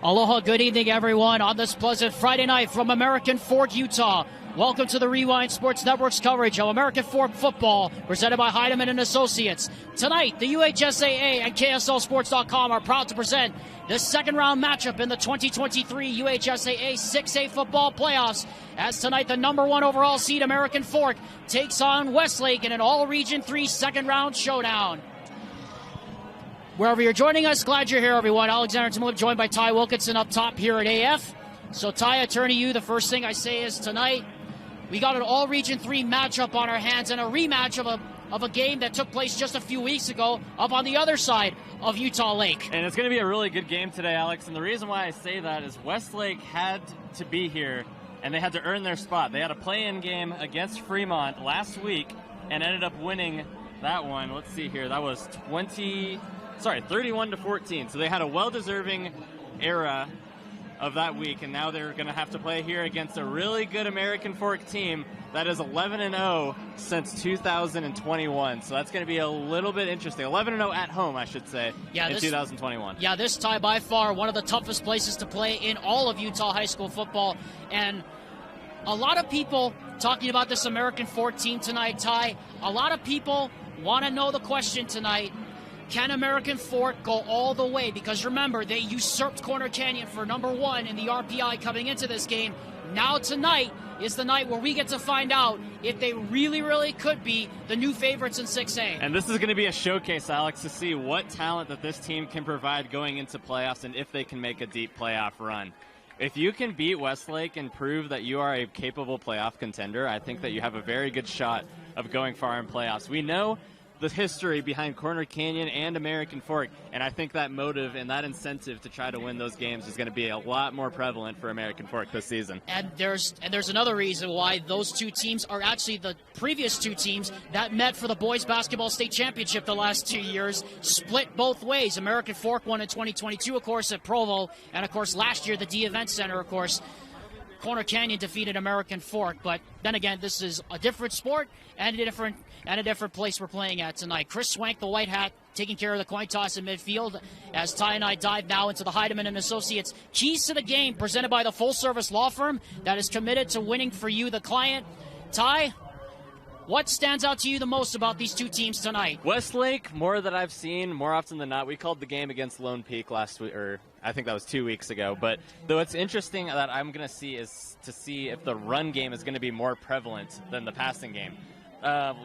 Aloha, good evening, everyone, on this pleasant Friday night from American Fork, Utah. Welcome to the Rewind Sports Network's coverage of American Fork football, presented by Heidemann and Associates. Tonight, the UHSAA and KSLSports.com are proud to present the second-round matchup in the 2023 UHSAA 6A football playoffs, as tonight the number one overall seed American Fork takes on Westlake in an all-Region 3 second-round showdown. Wherever you're joining us, glad you're here, everyone. Alexander Timlip, joined by Ty Wilkinson up top here at AF. So, Ty, I turn to you. The first thing I say is tonight, we got an all-Region 3 matchup on our hands and a rematch of a game that took place just a few weeks ago up on the other side of Utah Lake. And it's going to be a really good game today, Alex. And the reason why I say that is Westlake had to be here, and they had to earn their spot. They had a play-in game against Fremont last week and ended up winning that one. Let's see here. That was 31-14. So they had a well-deserving era of that week, and now they're going to have to play here against a really good American Fork team that is 11-0 since 2021. So that's going to be a little bit interesting. 11-0 at home, I should say, in 2021. Yeah, this, Ty, by far one of the toughest places to play in all of Utah high school football. And a lot of people talking about this American Fork team tonight, Ty, a lot of people want to know the question tonight: can American Fork go all the way? Because remember, they usurped Corner Canyon for number one in the RPI coming into this game. Now tonight is the night where we get to find out if they really, really could be the new favorites in 6A. And this is going to be a showcase, Alex, to see what talent that this team can provide going into playoffs and if they can make a deep playoff run. If you can beat Westlake and prove that you are a capable playoff contender, I think that you have a very good shot of going far in playoffs. We know the history behind Corner Canyon and American Fork, and I think that motive and that incentive to try to win those games is going to be a lot more prevalent for American Fork this season. And there's another reason why those two teams are actually the previous two teams that met for the boys basketball state championship the last 2 years, split both ways. American Fork won in 2022, of course, at Provo, and of course last year the D Event Center, of course. Corner Canyon defeated American Fork, but then again, this is a different sport and a different place we're playing at tonight. Chris Swank, the white hat, taking care of the coin toss in midfield as Ty and I dive now into the Heidemann and Associates Keys to the Game, presented by the full-service law firm that is committed to winning for you, the client. Ty, what stands out to you the most about these two teams tonight? Westlake, more that I've seen, more often than not. We called the game against Lone Peak last week, or I think that was 2 weeks ago. But though it's interesting that I'm going to see is to see if the run game is going to be more prevalent than the passing game.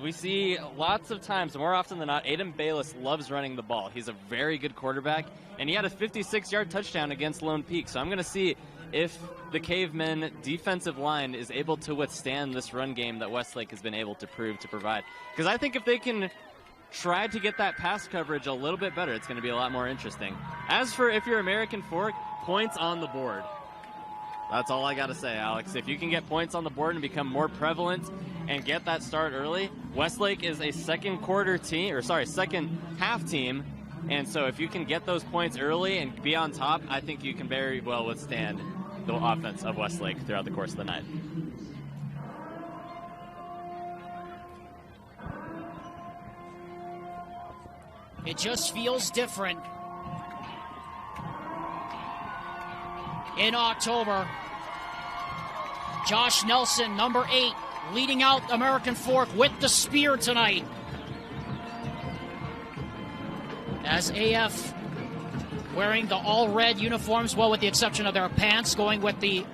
We see lots of times, more often than not, Aiden Bayless loves running the ball. He's a very good quarterback, and he had a 56-yard touchdown against Lone Peak. So I'm going to see if the Cavemen defensive line is able to withstand this run game that Westlake has been able to provide. Because I think if they can try to get that pass coverage a little bit better, it's going to be a lot more interesting. As for if you're American Fork, points on the board. That's all I got to say, Alex. If you can get points on the board and become more prevalent and get that start early, Westlake is a second half team. And so if you can get those points early and be on top, I think you can very well withstand the offense of Westlake throughout the course of the night. It just feels different in October. Josh Nelson, number 8, leading out American Fork with the spear tonight. As AF wearing the all-red uniforms, well, with the exception of their pants, going with the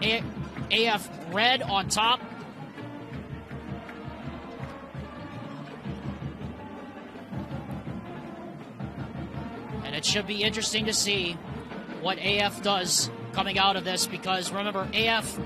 AF red on top. And it should be interesting to see what AF does coming out of this, because remember, AF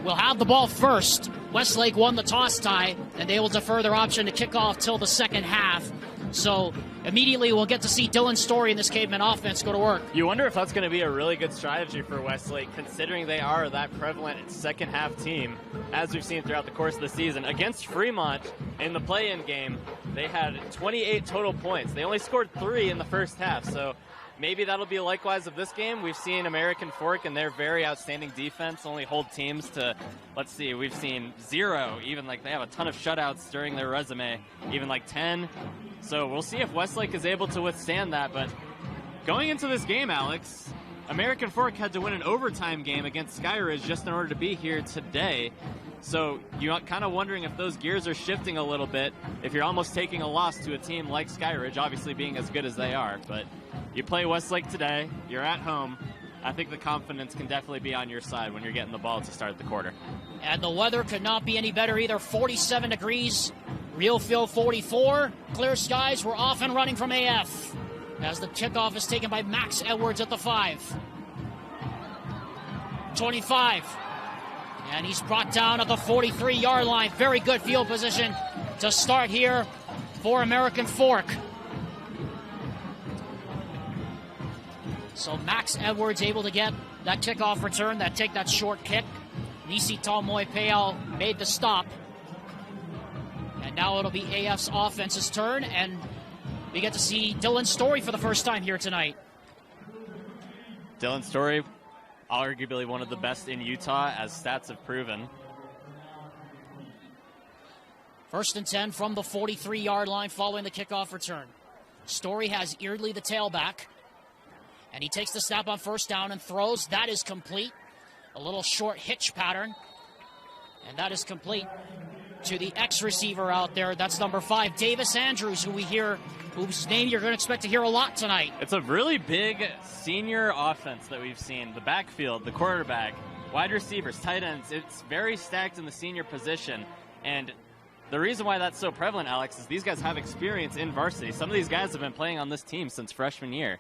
will have the ball first. Westlake won the toss tie, and they will defer their option to kick off till the second half. So immediately we'll get to see Dylan Story in this Caveman offense go to work. You wonder if that's going to be a really good strategy for Westlake, considering they are that prevalent second half team, as we've seen throughout the course of the season. Against Fremont in the play-in game, they had 28 total points. They only scored 3 in the first half, so maybe that'll be likewise of this game. We've seen American Fork and their very outstanding defense only hold teams to, let's see, we've seen 0, even like they have a ton of shutouts during their resume, even like 10. So we'll see if Westlake is able to withstand that. But going into this game, Alex, American Fork had to win an overtime game against Skyridge just in order to be here today. So you're kind of wondering if those gears are shifting a little bit, if you're almost taking a loss to a team like Skyridge, obviously being as good as they are. But you play Westlake today, you're at home. I think the confidence can definitely be on your side when you're getting the ball to start the quarter. And the weather could not be any better either. 47 degrees, real feel 44. Clear skies, we're off and running from AF as the kickoff is taken by Max Edwards at the 5. 25. And he's brought down at the 43-yard line. Very good field position to start here for American Fork. So Max Edwards able to get that kickoff return, take that short kick. Nisi Talmoy-Peal made the stop. And now it'll be AF's offense's turn, and we get to see Dylan Story for the first time here tonight. Dylan Story, arguably one of the best in Utah, as stats have proven. 1st and 10 from the 43-yard line following the kickoff return. Story has Eardley, the tailback. And he takes the snap on 1st down and throws. That is complete. A little short hitch pattern. And that is complete to the X-receiver out there. That's number 5, Davis Andrews, whose name you're going to expect to hear a lot tonight. It's a really big senior offense that we've seen. The backfield, the quarterback, wide receivers, tight ends. It's very stacked in the senior position. And the reason why that's so prevalent, Alex, is these guys have experience in varsity. Some of these guys have been playing on this team since freshman year.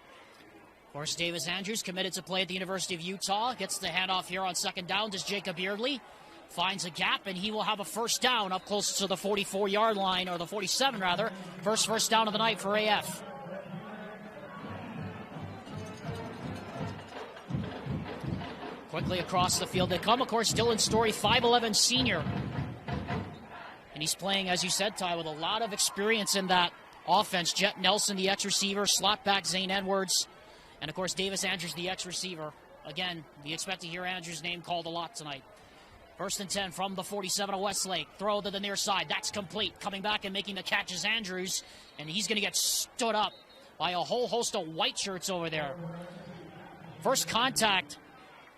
Of course, Davis Andrews committed to play at the University of Utah. Gets the handoff here on 2nd down. Does Jacob Eardley. Finds a gap, and he will have a 1st down up close to the 44-yard line, or the 47, rather. First down of the night for AF. Quickly across the field they come. Of course, Dylan Story, 5'11 senior. And he's playing, as you said, Ty, with a lot of experience in that offense. Jet Nelson, the X-receiver. Slot back, Zane Edwards. And, of course, Davis Andrews, the X-receiver. Again, we expect to hear Andrews' name called a lot tonight. 1st and 10 from the 47 of Westlake. Throw to the near side. That's complete. Coming back and making the catch is Andrews. And he's going to get stood up by a whole host of white shirts over there. First contact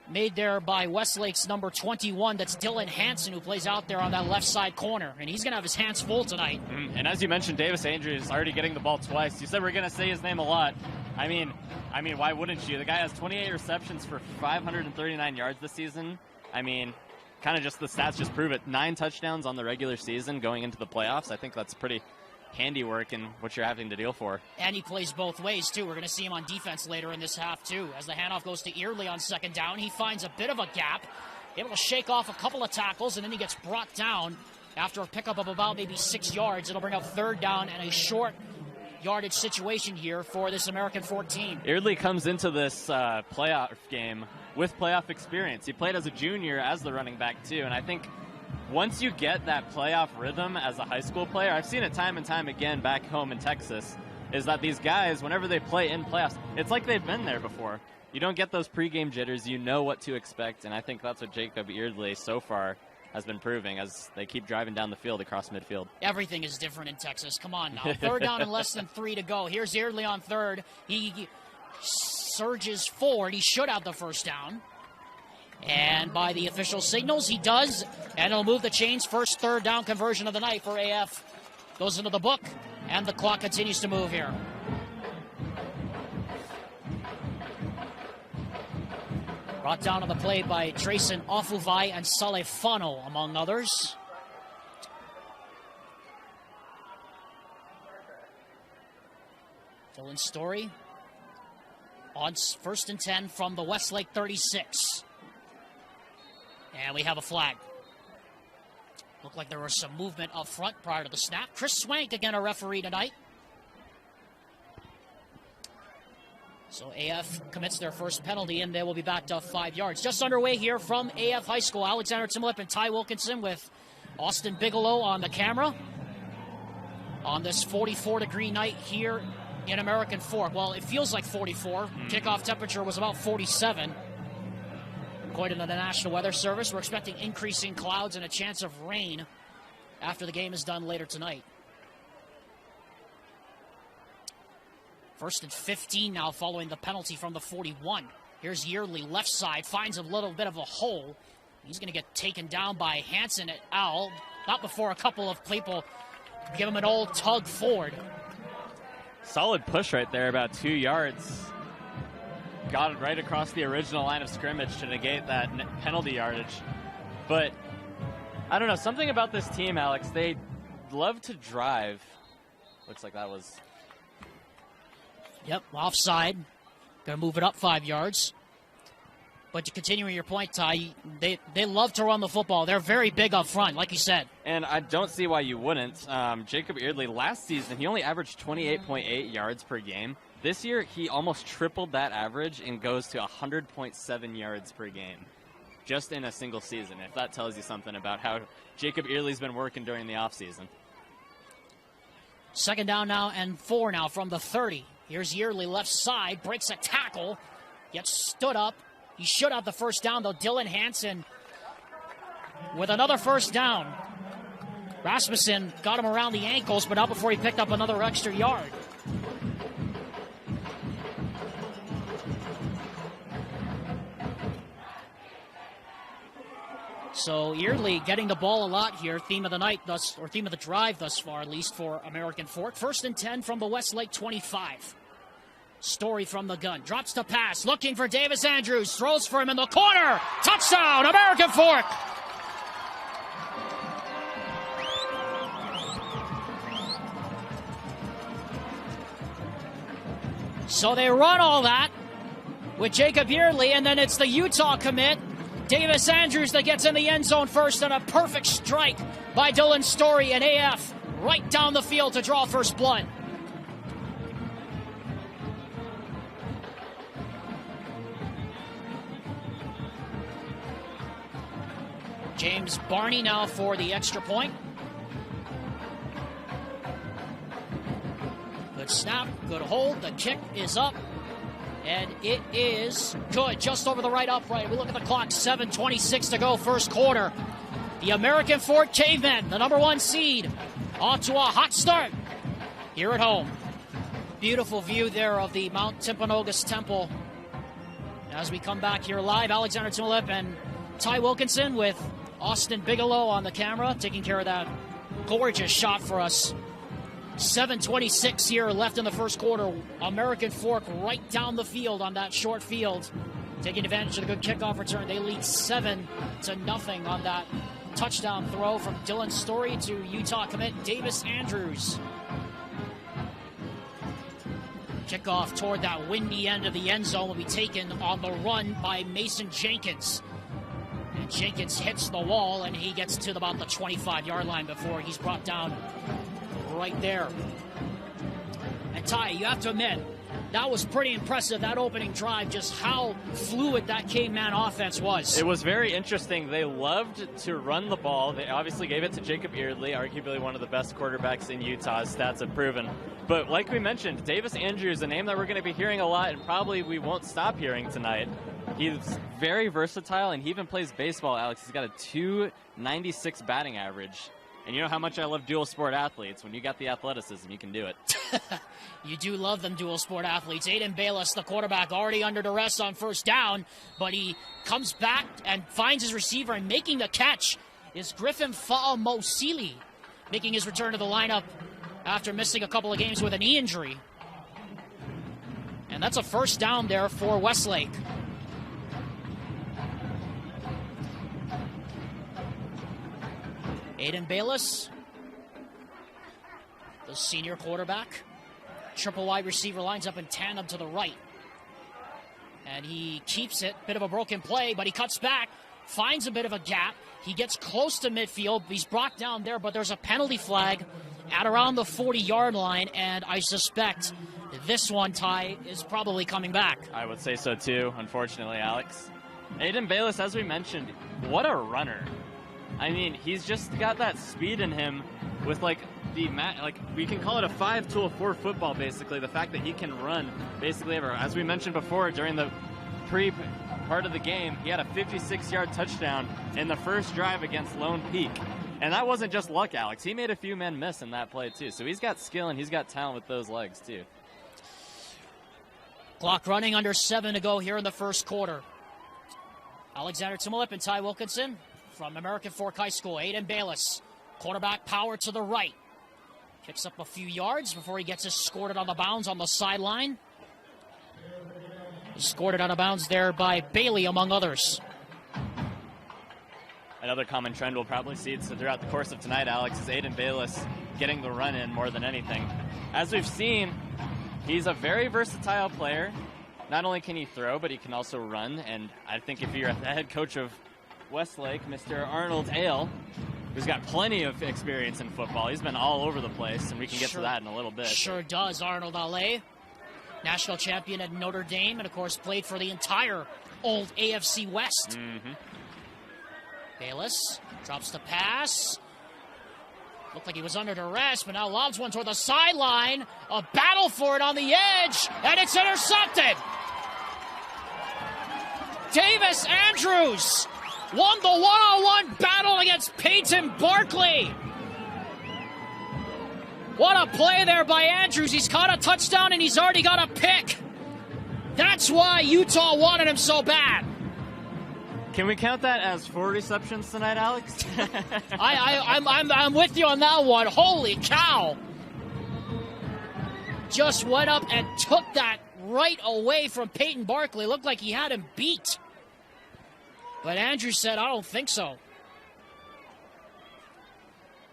made there by Westlake's number 21. That's Dylan Hansen, who plays out there on that left side corner. And he's going to have his hands full tonight. And as you mentioned, Davis Andrews is already getting the ball twice. You said we're going to say his name a lot. I mean, why wouldn't you? The guy has 28 receptions for 539 yards this season. I mean, kind of just the stats just prove it. 9 touchdowns on the regular season going into the playoffs. I think that's pretty handiwork in what you're having to deal for. And he plays both ways, too. We're going to see him on defense later in this half, too. As the handoff goes to Eardley on 2nd down, he finds a bit of a gap, able to shake off a couple of tackles, and then he gets brought down after a pickup of about maybe 6 yards. It'll bring up 3rd down and a short yardage situation here for this American Fork team. Eardley comes into this playoff game with playoff experience. He played as a junior as the running back, too, and I think once you get that playoff rhythm as a high school player, I've seen it time and time again back home in Texas, is that these guys, whenever they play in playoffs, it's like they've been there before. You don't get those pregame jitters. You know what to expect, and I think that's what Jacob Eardley so far has been proving as they keep driving down the field across midfield. Everything is different in Texas. Come on now. 3rd down and less than 3 to go. Here's Eardley on 3rd. He surges forward. He should have the 1st down. And by the official signals, he does. And it'll move the chains. First 3rd down conversion of the night for AF goes into the book. And the clock continues to move here. Brought down on the play by Drayson Ofuvai and Salefano, among others. Dylan Story on 1st and 10 from the Westlake 36. And we have a flag. Looked like there was some movement up front prior to the snap. Chris Swank again a referee tonight. So AF commits their first penalty, and they will be backed up 5 yards. Just underway here from AF High School. Alexander Timlip and Ty Wilkinson with Austin Bigelow on the camera on this 44-degree night here in American Fork. Well, it feels like 44. Kickoff temperature was about 47. According to the National Weather Service, we're expecting increasing clouds and a chance of rain after the game is done later tonight. 1st and 15 now following the penalty from the 41. Here's Yearly, left side, finds a little bit of a hole. He's going to get taken down by Hansen et al. Not before a couple of people give him an old tug forward. Solid push right there, about 2 yards. Got it right across the original line of scrimmage to negate that penalty yardage. But, I don't know, something about this team, Alex, they love to drive. Looks like that was... Yep, offside. Going to move it up 5 yards. But to continue your point, Ty, they love to run the football. They're very big up front, like you said. And I don't see why you wouldn't. Jacob Eardley, last season, he only averaged 28.8 yards per game. This year, he almost tripled that average and goes to 100.7 yards per game, just in a single season, if that tells you something about how Jacob Eardley's been working during the offseason. Second down now and 4 now from the 30. Here's Yearly, left side, breaks a tackle, gets stood up. He should have the first down, though. Dylan Hansen with another first down. Rasmussen got him around the ankles, but not before he picked up another extra yard. So Yearly getting the ball a lot here. Theme of the night thus, or theme of the drive thus far, at least for American Fork. 1st and 10 from the Westlake 25. Story from the gun. Drops to pass. Looking for Davis Andrews. Throws for him in the corner. Touchdown, American Fork. So they run all that with Jacob Yearly, and then it's the Utah commit, Davis Andrews, that gets in the end zone first, and a perfect strike by Dylan Story and AF right down the field to draw first blood. James Barney now for the extra point. Good snap, good hold. The kick is up, and it is good. Just over the right upright. We look at the clock, 7:26 to go, first quarter. The American Fork Cavemen, the number 1 seed, off to a hot start here at home. Beautiful view there of the Mount Timpanogos Temple. As we come back here live, Alexander Timolip and Ty Wilkinson with Austin Bigelow on the camera, taking care of that gorgeous shot for us. 7:26 here left in the first quarter. American Fork right down the field on that short field, taking advantage of the good kickoff return. They lead 7-0 on that touchdown throw from Dylan Story to Utah commit Davis Andrews. Kickoff toward that windy end of the end zone will be taken on the run by Mason Jenkins. And Jenkins hits the wall, and he gets to about the 25-yard line before he's brought down right there. And Ty, you have to admit, that was pretty impressive, that opening drive, just how fluid that Caveman offense was. It was very interesting. They loved to run the ball. They obviously gave it to Jacob Eardley, arguably one of the best quarterbacks in Utah, as stats have proven. But like we mentioned, Davis Andrews, a name that we're going to be hearing a lot, and probably we won't stop hearing tonight. He's very versatile, and he even plays baseball, Alex. He's got a .296 batting average. And you know how much I love dual sport athletes. When you got the athleticism, you can do it. You do love them dual sport athletes. Aiden Bayless, the quarterback, already under duress on first down, but he comes back and finds his receiver, and making the catch is Griffin Fa'amosili, making his return to the lineup after missing a couple of games with a knee injury. And that's a first down there for Westlake. Aiden Bayless, the senior quarterback. Triple wide receiver lines up in tandem to the right. And he keeps it. Bit of a broken play, but he cuts back, finds a bit of a gap. He gets close to midfield. He's brought down there, but there's a penalty flag at around the 40-yard line, and I suspect this one, Ty, is probably coming back. I would say so too, unfortunately, Alex. Aiden Bayless, as we mentioned, what a runner. I mean, he's just got that speed in him with, like, we can call it a 5-tool 4 football, basically. The fact that he can run basically ever. As we mentioned before, during the part of the game, he had a 56-yard touchdown in the first drive against Lone Peak. And that wasn't just luck, Alex. He made a few men miss in that play, too. So he's got skill and he's got talent with those legs, too. Clock running, under 7 to go here in the first quarter. Alexander Timolip and Ty Wilkinson from American Fork High School. Aiden Bayless, quarterback power to the right. Picks up a few yards before he gets escorted on the bounds on the sideline. Escorted out of bounds there by Bailey, among others. Another common trend we'll probably see throughout the course of tonight, Alex, is Aiden Bayless getting the run in more than anything. As we've seen, he's a very versatile player. Not only can he throw, but he can also run. And I think if you're the head coach of Westlake, Mr. Arnold Ale, who's got plenty of experience in football, he's been all over the place, and we can get to that in a little bit. Sure does. Arnold Ale, national champion at Notre Dame, and of course played for the entire old AFC West. Mm-hmm. Bayless drops the pass. Looked like he was under duress, but now lobs one toward the sideline. A battle for it on the edge, and it's intercepted. Davis Andrews won the one-on-one battle against Peyton Barkley. What a play there by Andrews. He's caught a touchdown, and he's already got a pick. That's why Utah wanted him so bad. Can we count that as 4 receptions tonight, Alex? I'm with you on that one. Holy cow. Just went up and took that right away from Peyton Barkley. Looked like he had him beat. But Andrews said, I don't think so.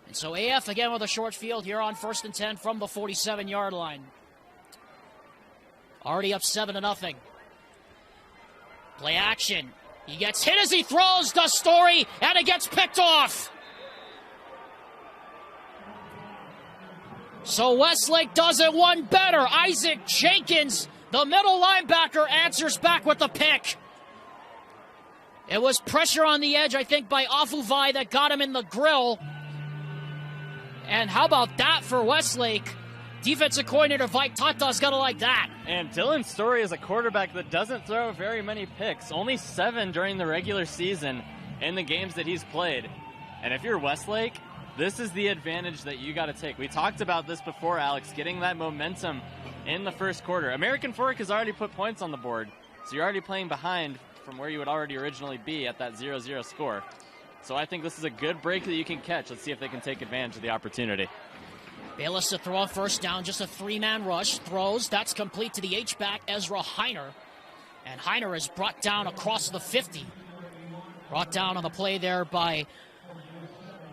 And so AF again with a short field here on 1st and 10 from the 47-yard line. Already up 7-0. Play action. He gets hit as he throws, does Story, and it gets picked off. So Westlake does it one better. Isaac Jenkins, the middle linebacker, answers back with the pick. It was pressure on the edge, I think, by Afuvai that got him in the grill. And how about that for Westlake? Defensive coordinator Vike Tata's got to like that. And Dylan Story is a quarterback that doesn't throw very many picks. Only 7 during the regular season in the games that he's played. And if you're Westlake, this is the advantage that you got to take. We talked about this before, Alex, getting that momentum in the first quarter. American Fork has already put points on the board, so you're already playing behind from where you would already originally be at that 0-0 score. So I think this is a good break that you can catch. Let's see if they can take advantage of the opportunity. Bayless to throw on first down, just a 3-man rush. Throws, that's complete to the H-back, Ezra Heiner. And Heiner is brought down across the 50. Brought down on the play there by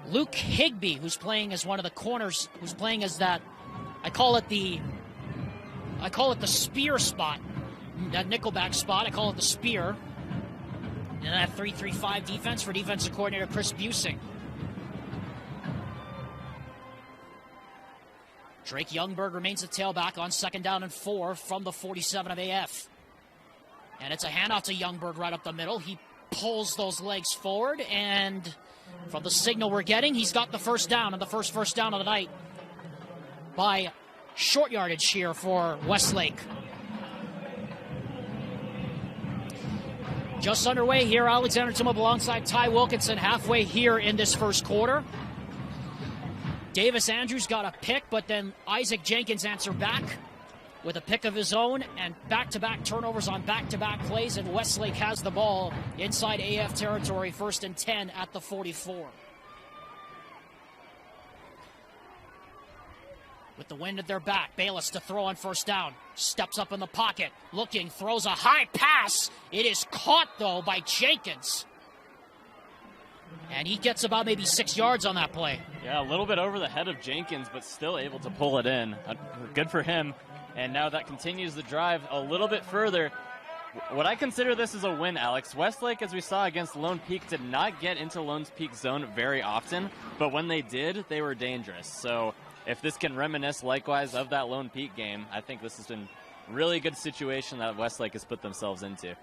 Luke Higbee, who's playing as one of the corners, who's playing as that, I call it the spear spot. That nickelback spot, I call it the spear. And that 3-3-5 defense for defensive coordinator Chris Busing. Drake Youngberg remains a tailback on 2nd down and 4 from the 47 of AF. And it's a handoff to Youngberg right up the middle. He pulls those legs forward, and from the signal we're getting, he's got the first down, and the first down of the night by short yardage here for Westlake. Just underway here, Alexander Timolip alongside Ty Wilkinson halfway here in this first quarter. Davis Andrews got a pick, but then Isaac Jenkins answered back with a pick of his own, and back-to-back turnovers on back-to-back plays, and Westlake has the ball inside AF territory, 1st and 10 at the 44. With the wind at their back, Bayless to throw on first down. Steps up in the pocket, looking, throws a high pass. It is caught, though, by Jenkins. And he gets about maybe 6 yards on that play. Yeah, a little bit over the head of Jenkins, but still able to pull it in. Good for him. And now that continues the drive a little bit further. What I consider this is a win, Alex. Westlake, as we saw against Lone Peak, did not get into Lone Peak zone very often, but when they did, they were dangerous. So if this can reminisce likewise of that Lone Peak game, I think this has been a really good situation that Westlake has put themselves into.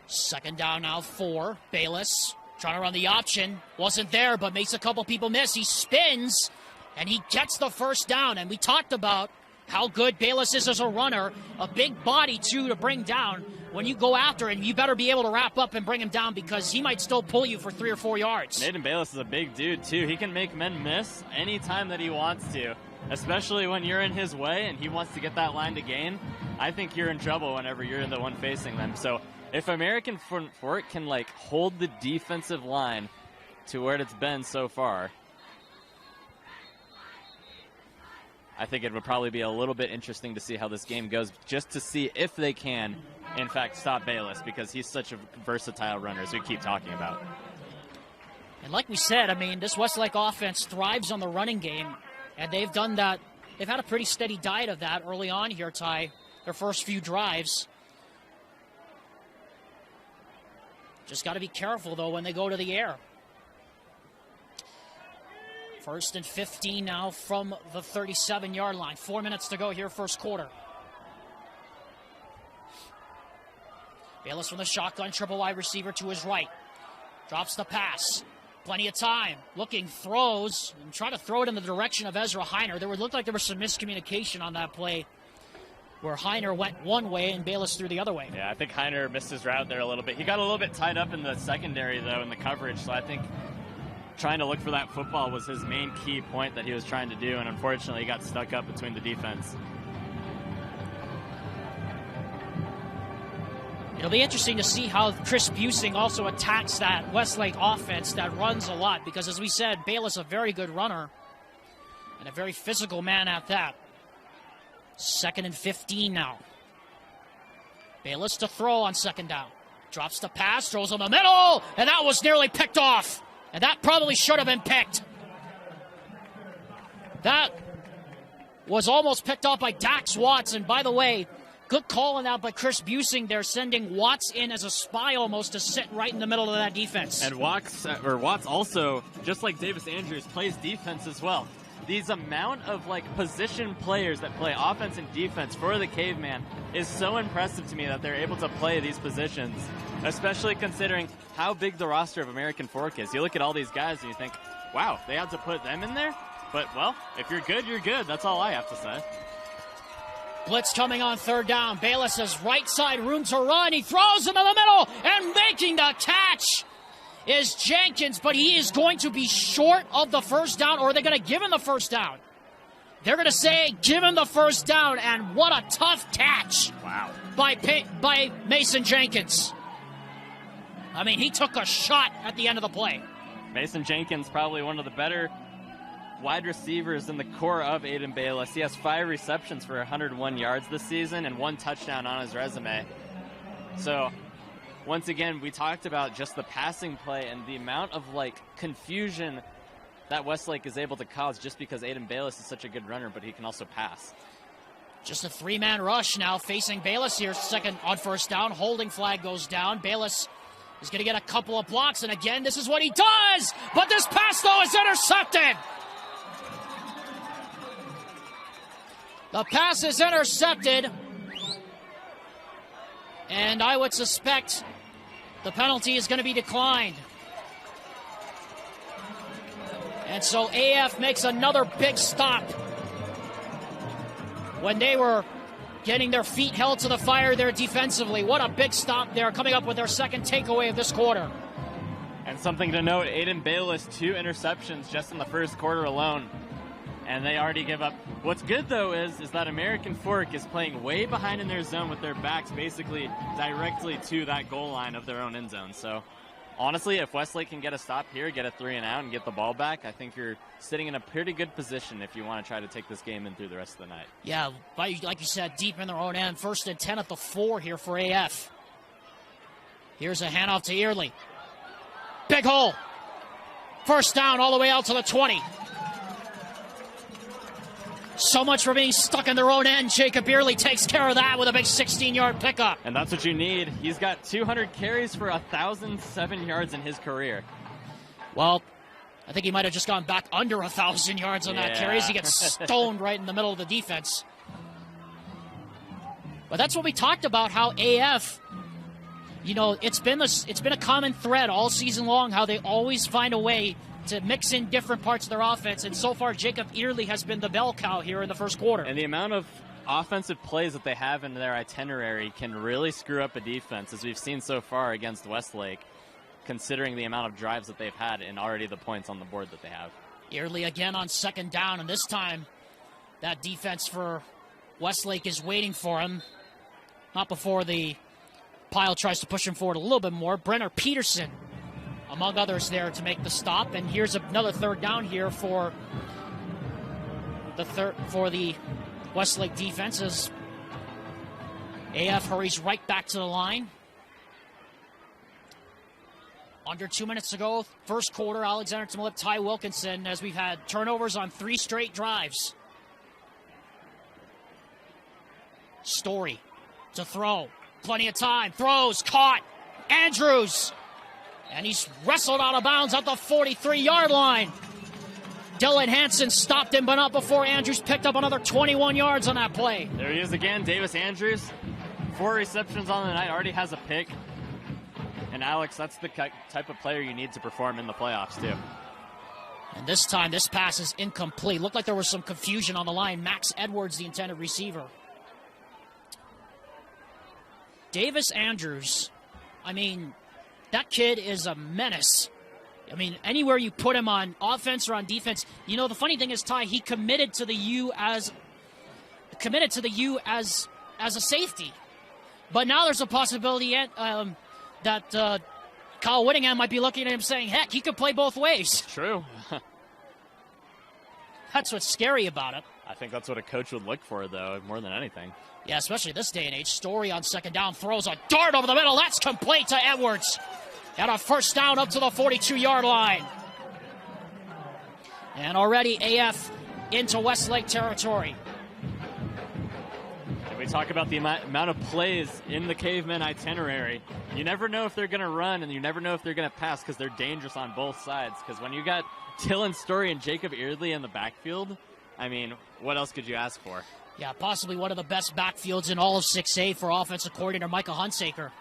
2nd down now, 4. Bayless trying to run the option. Wasn't there, but makes a couple people miss. He spins, and he gets the first down. And we talked about how good Bayless is as a runner. A big body, too, to bring down. When you go after him, you better be able to wrap up and bring him down, because he might still pull you for 3 or 4 yards. Nathan Bayless is a big dude, too. He can make men miss anytime that he wants to, especially when you're in his way and he wants to get that line to gain. I think you're in trouble whenever you're the one facing them. So if American Fork can like hold the defensive line to where it's been so far, I think it would probably be a little bit interesting to see how this game goes, just to see if they can, in fact, stop Bayless, because he's such a versatile runner, as we keep talking about. And like we said, I mean, this Westlake offense thrives on the running game, and they've done that. They've had a pretty steady diet of that early on here, Ty, their first few drives. Just got to be careful, though, when they go to the air. 1st and 15 now from the 37-yard line. 4 minutes to go here, first quarter. Bayless from the shotgun, triple wide receiver to his right. Drops the pass. Plenty of time. Looking, throws, and try to throw it in the direction of Ezra Heiner. Looked like there was some miscommunication on that play, where Heiner went one way and Bayless threw the other way. Yeah, I think Heiner missed his route there a little bit. He got a little bit tied up in the secondary, though, in the coverage, so I think trying to look for that football was his main key point that he was trying to do, and unfortunately he got stuck up between the defense. It'll be interesting to see how Chris Busing also attacks that Westlake offense that runs a lot, because as we said, Bayless a very good runner and a very physical man at that. 2nd and 15 now. Bayless to throw on 2nd down. Drops the pass, throws in the middle, and that was nearly picked off. And that probably should have been picked. That was almost picked off by Dax Watts. And by the way, good calling out by Chris Busing. They're sending Watts in as a spy almost to sit right in the middle of that defense. And Watts also, just like Davis Andrews, plays defense as well. These amount of position players that play offense and defense for the Caveman is so impressive to me, that they're able to play these positions, especially considering how big the roster of American Fork is. You look at all these guys and you think, wow, they had to put them in there? But, well, if you're good, you're good. That's all I have to say. Blitz coming on 3rd down. Bayless has right side room to run. He throws into the middle, and making the catch is Jenkins, but he is going to be short of the 1st down, or are they going to give him the 1st down? They're going to say, give him the 1st down, and what a tough catch. Wow. By Mason Jenkins. I mean, he took a shot at the end of the play. Mason Jenkins, probably one of the better wide receivers in the core of Aiden Bayless. He has 5 receptions for 101 yards this season and 1 touchdown on his resume. So, once again, we talked about just the passing play and the amount of confusion that Westlake is able to cause just because Aiden Bayless is such a good runner, but he can also pass. Just a 3-man rush now facing Bayless here. 2nd on 1st down. Holding flag goes down. Bayless is going to get a couple of blocks, and again, this is what he does. But this pass, though, is intercepted. The pass is intercepted, and I would suspect the penalty is going to be declined. And so AF makes another big stop. When they were getting their feet held to the fire there defensively, what a big stop there, coming up with their 2nd takeaway of this quarter. And something to note, Aiden Bayless, 2 interceptions just in the 1st quarter alone, and they already give up. What's good, though, is that American Fork is playing way behind in their zone with their backs basically directly to that goal line of their own end zone. So, honestly, if Westlake can get a stop here, get a 3-and-out, and get the ball back, I think you're sitting in a pretty good position if you want to try to take this game in through the rest of the night. Yeah, like you said, deep in their own end. 1st and 10 at the 4 here for AF. Here's a handoff to Early. Big hole. 1st down all the way out to the 20. So much for being stuck in their own end. Jacob Early takes care of that with a big 16-yard pickup. And that's what you need. He's got 200 carries for 1,007 yards in his career. Well, I think he might have just gone back under 1,000 yards on that carry as he gets stoned right in the middle of the defense. But that's what we talked about, how AF, it's been a common thread all season long, how they always find a way to mix in different parts of their offense, and so far Jacob Early has been the bell cow here in the 1st quarter. And the amount of offensive plays that they have in their itinerary can really screw up a defense, as we've seen so far against Westlake, considering the amount of drives that they've had and already the points on the board that they have. Early again on 2nd down, and this time that defense for Westlake is waiting for him. Not before the pile tries to push him forward a little bit more. Brenner Peterson, among others, there to make the stop. And here's another third down here for the Westlake defense as AF hurries right back to the line. Under 2 minutes to go, first quarter. Alexander Timolip, Ty Wilkinson, as we've had turnovers on 3 straight drives. Story to throw. Plenty of time. Throws. Caught. Andrews. And he's wrestled out of bounds at the 43-yard line. Dylan Hansen stopped him, but not before Andrews picked up another 21 yards on that play. There he is again, Davis Andrews. 4 receptions on the night, already has a pick. And Alex, that's the type of player you need to perform in the playoffs, too. And this time, this pass is incomplete. Looked like there was some confusion on the line. Max Edwards, the intended receiver. Davis Andrews, I mean, that kid is a menace. I mean, anywhere you put him on offense or on defense, you know, the funny thing is, Ty, he committed to the U as a safety. But now there's a possibility that Kyle Whittingham might be looking at him saying, heck, he could play both ways. True. That's what's scary about it. I think that's what a coach would look for, though, more than anything. Yeah, especially this day and age. Story on second down, throws a dart over the middle. That's complete to Edwards. And a first down up to the 42-yard line. And already AF into Westlake territory. We talk about the amount of plays in the Cavemen itinerary. You never know if they're going to run, and you never know if they're going to pass because they're dangerous on both sides. Because when you got Dylan Story and Jacob Eardley in the backfield, I mean, what else could you ask for? Yeah, possibly one of the best backfields in all of 6A for offensive coordinator Micah Hunsaker.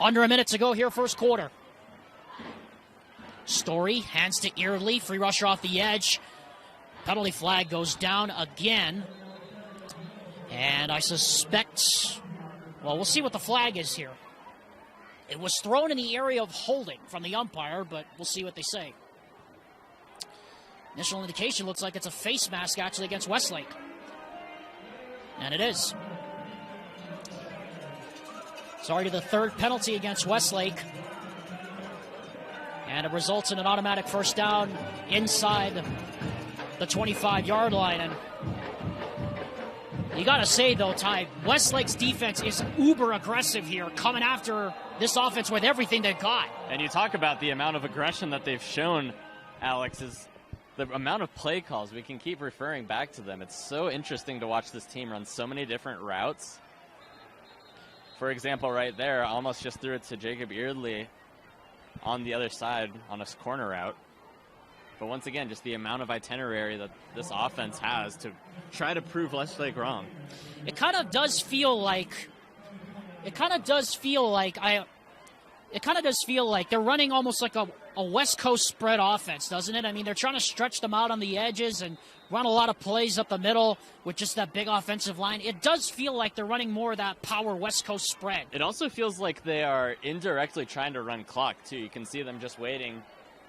Under a minute to go here, first quarter. Story hands to Eardley, free rusher off the edge. Penalty flag goes down again. And I suspect, well, we'll see what the flag is here. It was thrown in the area of holding from the umpire, but we'll see what they say. Initial indication looks like it's a face mask actually against Westlake. And it is. Sorry to the third penalty against Westlake. And it results in an automatic first down inside the 25-yard line. And you got to say, though, Ty, Westlake's defense is uber aggressive here, coming after this offense with everything they've got. And you talk about the amount of aggression that they've shown, Alex, is the amount of play calls. We can keep referring back to them. It's so interesting to watch this team run so many different routes. For example, right there, almost just threw it to Jacob Eardley on the other side on a corner route. But once again, just the amount of itinerary that this offense has to try to prove Westlake wrong. It kind of does feel like they're running almost like a West Coast spread offense, doesn't it? I mean, they're trying to stretch them out on the edges and run a lot of plays up the middle with just that big offensive line. It does feel like they're running more of that power West Coast spread. It also feels like they are indirectly trying to run clock, too. You can see them just waiting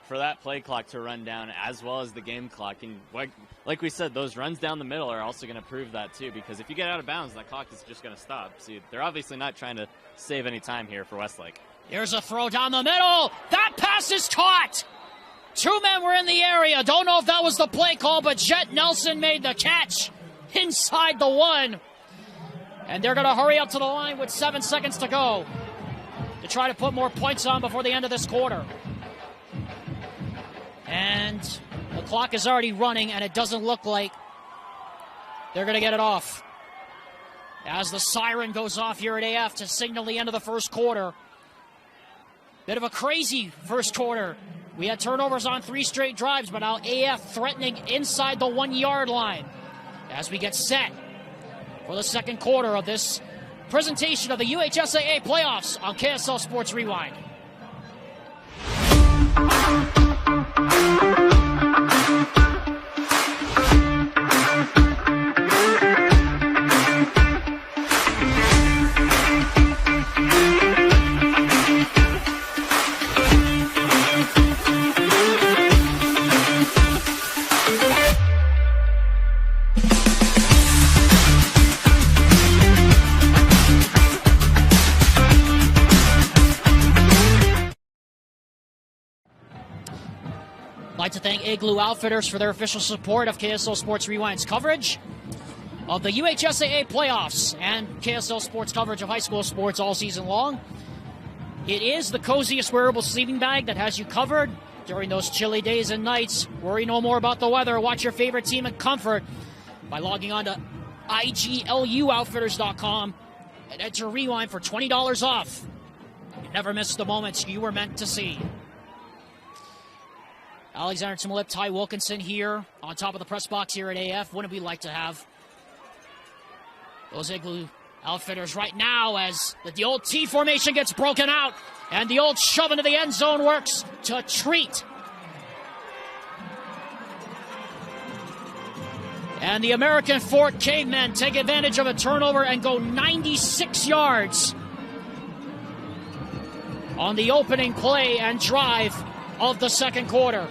for that play clock to run down as well as the game clock. And like we said, those runs down the middle are also going to prove that, too, because if you get out of bounds, that clock is just going to stop. So they're obviously not trying to save any time here for Westlake. Here's a throw down the middle. That pass is caught. 2 men were in the area. Don't know if that was the play call, but Jet Nelson made the catch inside the 1. And they're going to hurry up to the line with 7 seconds to go to try to put more points on before the end of this quarter. And the clock is already running, and it doesn't look like they're going to get it off. As the siren goes off here at AF to signal the end of the first quarter. Bit of a crazy first quarter. We had turnovers on 3 straight drives, but now AF threatening inside the 1-yard line as we get set for the second quarter of this presentation of the UHSAA playoffs on KSL Sports Rewind. like to thank Igloo Outfitters for their official support of KSL Sports Rewind's coverage of the UHSAA playoffs and KSL Sports coverage of high school sports all season long. It is the coziest wearable sleeping bag that has you covered during those chilly days and nights. Worry no more about the weather. Watch your favorite team in comfort by logging on to igluoutfitters.com and enter Rewind for $20 off. You never miss the moments you were meant to see. Alexander Timolip, Ty Wilkinson here on top of the press box here at AF. Wouldn't we like to have those Igloo Outfitters right now as the old T formation gets broken out and the old shove into the end zone works to treat. And the American Fork Cavemen take advantage of a turnover and go 96 yards on the opening play and drive of the second quarter.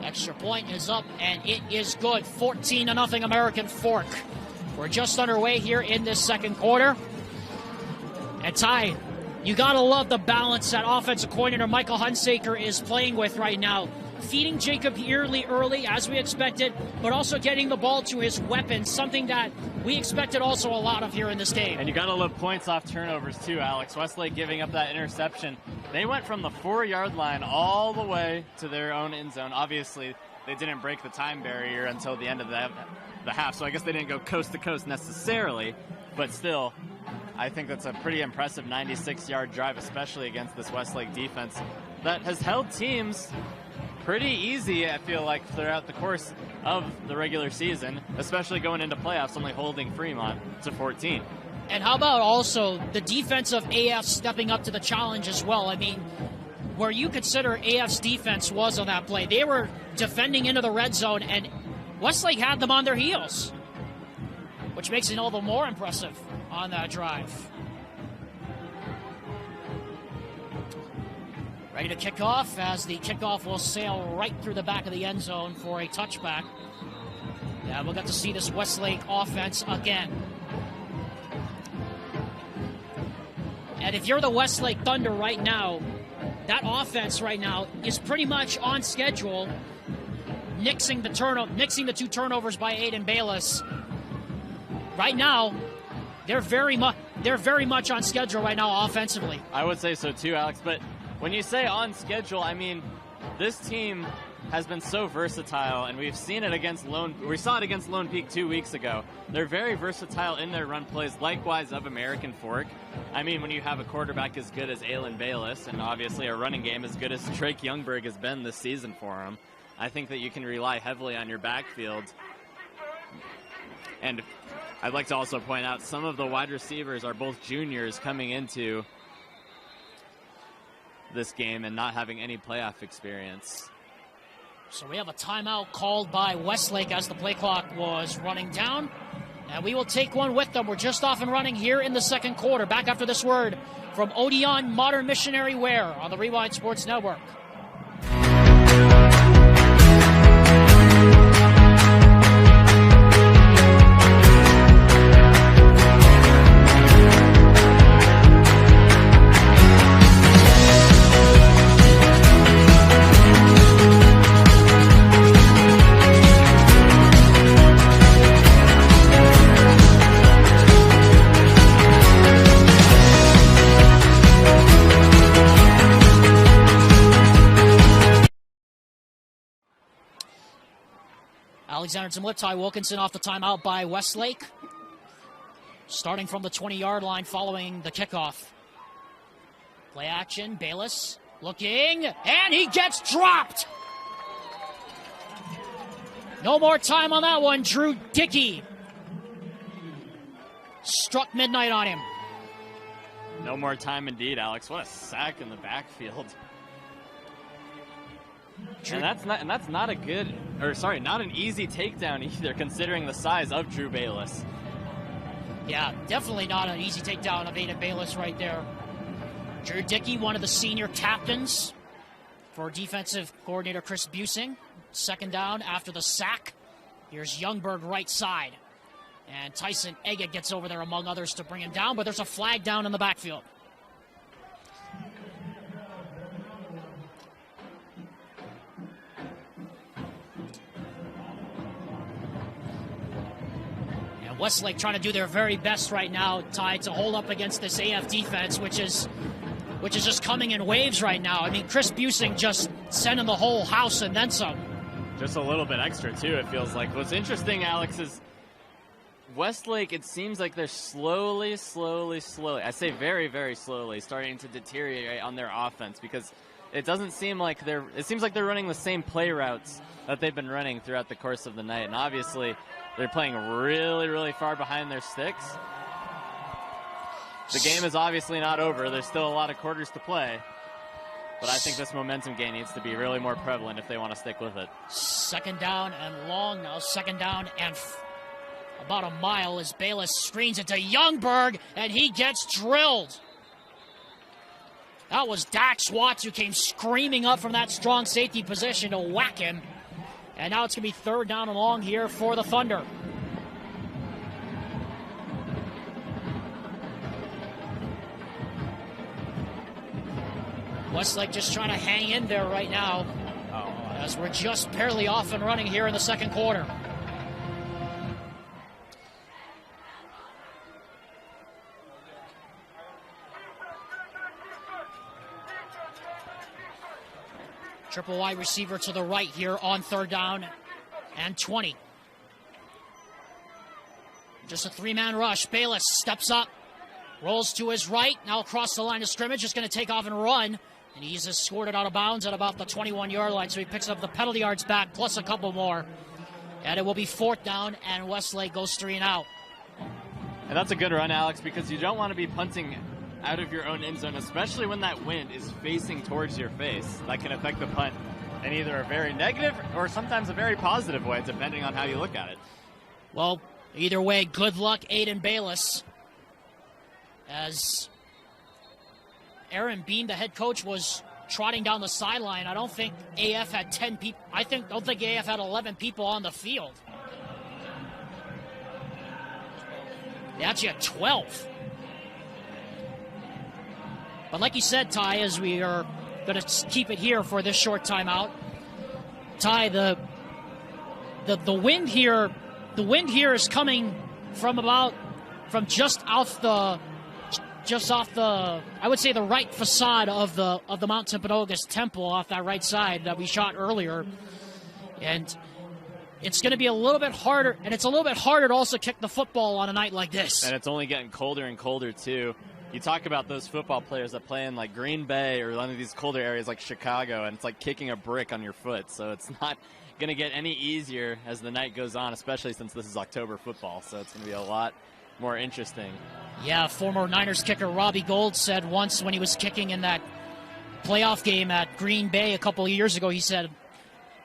Extra point is up, and it is good. 14-0 American Fork. We're just underway here in this second quarter. And Ty, you gotta love the balance that offensive coordinator Michael Hunsaker is playing with right now. Feeding Jacob Early early, as we expected, but also getting the ball to his weapons, something that we expected also a lot of here in this game. And you gotta love points off turnovers too, Alex. Westlake giving up that interception. They went from the 4-yard line all the way to their own end zone. Obviously, they didn't break the time barrier until the end of the half, so I guess they didn't go coast to coast necessarily, but still, I think that's a pretty impressive 96-yard drive, especially against this Westlake defense that has held teams pretty easy, I feel like, throughout the course of the regular season, especially going into playoffs, only holding Fremont to 14. And how about also the defense of AF stepping up to the challenge as well? I mean, where you consider AF's defense was on that play, they were defending into the red zone, and Westlake had them on their heels, which makes it all the more impressive on that drive. Ready to kick off as the kickoff will sail right through the back of the end zone for a touchback. Yeah, we'll get to see this Westlake offense again. And if you're the Westlake Thunder right now, that offense right now is pretty much on schedule, nixing the two turnovers by Aiden Bayless. Right now, they're very much on schedule right now offensively. I would say so too, Alex, but when you say on schedule, I mean, this team has been so versatile, and we've seen it against we saw it against Lone Peak 2 weeks ago. They're very versatile in their run plays, likewise of American Fork. I mean, when you have a quarterback as good as Aiden Bayless, and obviously a running game as good as Drake Youngberg has been this season for him, I think that you can rely heavily on your backfield. And I'd like to also point out some of the wide receivers are both juniors coming into this game and not having any playoff experience. So we have a timeout called by Westlake as the play clock was running down, and we will take one with them. We're just off and running here in the second quarter. Back after this word from Odeon Modern Missionary Wear on the Rewind Sports Network. Alexander Timolip, Ty Wilkinson off the timeout by Westlake. Starting from the 20-yard line following the kickoff. Play action, Bayless looking, and he gets dropped. No more time on that one. Drew Dickey struck midnight on him. No more time indeed, Alex. What a sack in the backfield. And that's not a good, or sorry, not an easy takedown either, considering the size of Drew Bayless. Yeah, definitely not an easy takedown of Aiden Bayless right there. Drew Dickey, one of the senior captains for defensive coordinator Chris Busing. Second down after the sack. Here's Youngberg right side. And Tyson Eggett gets over there, among others, to bring him down, but there's a flag down in the backfield. And Westlake trying to do their very best right now, Ty, to hold up against this AF defense, which is just coming in waves right now. I mean, Chris Busing just sending the whole house and then some. Just a little bit extra, too, it feels like. What's interesting, Alex, is Westlake, it seems like they're slowly, I say very, very slowly, starting to deteriorate on their offense, because it doesn't seem like it seems like they're running the same play routes that they've been running throughout the course of the night. And obviously, they're playing really, really far behind their sticks. The game is obviously not over. There's still a lot of quarters to play. But I think this momentum gain needs to be really more prevalent if they want to stick with it. Second down and long now. Second down and about a mile as Bayless screens it to Youngberg, and he gets drilled. That was Dax Watts who came screaming up from that strong safety position to whack him. And now it's going to be third down and long here for the Thunder. Westlake just trying to hang in there right now, as we're just barely off and running here in the second quarter. Triple wide receiver to the right here on third down and 20. Just a three-man rush. Bayless steps up, rolls to his right, now across the line of scrimmage, just going to take off and run. And he's just scored it out of bounds at about the 21-yard line, so he picks up the penalty yards back, plus a couple more. And it will be fourth down, and Westlake goes 3 and out. And that's a good run, Alex, because you don't want to be punting out of your own end zone, especially when that wind is facing towards your face. That can affect the punt in either a very negative or sometimes a very positive way, depending on how you look at it. Well, either way, good luck, Aiden Bayless. As Aaron Beam, the head coach, was trotting down the sideline, I don't think AF had 10 people. Don't think AF had 11 people on the field. They actually had 12. But like you said, Ty, as we are going to keep it here for this short timeout, Ty, the wind here is coming from just off the I would say the right facade of the Mount Timpanogos Temple, off that right side that we shot earlier, and it's going to be a little bit harder, and it's a little bit harder to also kick the football on a night like this. And it's only getting colder and colder too. You talk about those football players that play in like Green Bay or one of these colder areas like Chicago, and it's like kicking a brick on your foot. So it's not going to get any easier as the night goes on, especially since this is October football. So it's going to be a lot more interesting. Yeah, former Niners kicker Robbie Gould said once when he was kicking in that playoff game at Green Bay a couple of years ago, he said,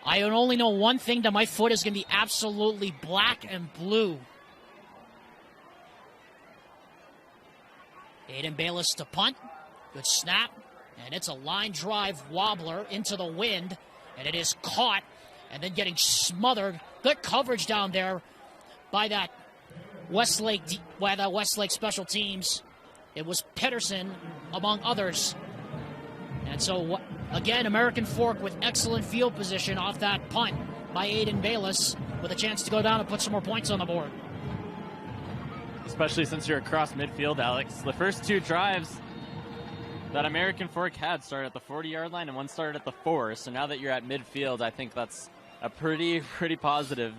I only know one thing, that my foot is going to be absolutely black and blue. Aiden Bayless to punt. Good snap. And it's a line drive wobbler into the wind. And it is caught and then getting smothered. Good coverage down there by that Westlake special teams. It was Pedersen, among others. And so, again, American Fork with excellent field position off that punt by Aiden Bayless, with a chance to go down and put some more points on the board. Especially since you're across midfield, Alex. The first two drives that American Fork had started at the 40-yard line and one started at the 4. So now that you're at midfield, I think that's a pretty positive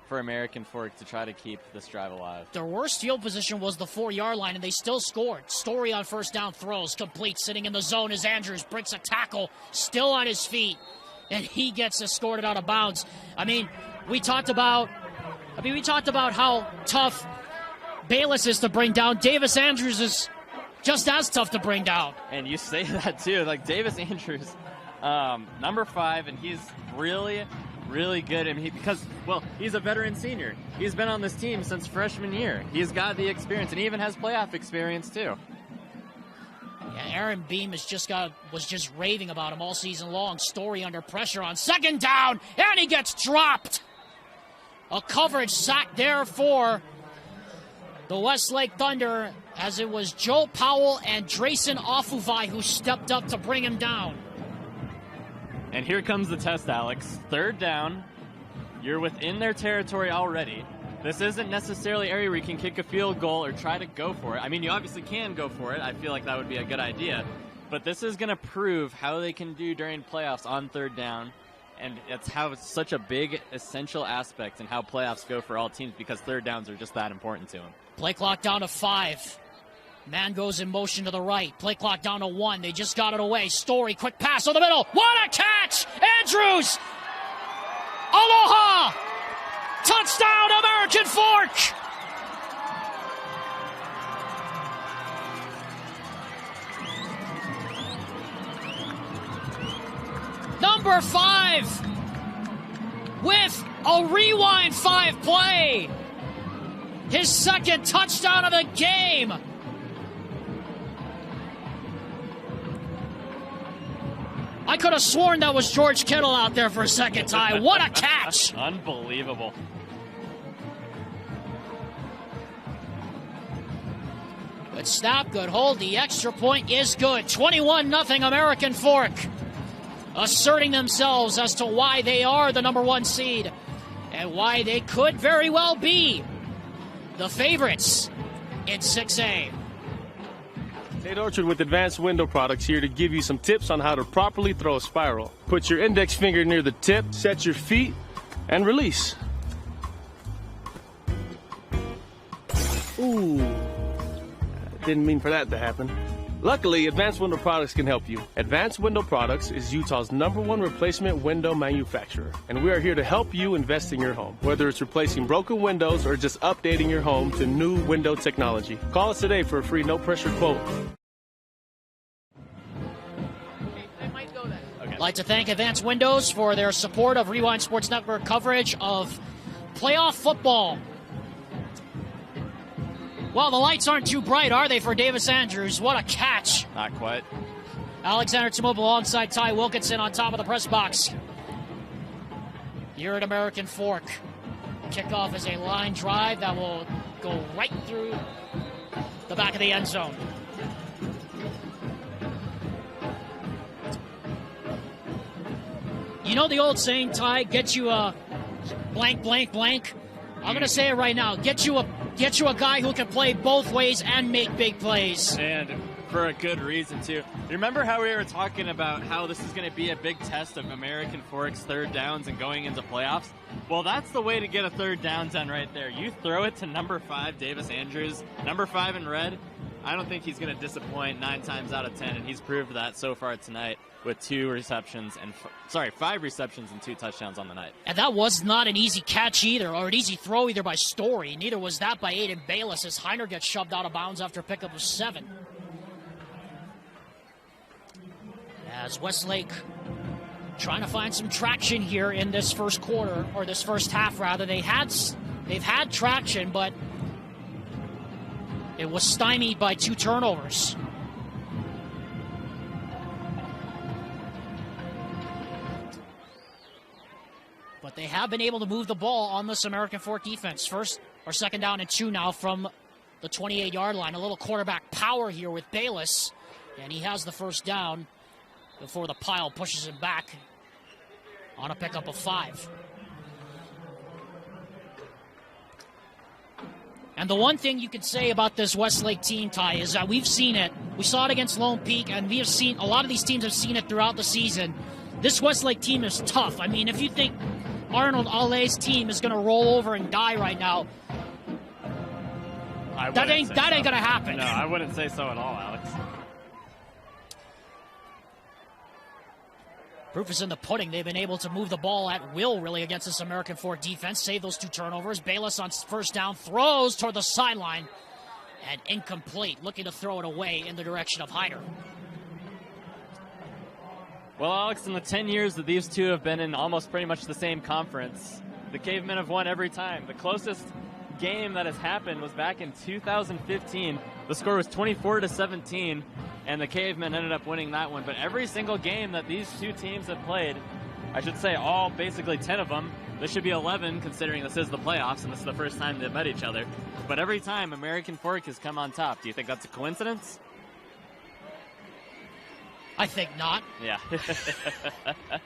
for American Fork to try to keep this drive alive. Their worst field position was the 4-yard line, and they still scored. Story on first down throws, complete, sitting in the zone as Andrews breaks a tackle, still on his feet, and he gets escorted out of bounds. We talked about how tough Bayless is to bring down. Davis Andrews is just as tough to bring down. And you say that too, like Davis Andrews, number 5, and he's really good. He's a veteran senior. He's been on this team since freshman year. He's got the experience, and he even has playoff experience too. Yeah, Aaron Beam was just raving about him all season long. Story under pressure on second down, and he gets dropped. A coverage sack there for the Westlake Thunder, as it was Joe Powell and Drayson Ofuvai who stepped up to bring him down. And here comes the test, Alex. Third down. You're within their territory already. This isn't necessarily an area where you can kick a field goal or try to go for it. I mean, you obviously can go for it. I feel like that would be a good idea. But this is going to prove how they can do during playoffs on third down. And it's such a big, essential aspect in how playoffs go for all teams, because third downs are just that important to them. Play clock down to 5. Man goes in motion to the right. Play clock down to 1. They just got it away. Story, quick pass on the middle. What a catch! Andrews! Aloha! Touchdown, American Fork! Number 5 with a rewind 5 play. His second touchdown of the game. I could have sworn that was George Kittle out there for a second, Ty. What a catch! Unbelievable. Good snap, good hold. The extra point is good. 21-0 American Fork, asserting themselves as to why they are the number 1 seed and why they could very well be the favorites in 6A. Tate Orchard with Advanced Window Products here to give you some tips on how to properly throw a spiral. Put your index finger near the tip, set your feet, and release. Ooh, didn't mean for that to happen. Luckily, Advanced Window Products can help you. Advanced Window Products is Utah's #1 replacement window manufacturer, and we are here to help you invest in your home. Whether it's replacing broken windows or just updating your home to new window technology. Call us today for a free no-pressure quote. I'd like to thank Advanced Windows for their support of Rewind Sports Network coverage of playoff football. Well, the lights aren't too bright, are they, for Davis Andrews? What a catch. Not quite. Alexander Timopoulos alongside Ty Wilkinson on top of the press box. Here at American Fork. Kickoff is a line drive that will go right through the back of the end zone. You know the old saying, Ty, get you a blank, blank, blank? I'm going to say it right now. Get you a guy who can play both ways and make big plays. And for a good reason, too. You remember how we were talking about how this is going to be a big test of American Fork's third downs and going into playoffs? Well, that's the way to get a third down done right there. You throw it to number 5, Davis Andrews, number 5 in red. I don't think he's going to disappoint 9 times out of 10, and he's proved that so far tonight with 5 receptions and 2 touchdowns on the night. And that was not an easy catch either, or an easy throw either by Story. Neither was that by Aiden Bayless, as Heiner gets shoved out of bounds after a pickup of 7. As Westlake trying to find some traction here in this first quarter, or this first half rather. They've had traction, but it was stymied by 2 turnovers. But they have been able to move the ball on this American Fork defense. First or second down and 2 now from the 28-yard line. A little quarterback power here with Bayless. And he has the first down before the pile pushes him back on a pickup of 5. And the one thing you could say about this Westlake team, Ty, is that we've seen it. We saw it against Lone Peak, and we have seen a lot of these teams have seen it throughout the season. This Westlake team is tough. I mean, if you think Arnold Ale's team is going to roll over and die right now, that ain't going to happen. No, I wouldn't say so at all, Alex. Proof is in the pudding. They've been able to move the ball at will, really, against this American Fork defense. Save those 2 turnovers. Bayless on first down throws toward the sideline. And incomplete. Looking to throw it away in the direction of Heiner. Well, Alex, in the 10 years that these two have been in almost pretty much the same conference, the Cavemen have won every time. The closest game that has happened was back in 2015. The score was 24-17, and the Cavemen ended up winning that one. But every single game that these two teams have played, I should say all basically 10 of them, This should be 11, considering this is the playoffs and this is the first time they've met each other. But every time, American Fork has come on top. Do you think that's a coincidence? I think not. Yeah.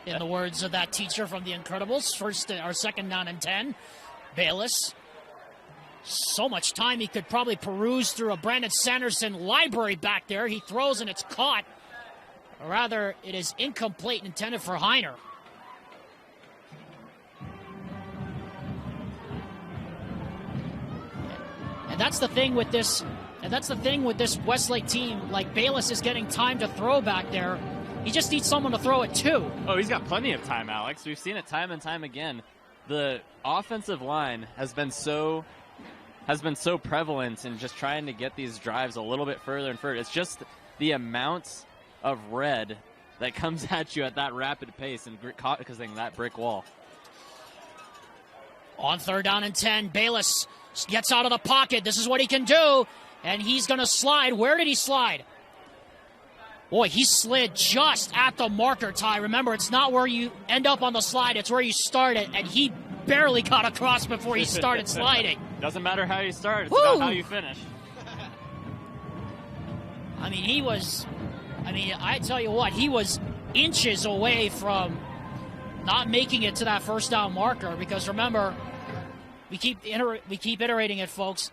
In the words of that teacher from The Incredibles, second down and 10. Bayless. So much time he could probably peruse through a Brandon Sanderson library back there. He throws and it's caught. Or rather, it is incomplete and intended for Heiner. And that's the thing with this. And that's the thing with this Westlake team. Like, Bayless is getting time to throw back there. He just needs someone to throw it to. Oh, he's got plenty of time, Alex. We've seen it time and time again. The offensive line has been so prevalent in just trying to get these drives a little bit further and further. It's just the amount of red that comes at you at that rapid pace and causing that brick wall. On third down and 10, Bayless gets out of the pocket. This is what he can do. And he's going to slide. Where did he slide? Boy, he slid just at the marker, Ty. Remember, it's not where you end up on the slide. It's where you start it. And he barely got across before he started sliding. Doesn't matter how you start. It's about how you finish. I tell you what, he was inches away from not making it to that first down marker. Because remember, we keep iterating it, folks.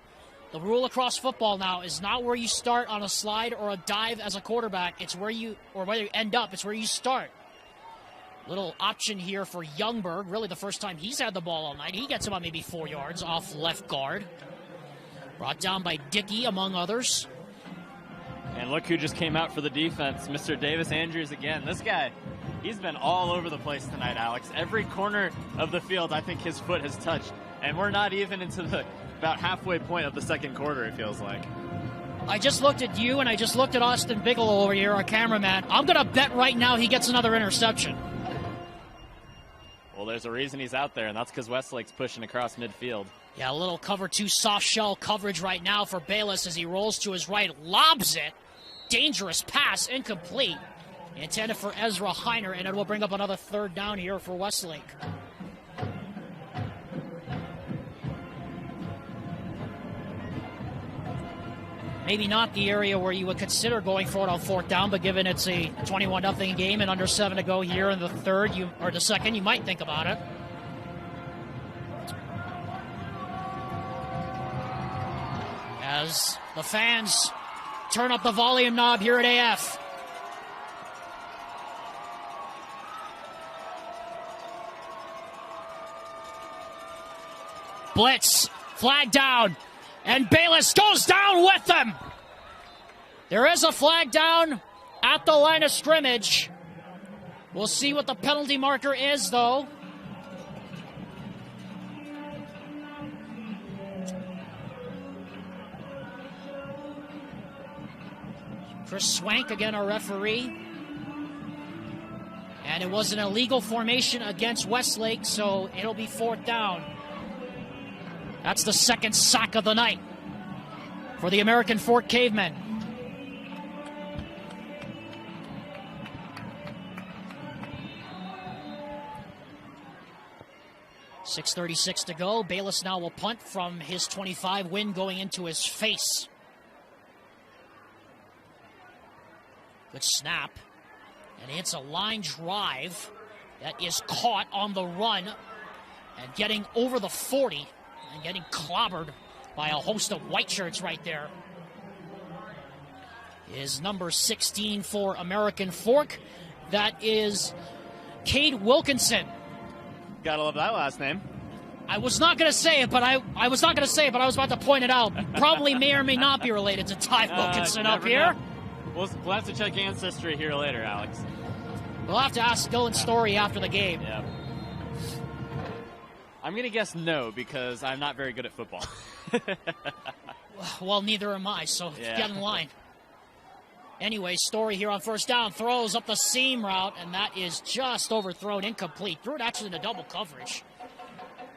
The rule across football now is not where you start on a slide or a dive as a quarterback. It's where you end up. It's where you start. Little option here for Youngberg. Really the first time he's had the ball all night. He gets about maybe 4 yards off left guard. Brought down by Dickey, among others. And look who just came out for the defense. Mr. Davis Andrews again. This guy, he's been all over the place tonight, Alex. Every corner of the field, I think his foot has touched. And we're not even into the about halfway point of the second quarter, it feels like. I just looked at you, and I just looked at Austin Bigelow over here, our cameraman. I'm going to bet right now he gets another interception. Well, there's a reason he's out there, and that's because Westlake's pushing across midfield. Yeah, a little cover 2 soft shell coverage right now for Bayless as he rolls to his right, lobs it. Dangerous pass, incomplete. Intended for Ezra Heiner, and it will bring up another third down here for Westlake. Maybe not the area where you would consider going for it on fourth down, but given it's a 21-0 game and under 7 to go here in the second, you might think about it. As the fans turn up the volume knob here at AF. Blitz, flag down. And Bayless goes down with them. There is a flag down at the line of scrimmage. We'll see what the penalty marker is, though. Chris Swank, again, our referee. And it was an illegal formation against Westlake, so it'll be fourth down. That's the second sack of the night for the American Fork Cavemen. .6:36 to go. Bayless now will punt from his 25 win going into his face. Good snap. And it's a line drive that is caught on the run and getting over the 40. And getting clobbered by a host of white shirts right there is number 16 for American Fork. That is Cade Wilkinson. Gotta love that last name. I was not going to say it, but I was about to point it out. Probably may or may not be related to Ty Wilkinson up here. We'll have to check ancestry here later, Alex. We'll have to ask Dylan Story after the game. Yeah. I'm going to guess no, because I'm not very good at football. Well, neither am I, so get in line. Anyway, Story here on first down. Throws up the seam route, and that is just overthrown, incomplete. Threw it actually into double coverage.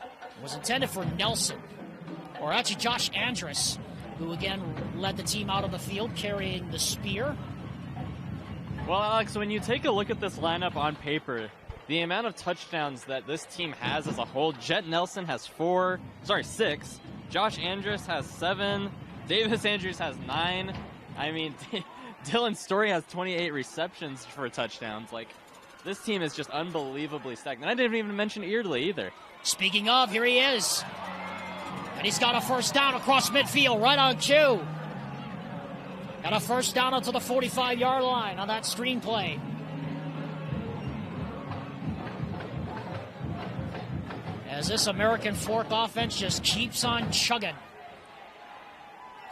It was intended for Nelson, or actually Josh Andrus, who again led the team out on the field carrying the spear. Well, Alex, when you take a look at this lineup on paper, the amount of touchdowns that this team has as a whole. Jet Nelson has 6. Josh Andrus has 7. Davis Andrews has 9. I mean, Dylan Story has 28 receptions for touchdowns. Like, this team is just unbelievably stacked. And I didn't even mention Eardley either. Speaking of, here he is. And he's got a first down across midfield, right on cue. Got a first down onto the 45-yard line on that screen play. As this American Fork offense just keeps on chugging.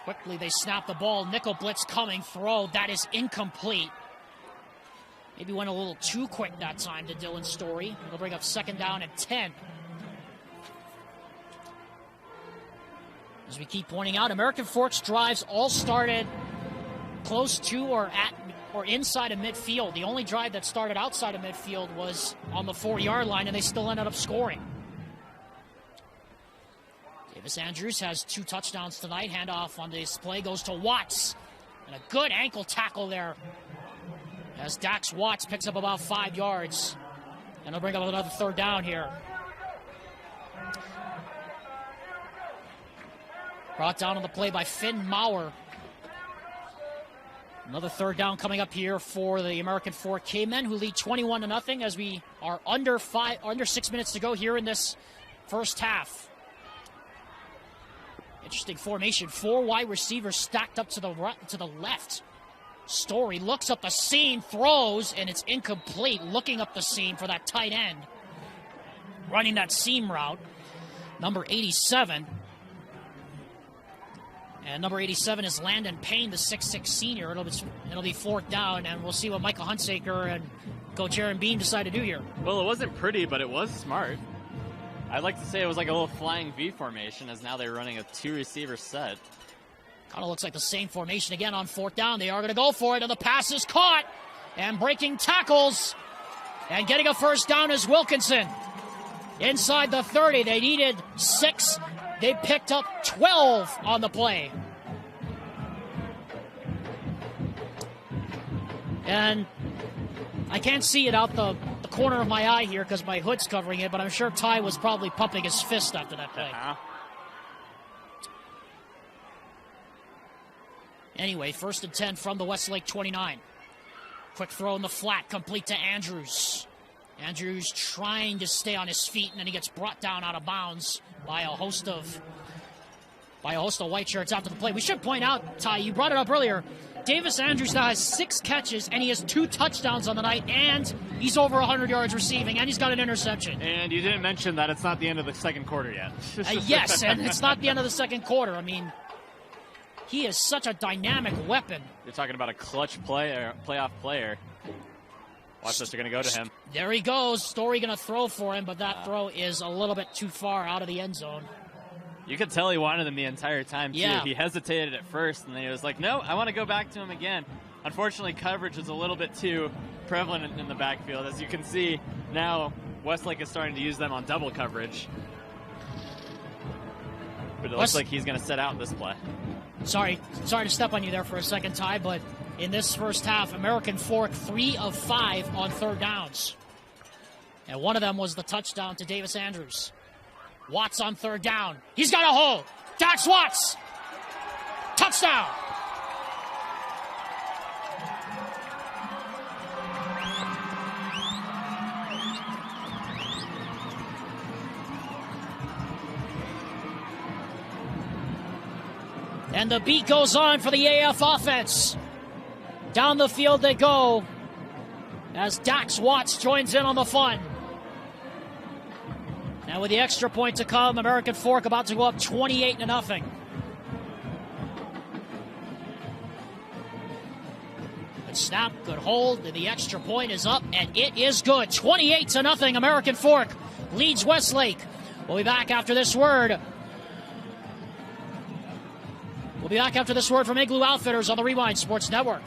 Quickly they snap the ball. Nickel blitz coming. Throw. That is incomplete. Maybe went a little too quick that time to Dylan Story. It'll bring up second down and 10. As we keep pointing out, American Fork's drives all started close to or inside of midfield. The only drive that started outside of midfield was on the 4-yard line, and they still ended up scoring. Davis Andrews has 2 touchdowns tonight. Handoff on this play goes to Watts. And a good ankle tackle there as Dax Watts picks up about 5 yards. And they'll bring up another third down here. Brought down on the play by Finn Maurer. Another third down coming up here for the American Fork Cavemen, who lead 21-0 as we are under 6 minutes to go here in this first half. Interesting formation. 4 wide receivers stacked up to the left. Story looks up the seam, throws, and it's incomplete. Looking up the seam for that tight end. Running that seam route. Number 87. And number 87 is Landon Payne, the 6'6 senior. It'll be fourth down, and we'll see what Michael Hunsaker and Coach Aaron Bean decide to do here. Well, it wasn't pretty, but it was smart. I'd like to say it was like a little flying V formation, as now they're running a 2-receiver set. Kind of looks like the same formation again on fourth down. They are going to go for it, and the pass is caught. And breaking tackles. And getting a first down is Wilkinson. Inside the 30, they needed 6. They picked up 12 on the play. And I can't see it out the corner of my eye here because my hood's covering it, but I'm sure Ty was probably pumping his fist after that play. Anyway, 1st and 10 from the Westlake 29. Quick throw in the flat, complete to Andrews. Andrews trying to stay on his feet, and then he gets brought down out of bounds by a host of white shirts after the play. We should point out, Ty, you brought it up earlier, Davis Andrews now has 6 catches, and he has 2 touchdowns on the night, and he's over 100 yards receiving, and he's got an interception. And you didn't mention that it's not the end of the second quarter yet. Yes, and it's not the end of the second quarter. I mean, he is such a dynamic weapon. You're talking about a clutch playoff player. Watch this, they're going to go to him. There he goes. Story going to throw for him, but that throw is a little bit too far out of the end zone. You could tell he wanted him the entire time, too. Yeah. He hesitated at first, and then he was like, no, I want to go back to him again. Unfortunately, coverage is a little bit too prevalent in the backfield. As you can see, now Westlake is starting to use them on double coverage. But it looks like he's going to set out this play. Sorry to step on you there for a second, Ty, but in this first half, American Fork 3 of 5 on third downs. And one of them was the touchdown to Davis Andrews. Watts on third down. He's got a hole. Dax Watts. Touchdown. And the beat goes on for the AF offense. Down the field they go as Dax Watts joins in on the fun. And with the extra point to come, American Fork about to go up 28-0. Good snap, good hold, and the extra point is up, and it is good. 28-0, American Fork leads Westlake. We'll be back after this word. We'll be back after this word from Igloo Outfitters on the Rewind Sports Network.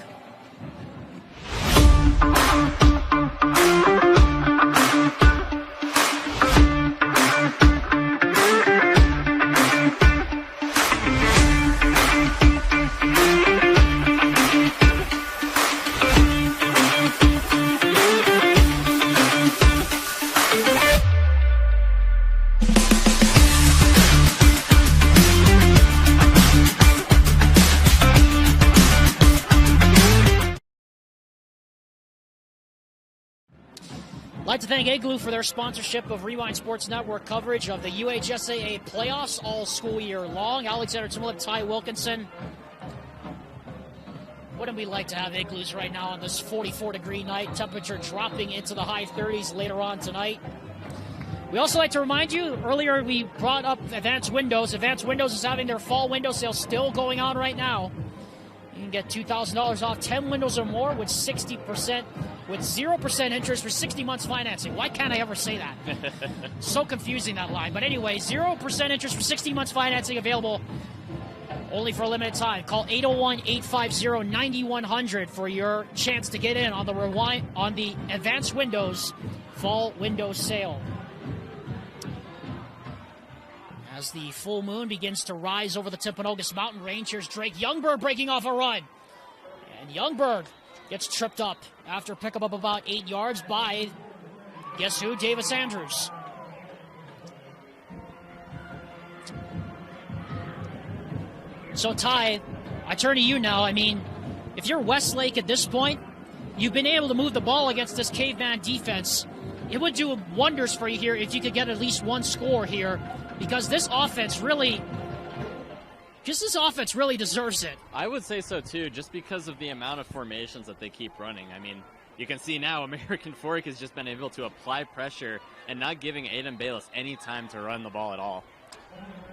I'd like to thank Igloo for their sponsorship of Rewind Sports Network coverage of the UHSAA playoffs all school year long. Alexander Timolip, Ty Wilkinson. Wouldn't we like to have Igloos right now on this 44-degree night, temperature dropping into the high 30s later on tonight. We also like to remind you, earlier we brought up Advanced Windows. Advanced Windows is having their fall window sale still going on right now. You can get $2,000 off 10 windows or more with 60%, with 0% interest for 60 months financing. Why can't I ever say that? So confusing, that line. But anyway, 0% interest for 60 months financing available only for a limited time. Call 801-850-9100 for your chance to get in on the Advanced Windows fall window sale. As the full moon begins to rise over the Timpanogos mountain range, here's Drake Youngberg breaking off a run. And Youngberg gets tripped up after pickup of about 8 yards by, guess who? Davis Andrews. So, Ty, I turn to you now. I mean, if you're Westlake at this point, you've been able to move the ball against this caveman defense. It would do wonders for you here if you could get at least one score here, because this offense really deserves it. I would say so, too, just because of the amount of formations that they keep running. I mean, you can see now American Fork has just been able to apply pressure and not giving Aiden Bayless any time to run the ball at all.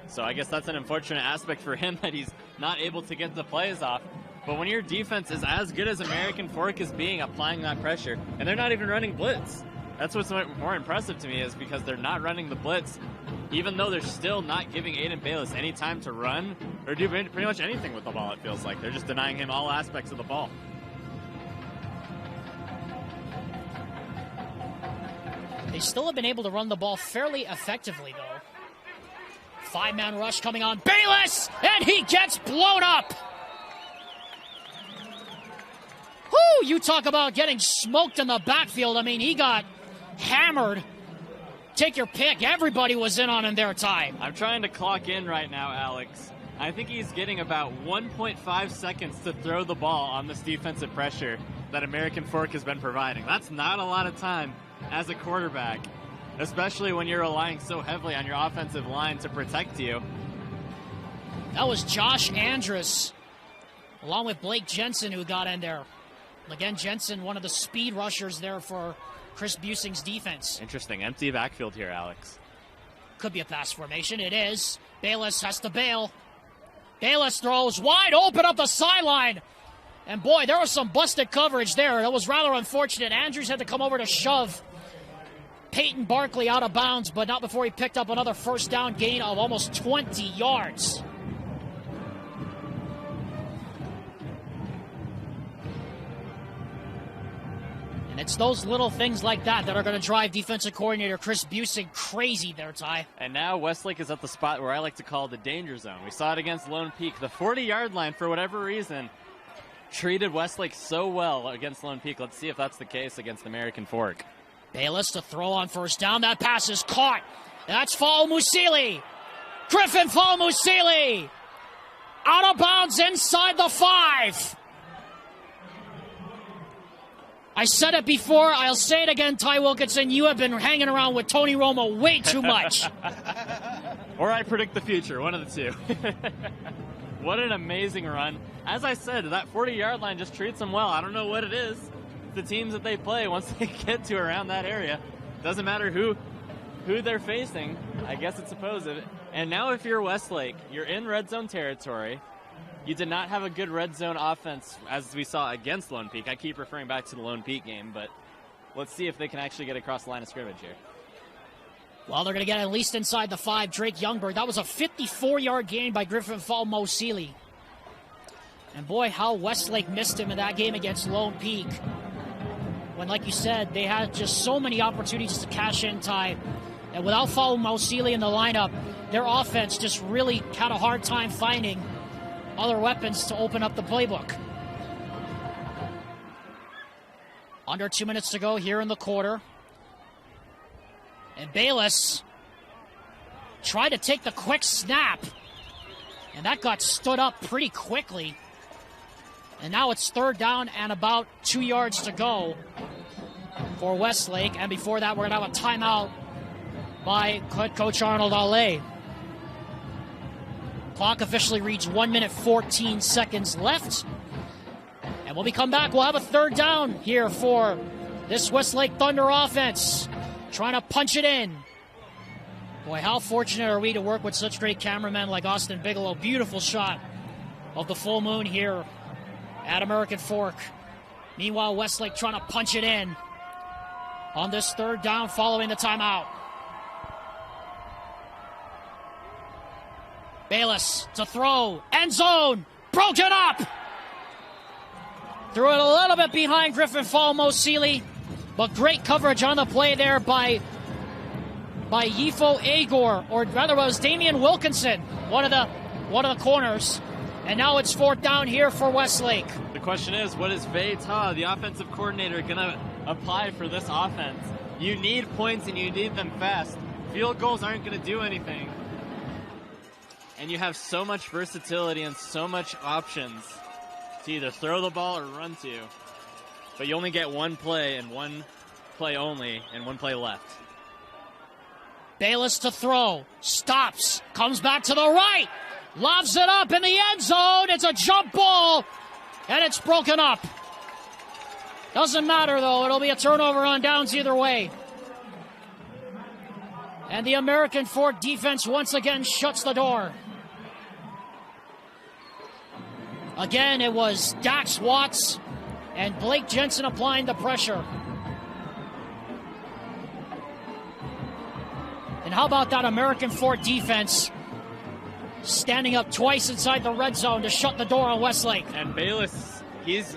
So I guess that's an unfortunate aspect for him, that he's not able to get the plays off. But when your defense is as good as American Fork is being, applying that pressure, and they're not even running blitz. That's what's more impressive to me, is because they're not running the blitz, even though they're still not giving Aiden Bayless any time to run or do pretty much anything with the ball, it feels like. They're just denying him all aspects of the ball. They still have been able to run the ball fairly effectively, though. 5-man rush coming on Bayless, and he gets blown up. Whoo, you talk about getting smoked in the backfield. I mean, he got hammered. Take your pick. Everybody was in on him their time. I'm trying to clock in right now, Alex. I think he's getting about 1.5 seconds to throw the ball on this defensive pressure that American Fork has been providing. That's not a lot of time as a quarterback, especially when you're relying so heavily on your offensive line to protect you. That was Josh Andrus, along with Blake Jensen, who got in there. Again, Jensen, one of the speed rushers there for Chris Busing's defense. Interesting. Empty backfield here, Alex. Could be a pass formation. It is. Bayless has to bail. Bayless throws wide open up the sideline. And boy, there was some busted coverage there. That was rather unfortunate. Andrews had to come over to shove Peyton Barkley out of bounds, but not before he picked up another first down gain of almost 20 yards. And it's those little things like that that are going to drive defensive coordinator Chris Busing crazy there, Ty. And now Westlake is at the spot where I like to call the danger zone. We saw it against Lone Peak. The 40-yard line, for whatever reason, treated Westlake so well against Lone Peak. Let's see if that's the case against American Fork. Bayless to throw on first down. That pass is caught. That's Fall Musili. Griffin Fall Musili. Out of bounds inside the 5. I said it before. I'll say it again, Ty Wilkinson. You have been hanging around with Tony Romo way too much. Or I predict the future. One of the two. What an amazing run. As I said, that 40-yard line just treats them well. I don't know what it is. The teams that they play, once they get to around that area, doesn't matter who they're facing. I guess it's supposed. And now if you're Westlake, you're in red zone territory. You did not have a good red zone offense as we saw against Lone Peak. I keep referring back to the Lone Peak game, but let's see if they can actually get across the line of scrimmage here. Well, they're going to get at least inside the 5. Drake Youngberg. That was a 54-yard gain by Griffin Fall Musili. And boy, how Westlake missed him in that game against Lone Peak. When, like you said, they had just so many opportunities to cash in, Ty. And without Fall Musili in the lineup, their offense just really had a hard time finding other weapons to open up the playbook. Under 2 minutes to go here in the quarter. And Bayless tried to take the quick snap. And that got stood up pretty quickly. And now it's third down and about 2 yards to go for Westlake. And before that, we're going to have a timeout by head coach Arnold Ale. Clock officially reads 1 minute 14 seconds left. And when we come back, we'll have a third down here for this Westlake Thunder offense. Trying to punch it in. Boy, how fortunate are we to work with such great cameramen like Austin Bigelow. Beautiful shot of the full moon here at American Fork. Meanwhile, Westlake trying to punch it in on this third down following the timeout. Bayless to throw. End zone. Broken up. Threw it a little bit behind Griffin Falmo Seeley. But great coverage on the play there by Yifo Agor, or rather it was Damian Wilkinson, one of the corners. And now it's fourth down here for Westlake. The question is, what is Vei Ta, the offensive coordinator, going to apply for this offense? You need points and you need them fast. Field goals aren't going to do anything. And you have so much versatility and so much options to either throw the ball or run to. But you only get one play and one play only and one play left. Bayless to throw. Stops. Comes back to the right. Lobs it up in the end zone. It's a jump ball. And it's broken up. Doesn't matter, though. It'll be a turnover on downs either way. And the American Fork defense once again shuts the door. Again, it was Dax Watts and Blake Jensen applying the pressure. And how about that American Fork defense standing up twice inside the red zone to shut the door on Westlake? And Bayless, he's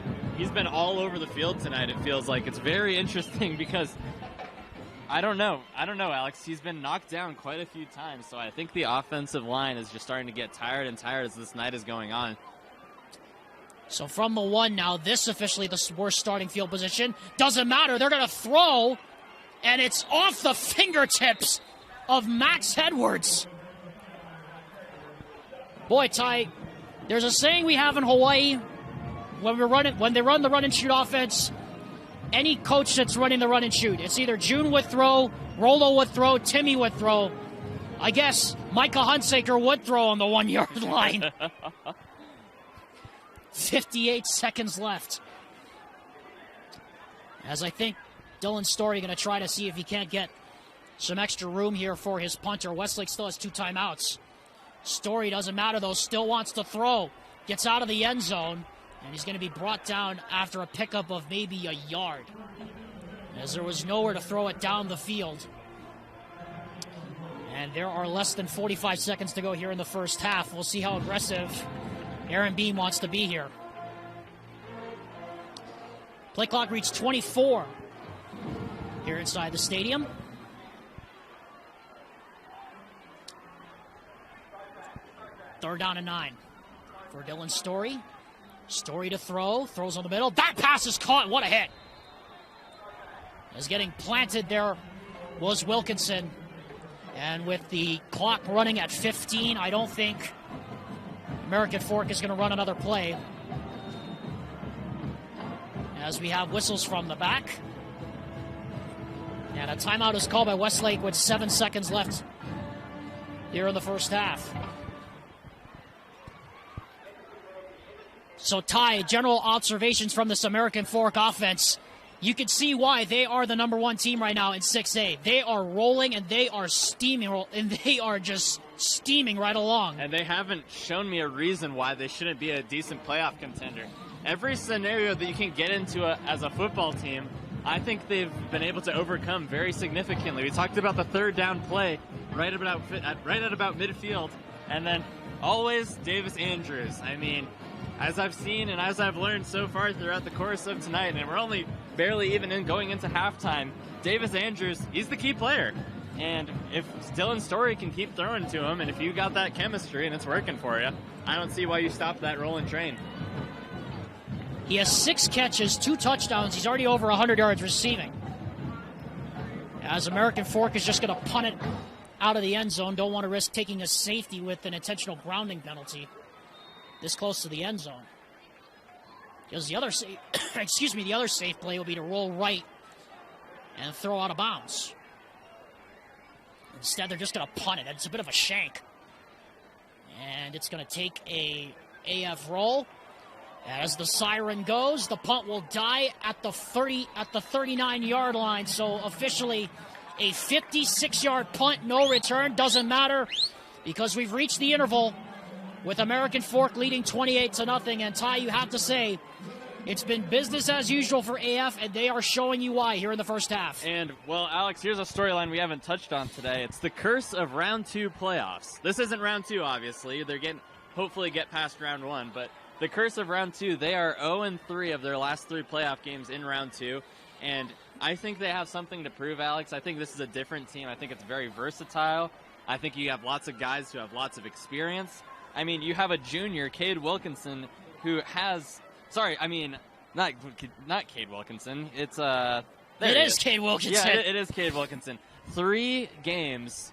been all over the field tonight, it feels like. It's very interesting because I don't know, Alex. He's been knocked down quite a few times, so I think the offensive line is just starting to get tired and tired as this night is going on. So from the one now, this officially the worst starting field position. Doesn't matter. They're going to throw, and it's off the fingertips of Max Edwards. Boy, Ty, there's a saying we have in Hawaii when they run the run and shoot offense. Any coach that's running the run and shoot, it's either June would throw, Rolo would throw, Timmy would throw. I guess Micah Hunsaker would throw on the 1 yard line. 58 seconds left. As I think Dylan Story going to try to see if he can't get some extra room here for his punter. Westlake still has 2 timeouts. Story doesn't matter, though, still wants to throw. Gets out of the end zone, and he's going to be brought down after a pickup of maybe a yard, as there was nowhere to throw it down the field. And there are less than 45 seconds to go here in the first half. We'll see how aggressive Aaron Beam wants to be here. Play clock reached 24 here inside the stadium. Third down and 9 for Dylan Story. Story to throw. Throws on the middle. That pass is caught. What a hit. As getting planted there was Wilkinson. And with the clock running at 15, I don't think American Fork is going to run another play. As we have whistles from the back. And a timeout is called by Westlake with 7 seconds left here in the first half. So, Ty, general observations from this American Fork offense. You can see why they are the number 1 team right now in 6A. They are rolling and they are steaming, and they are just steaming right along. And they haven't shown me a reason why they shouldn't be a decent playoff contender. Every scenario that you can get into as a football team, I think they've been able to overcome very significantly. We talked about the third down play right at about midfield, and then always Davis Andrews. I mean, as I've seen and as I've learned so far throughout the course of tonight, and we're only barely even going into halftime, Davis Andrews, he's the key player. And if Dylan Story can keep throwing to him, and if you got that chemistry and it's working for you, I don't see why you stop that rolling train. He has 6 catches, 2 touchdowns. He's already over 100 yards receiving. As American Fork is just going to punt it out of the end zone. Don't want to risk taking a safety with an intentional grounding penalty this close to the end zone. Because the other safe, the other safe play will be to roll right and throw out of bounds. Instead, they're just going to punt it. It's a bit of a shank. And it's going to take a AF roll. As the siren goes, the punt will die at the 39-yard line. So officially a 56-yard punt, no return. Doesn't matter because we've reached the interval with American Fork leading 28-0. And Ty, you have to say, it's been business as usual for AF, and they are showing you why here in the first half. And, well, Alex, here's a storyline we haven't touched on today. It's the curse of round 2 playoffs. This isn't round 2, obviously. They're hopefully get past round 1, but the curse of round 2, they are 0-3 of their last 3 playoff games in round 2, and I think they have something to prove, Alex. I think this is a different team. I think it's very versatile. I think you have lots of guys who have lots of experience. I mean, you have a junior, Cade Wilkinson, who has... Sorry, I mean, not Cade Wilkinson. It's It is Cade Wilkinson. Yeah, it is Cade Wilkinson. 3 games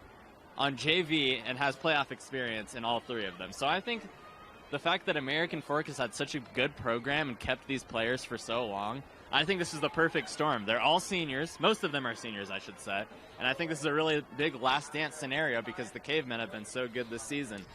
on JV and has playoff experience in all 3 of them. So I think the fact that American Fork has had such a good program and kept these players for so long, I think this is the perfect storm. They're all seniors. Most of them are seniors, I should say. And I think this is a really big last dance scenario because the Cavemen have been so good this season.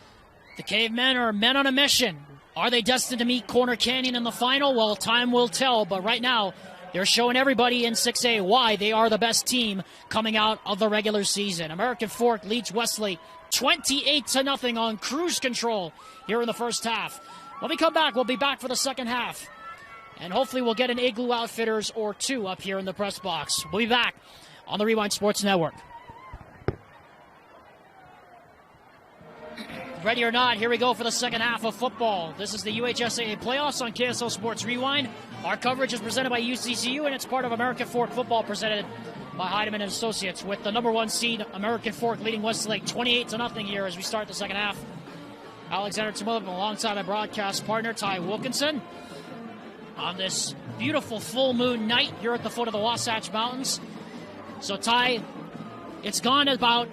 The Cavemen are men on a mission. Are they destined to meet Corner Canyon in the final? Well, time will tell, but right now they're showing everybody in 6A why they are the best team coming out of the regular season. American Fork leads Westlake 28-0 on cruise control here in the first half. When we come back, we'll be back for the second half, and hopefully we'll get an Igloo Outfitters or 2 up here in the press box. We'll be back on the Rewind Sports Network. Ready or not, here we go for the second half of football. This is the UHSAA playoffs on KSL Sports Rewind. Our coverage is presented by UCCU, and it's part of American Fork football presented by Heidemann & Associates, with the number 1 seed, American Fork, leading Westlake 28-0 here as we start the second half. Alexander Timothy alongside my broadcast partner, Ty Wilkinson, on this beautiful full moon night here at the foot of the Wasatch Mountains. So, Ty, it's gone about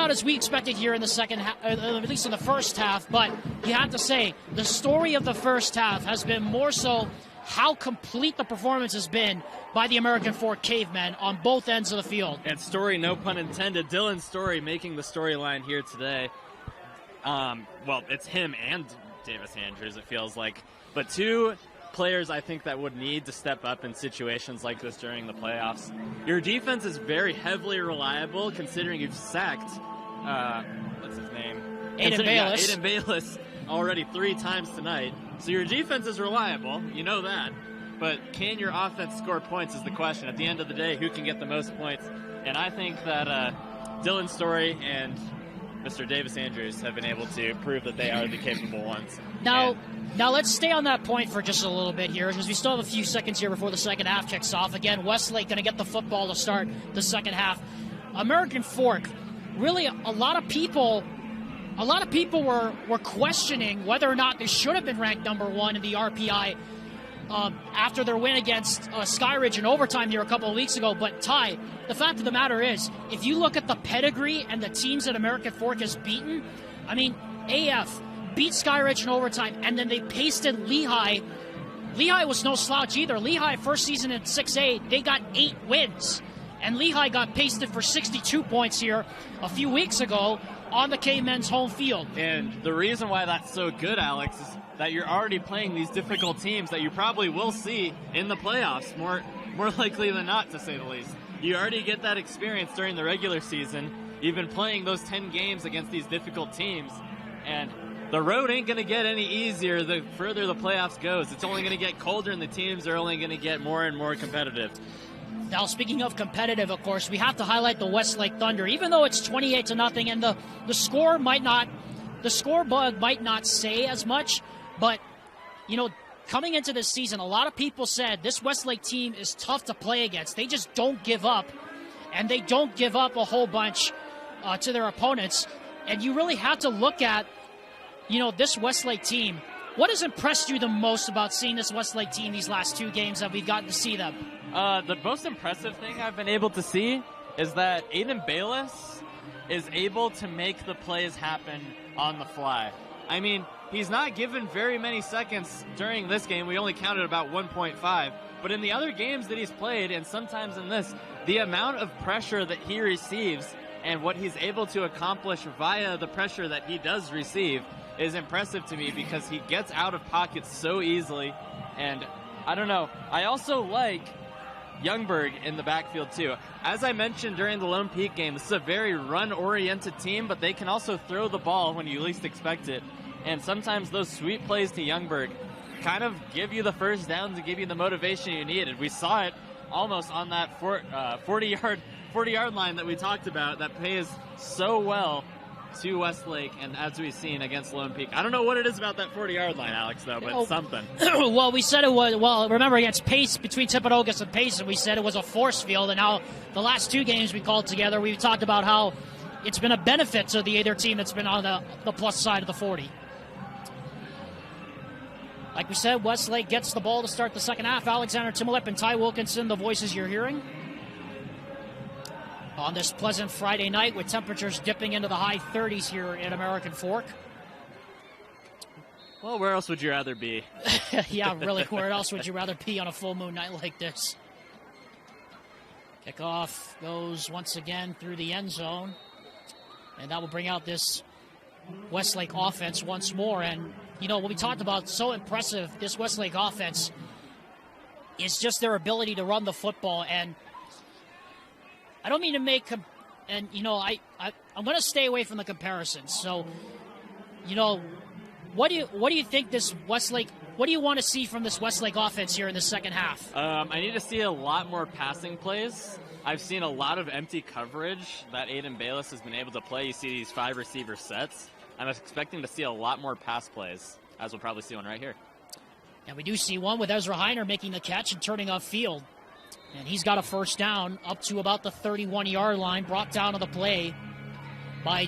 as we expected here in the second half, at least in the first half, but you have to say the story of the first half has been more so how complete the performance has been by the American Fork Cavemen on both ends of the field. And Story, no pun intended, Dylan Story making the storyline here today. Well, it's him and Davis Andrews, it feels like, but 2 players I think that would need to step up in situations like this during the playoffs. Your defense is very heavily reliable considering you've sacked, what's his name? Aiden Bayless. Aiden Bayless already 3 times tonight. So your defense is reliable, you know that. But can your offense score points is the question. At the end of the day, who can get the most points? And I think that Dylan Story and Mr. Davis Andrews have been able to prove that they are the capable ones. Now let's stay on that point for just a little bit here, because we still have a few seconds here before the second half kicks off. Again, Westlake going to get the football to start the second half. American Fork, really a lot of people were questioning whether or not they should have been ranked number 1 in the RPI after their win against Skyridge in overtime here a couple of weeks ago. But Ty, the fact of the matter is, if you look at the pedigree and the teams that American Fork has beaten, I mean, AF beat Skyridge in overtime, and then they pasted Lehigh. Lehigh was no slouch either. Lehigh, first season in 6A, they got 8 wins. And Lehigh got pasted for 62 points here a few weeks ago on the Cavemen's home field. And the reason why that's so good, Alex, is that you're already playing these difficult teams that you probably will see in the playoffs, more likely than not, to say the least. You already get that experience during the regular season. You've been playing those 10 games against these difficult teams, and the road ain't going to get any easier the further the playoffs goes. It's only going to get colder, and the teams are only going to get more and more competitive. Now, speaking of competitive, of course, we have to highlight the Westlake Thunder. Even though it's 28-0, and the score might not, the scorebug might not say as much, but, you know, coming into this season, a lot of people said this Westlake team is tough to play against. They just don't give up, and they don't give up a whole bunch to their opponents. And you really have to look at, you know, this Westlake team. What has impressed you the most about seeing this Westlake team these last 2 games that we've gotten to see them? The most impressive thing I've been able to see is that Aiden Bayless is able to make the plays happen on the fly. I mean, he's not given very many seconds during this game. We only counted about 1.5. But in the other games that he's played, and sometimes in this, the amount of pressure that he receives and what he's able to accomplish via the pressure that he does receive is impressive to me, because he gets out of pockets so easily. And I don't know, I also like Youngberg in the backfield too. As I mentioned during the Lone Peak game, this is a very run-oriented team, but they can also throw the ball when you least expect it. And sometimes those sweet plays to Youngberg kind of give you the first downs and give you the motivation you needed. We saw it almost on that 40-yard line that we talked about that pays so well to Westlake, and as we've seen against Lone Peak. I don't know what it is about that 40-yard line, Alex, though, but something. Well, we said it was, well, remember against Pace, between Timpanogos and Pace, and we said it was a force field, and now the last two games we called together, we've talked about how it's been a benefit to the other team that's been on the plus side of the 40. Like we said, Westlake gets the ball to start the second half. Alexander Timolep and Ty Wilkinson, the voices you're hearing on this pleasant Friday night with temperatures dipping into the high 30s here in American Fork. Well, where else would you rather be? Yeah, really, where else would you rather be on a full moon night like this? Kickoff goes once again through the end zone, and that will bring out this Westlake offense once more. And, you know, what we talked about, so impressive, this Westlake offense is just their ability to run the football. And I don't mean to make, and, you know, I'm going to stay away from the comparisons. So, you know, what do you think this Westlake, what do you want to see from this Westlake offense here in the second half? I need to see a lot more passing plays. I've seen a lot of empty coverage that Aiden Bayless has been able to play. You see these 5 receiver sets. I'm expecting to see a lot more pass plays, as we'll probably see one right here. And we do see one with Ezra Heiner making the catch and turning upfield. And he's got a first down up to about the 31-yard line, brought down on the play by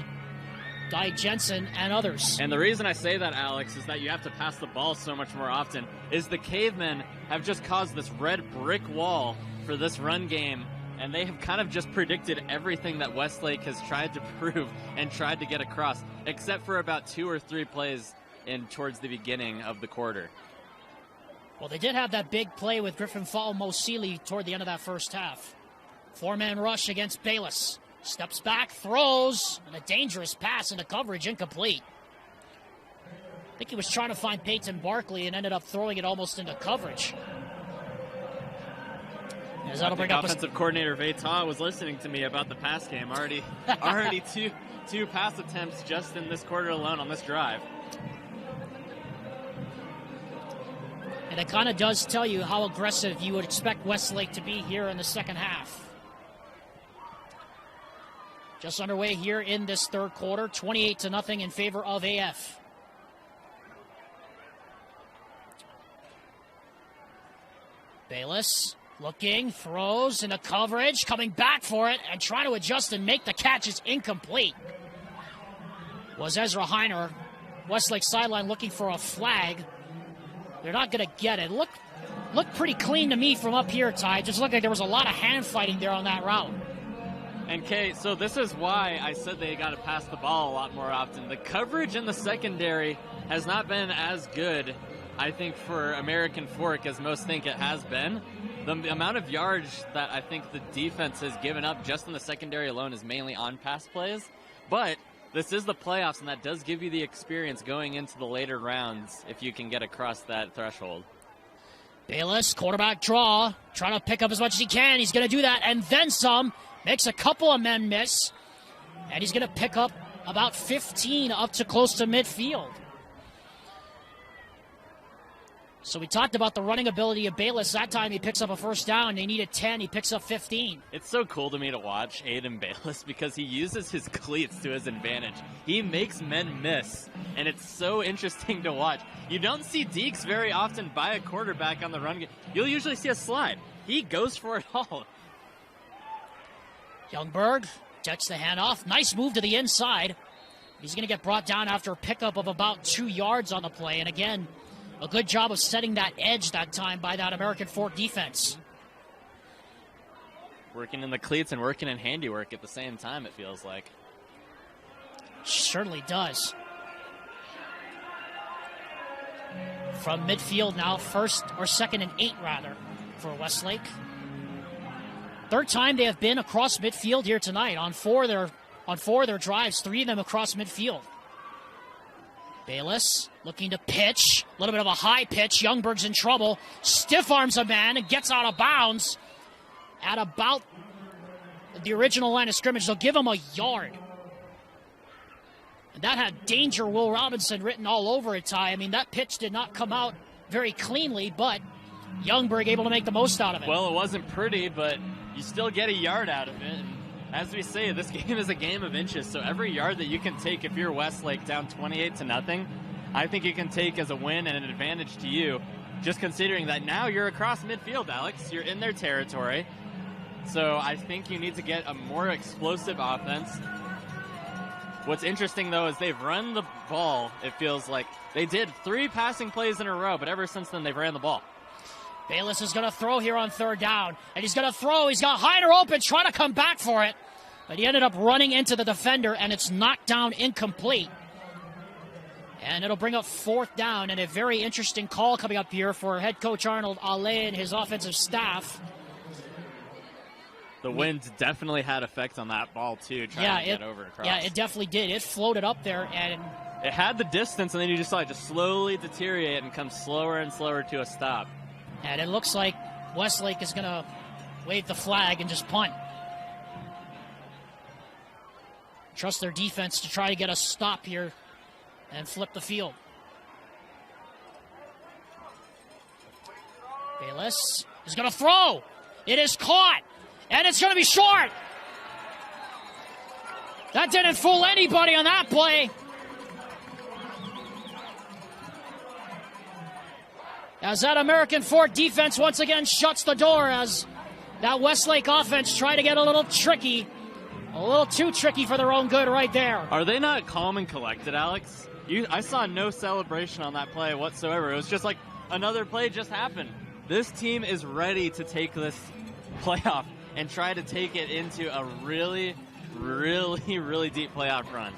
Di Jensen and others. And the reason I say that, Alex, is that you have to pass the ball so much more often, is the Cavemen have just caused this red brick wall for this run game, and they have kind of just predicted everything that Westlake has tried to prove and tried to get across, except for about 2 or 3 plays in towards the beginning of the quarter. Well, they did have that big play with Griffin Fall-Mosili toward the end of that first half. 4-man rush against Bayless. Steps back, throws, and a dangerous pass into coverage, incomplete. I think he was trying to find Peyton Barkley and ended up throwing it almost into coverage. As that'll bring up offensive coordinator Vayton was listening to me about the pass game. Already two pass attempts just in this quarter alone on this drive. And it kind of does tell you how aggressive you would expect Westlake to be here in the second half. Just underway here in this third quarter, 28-0 in favor of AF. Bayless looking, throws into coverage, coming back for it, and trying to adjust and make the catch is incomplete. Was Ezra Heiner. Westlake sideline looking for a flag. They're not going to get it. Looked pretty clean to me from up here, Ty. Just looked like there was a lot of hand fighting there on that route. And Kay, so this is why I said they got to pass the ball a lot more often. The coverage in the secondary has not been as good, I think, for American Fork as most think it has been. The amount of yards that I think the defense has given up just in the secondary alone is mainly on pass plays. But this is the playoffs, and that does give you the experience going into the later rounds if you can get across that threshold. Bayless, quarterback draw, trying to pick up as much as he can. He's going to do that, and then some. Makes a couple of men miss, and he's going to pick up about 15 up to close to midfield. So we talked about the running ability of Bayless. That time he picks up a first down. They needed 10. He picks up 15. It's so cool to me to watch Aiden Bayless because he uses his cleats to his advantage. He makes men miss, and it's so interesting to watch. You don't see Deeks very often by a quarterback on the run game. You'll usually see a slide. He goes for it all. Youngberg checks the handoff. Nice move to the inside. He's going to get brought down after a pickup of about 2 yards on the play. And again, a good job of setting that edge that time by that American Fork defense. Working in the cleats and working in handiwork at the same time, it feels like. Certainly does. from midfield now, first or second and 8 rather for Westlake. Third time they have been across midfield here tonight. On four of their drives, 3 of them across midfield. Bayless looking to pitch. A little bit of a high pitch. Youngberg's in trouble. Stiff arms a man and gets out of bounds at about the original line of scrimmage. They'll give him a yard. And that had Danger Will Robinson written all over it, Ty. I mean, that pitch did not come out very cleanly, but Youngberg able to make the most out of it. Well, it wasn't pretty, but you still get a yard out of it. And as we say, this game is a game of inches, so every yard that you can take if you're Westlake down 28-0, I think you can take as a win and an advantage to you, just considering that now you're across midfield, Alex. You're in their territory. So I think you need to get a more explosive offense. What's interesting, though, is they've run the ball, it feels like. They did 3 passing plays in a row, but ever since then they've ran the ball. Bayless is going to throw here on third down. And he's going to throw. He's got Hyder open, trying to come back for it. But he ended up running into the defender, and it's knocked down incomplete. And it'll bring up 4th down, and a very interesting call coming up here for head coach Arnold Ale and his offensive staff. The wind definitely had effect on that ball, too, trying to get over across. Yeah, it definitely did. It floated up there, and it had the distance, and then you just saw it just slowly deteriorate and come slower and slower to a stop. And it looks like Westlake is going to wave the flag and just punt. Trust their defense to try to get a stop here and flip the field. Bayless is going to throw. It is caught. And it's going to be short. That didn't fool anybody on that play. As that American Fork defense once again shuts the door as that Westlake offense try to get a little tricky. A little too tricky for their own good right there. Are they not calm and collected, Alex? I saw no celebration on that play whatsoever. It was just like another play just happened. This team is ready to take this playoff and try to take it into a really, really, really deep playoff run.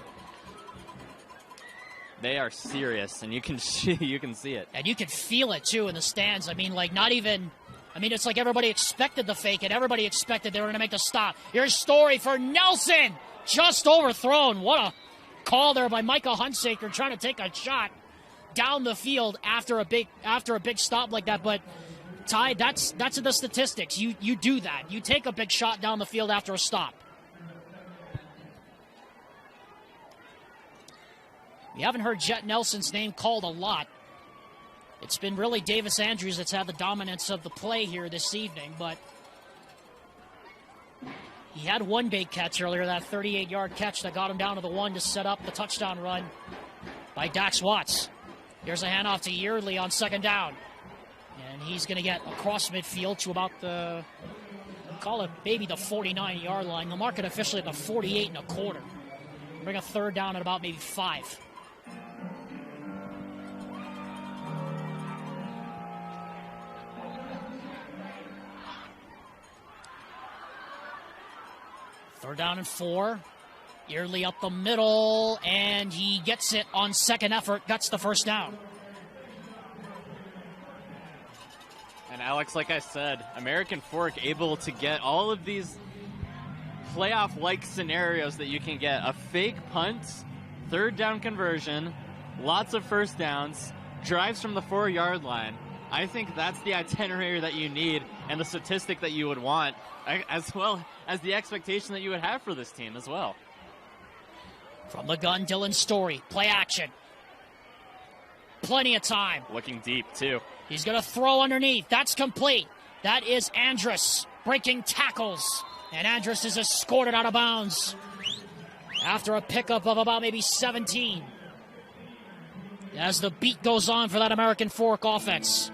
They are serious, and you can see it. And you can feel it, too, in the stands. I mean, like, not even... I mean, it's like everybody expected the fake it. Everybody expected they were going to make the stop. Here's Story for Nelson. Just overthrown. What a call there by Micah Hunsaker trying to take a shot down the field after a big stop like that. But, Ty, that's in the statistics. You do that. You take a big shot down the field after a stop. We haven't heard Jet Nelson's name called a lot. It's been really Davis Andrews that's had the dominance of the play here this evening, but he had one big catch earlier, that 38-yard catch that got him down to the 1 to set up the touchdown run by Dax Watts. Here's a handoff to Yeardley on 2nd down. And he's going to get across midfield to about the, call it maybe the 49-yard line. They'll mark it officially at the 48 1/4. Bring a 3rd down at about maybe 5. Third down and 4. Yeardley up the middle, and he gets it on 2nd effort, gets the 1st down. And Alex, like I said, American Fork able to get all of these playoff-like scenarios that you can get. A fake punt, 3rd down conversion, lots of 1st downs, drives from the 4-yard line. I think that's the itinerary that you need and the statistic that you would want, as well as the expectation that you would have for this team as well. From the gun, Dylan Story. Play action. Plenty of time. Looking deep, too. He's going to throw underneath. That's complete. That is Andrus breaking tackles. And Andrus is escorted out of bounds after a pickup of about maybe 17. As the beat goes on for that American Fork offense.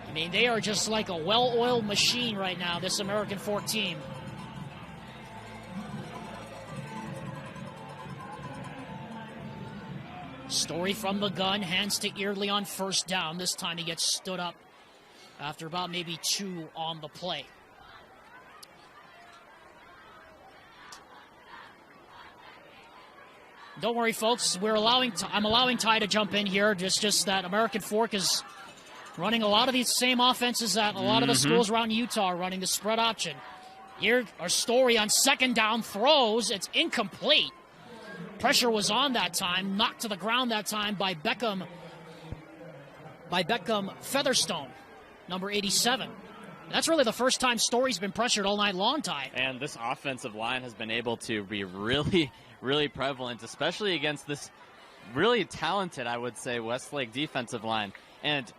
I mean, they are just like a well-oiled machine right now, this American Fork team. Story from the gun, hands to Yeardley on 1st down. This time he gets stood up after about maybe 2 on the play. Don't worry, folks. I'm allowing Ty to jump in here. Just that American Fork is running a lot of these same offenses that a lot of the schools around Utah are running, the spread option. Here, our Story on second down throws. It's incomplete. Pressure was on that time. Knocked to the ground that time by Beckham Featherstone, number 87. That's really the first time Story's been pressured all night long, Ty. And this offensive line has been able to be really, really prevalent, especially against this really talented, I would say, Westlake defensive line. And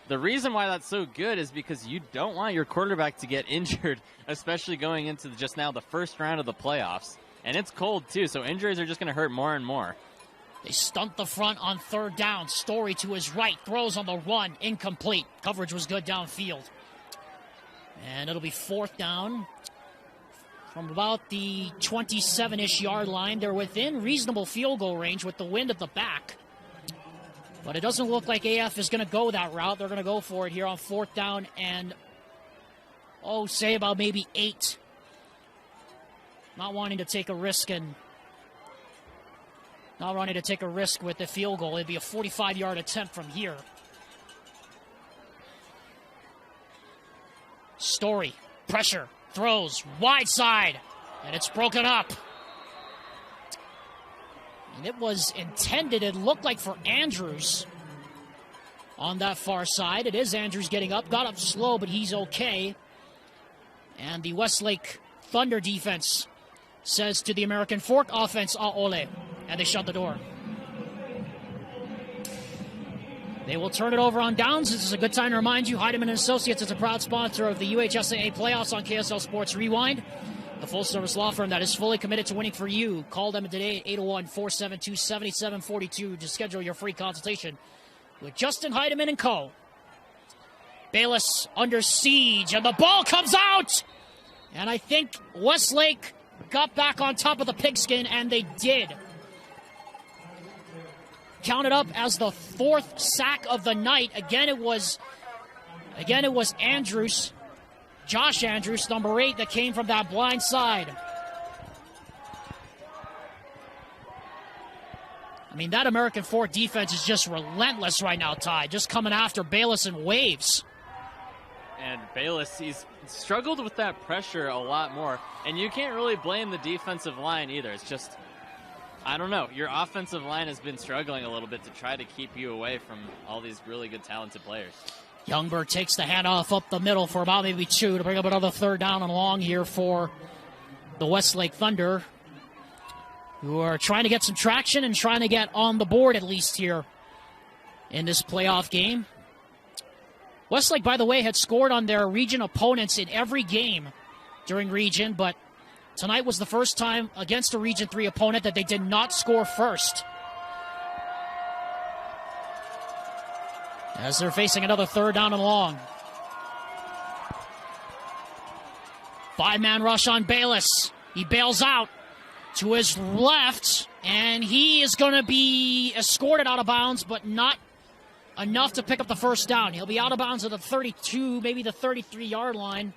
the reason why that's so good is because you don't want your quarterback to get injured, especially going into just now the first round of the playoffs. And it's cold, too, so injuries are just going to hurt more and more. They stunt the front on third down. Story to his right, throws on the run, incomplete. Coverage was good downfield. And it'll be fourth down from about the 27-ish yard line. They're within reasonable field goal range with the wind at the back. But it doesn't look like AF is going to go that route. They're going to go for it here on fourth down and, say about maybe 8. Not wanting to take a risk with the field goal. It'd be a 45-yard attempt from here. Story, pressure, throws, wide side, and it's broken up. And it was intended, it looked like, for Andrews on that far side. It is Andrews getting up. Got up slow, but he's okay. And the Westlake Thunder defense says to the American Fork offense, ole. And they shut the door. They will turn it over on downs. This is a good time to remind you, Heidemann & Associates is a proud sponsor of the UHSAA playoffs on KSL Sports Rewind. The full-service law firm that is fully committed to winning for you. Call them today at 801-472-7742 to schedule your free consultation with Justin Heidemann & Co. Bayless under siege, and the ball comes out! And I think Westlake got back on top of the pigskin, and they did. Counted up as the 4th sack of the night. Again, it was Andrews. Josh Andrews, number 8, that came from that blind side. I mean, that American Fork defense is just relentless right now, Ty. Just coming after Bayless in waves. And Bayless, he's struggled with that pressure a lot more. And you can't really blame the defensive line either. It's just, I don't know. Your offensive line has been struggling a little bit to try to keep you away from all these really good, talented players. Youngberg takes the handoff up the middle for about maybe 2 to bring up another third down and long here for the Westlake Thunder, who are trying to get some traction and trying to get on the board at least here in this playoff game. Westlake, by the way, had scored on their region opponents in every game during region, but tonight was the first time against a Region 3 opponent that they did not score first. As they're facing another third down and long. 5-man rush on Bayless. He bails out to his left, and he is going to be escorted out of bounds, but not enough to pick up the first down. He'll be out of bounds at the 32, maybe the 33-yard line.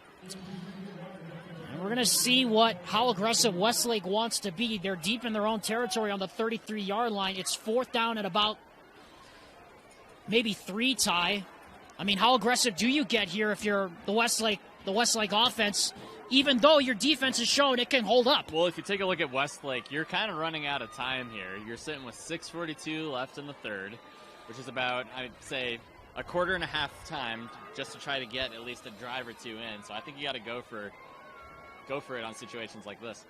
And we're going to see how aggressive Westlake wants to be. They're deep in their own territory on the 33-yard line. It's fourth down at about maybe 3, Ty. I mean, how aggressive do you get here if you're the Westlake offense, even though your defense has shown it can hold up? Well, if you take a look at Westlake, you're kind of running out of time here. You're sitting with 6:42 left in the third, which is about, I'd say, a quarter and a half time just to try to get at least a drive or 2 in. So I think you got to go for it on situations like this.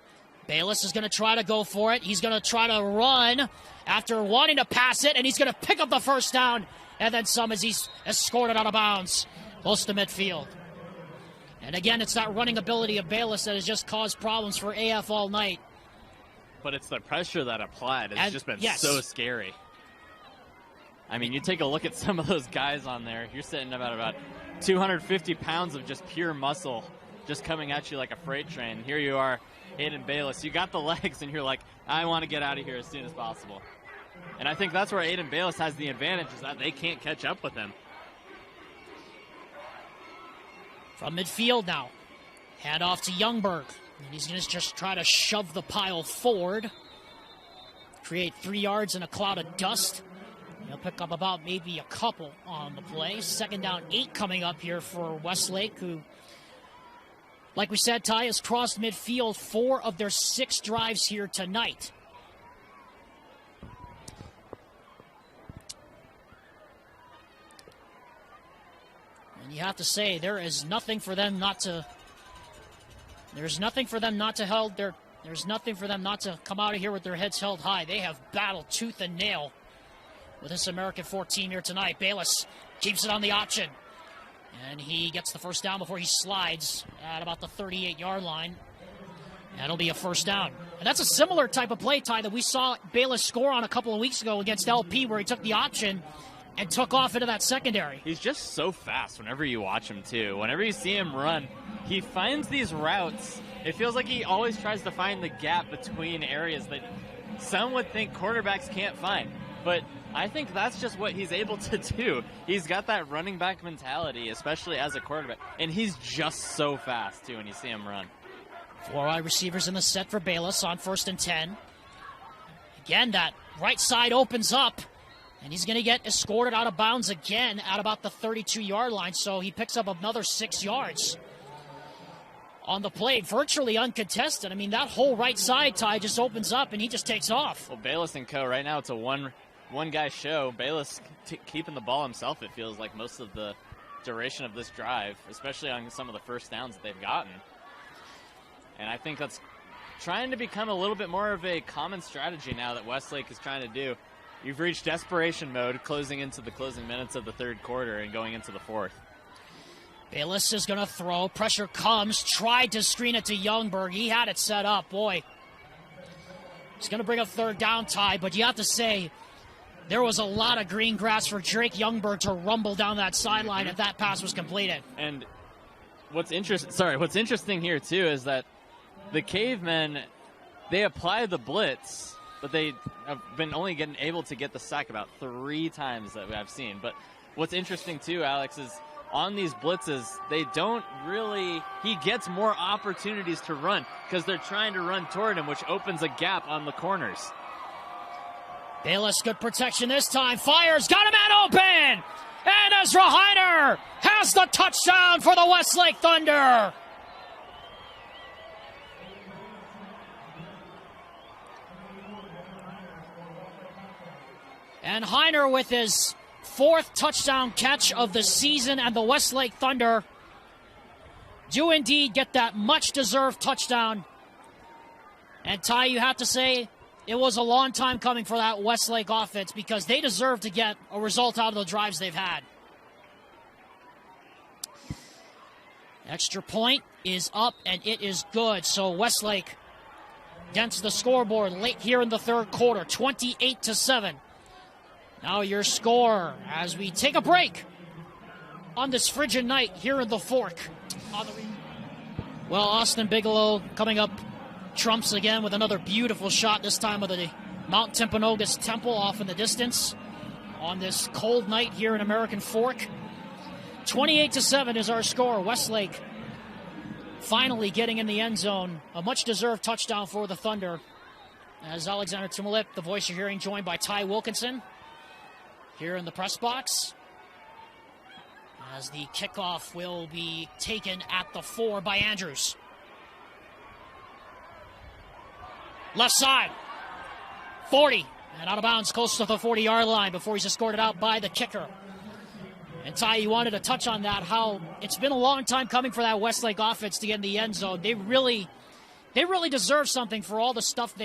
Bayless is going to try to go for it. He's going to try to run after wanting to pass it, and he's going to pick up the first down, and then some as he's escorted out of bounds close to midfield. And again, it's that running ability of Bayless that has just caused problems for AF all night. But it's the pressure that applied. It's just been so scary. I mean, you take a look at some of those guys on there. You're sitting about 250 pounds of just pure muscle just coming at you like a freight train. Here you are, Aiden Bayless. You got the legs, and you're like, I want to get out of here as soon as possible. And I think that's where Aiden Bayless has the advantage, is that they can't catch up with him. From midfield now. Hand off to Youngberg. And he's going to just try to shove the pile forward. create 3 yards in a cloud of dust. He'll pick up about maybe a couple on the play. 2nd down, 8 coming up here for Westlake, who, like we said, Ty, has crossed midfield 4 of their 6 drives here tonight. And you have to say, there's nothing for them not to come out of here with their heads held high. They have battled tooth and nail with this American Fork team here tonight. Bayless keeps it on the option. And he gets the first down before he slides at about the 38-yard line. That'll be a first down. And that's a similar type of play, Ty, that we saw Bayless score on a couple of weeks ago against LP, where he took the option and took off into that secondary. He's just so fast whenever you watch him, too. Whenever you see him run, he finds these routes. It feels like he always tries to find the gap between areas that some would think quarterbacks can't find. But I think that's just what he's able to do. He's got that running back mentality, especially as a quarterback. And he's just so fast, too, when you see him run. 4 wide receivers in the set for Bayless on 1st and 10. Again, that right side opens up. And he's going to get escorted out of bounds again at about the 32-yard line. So he picks up another 6 yards on the play, virtually uncontested. I mean, that whole right side, Ty, just opens up and he just takes off. Well, Bayless and co. right now, it's a one-guy show. Bayless keeping the ball himself, it feels like, most of the duration of this drive, especially on some of the first downs that they've gotten. And I think that's trying to become a little bit more of a common strategy now that Westlake is trying to do. You've reached desperation mode, closing into the closing minutes of the 3rd quarter and going into the 4th. Bayless is going to throw. Pressure comes. Tried to screen it to Youngberg. He had it set up. Boy. He's going to bring a 3rd down, Ty, but you have to say there was a lot of green grass for Drake Youngberg to rumble down that sideline if that pass was completed. And what's interesting here, too, is that the Cavemen, they apply the blitz, but they have been only able to get the sack about 3 times that I've seen. But what's interesting, too, Alex, is on these blitzes, he gets more opportunities to run because they're trying to run toward him, which opens a gap on the corners. Bayless, good protection this time. Fires, got a man open! And Ezra Heiner has the touchdown for the Westlake Thunder! And Heiner with his 4th touchdown catch of the season, and the Westlake Thunder do indeed get that much-deserved touchdown. And Ty, you have to say, it was a long time coming for that Westlake offense because they deserve to get a result out of the drives they've had. Extra point is up, and it is good. So Westlake against the scoreboard late here in the 3rd quarter, 28-7. Now your score as we take a break on this frigid night here in the Fork. Well, Austin Bigelow coming up trumps again with another beautiful shot, this time of the Mount Timpanogos Temple off in the distance on this cold night here in American Fork. 28-7 is our score. Westlake finally getting in the end zone. A much-deserved touchdown for the Thunder. As Alexander Tumulip, the voice you're hearing, joined by Ty Wilkinson here in the press box. As the kickoff will be taken at the 4 by Andrews. Left side. 40. And out of bounds close to the 40-yard line before he's escorted out by the kicker. And Ty, you wanted to touch on that, how it's been a long time coming for that Westlake offense to get in the end zone. They really deserve something for all the stuff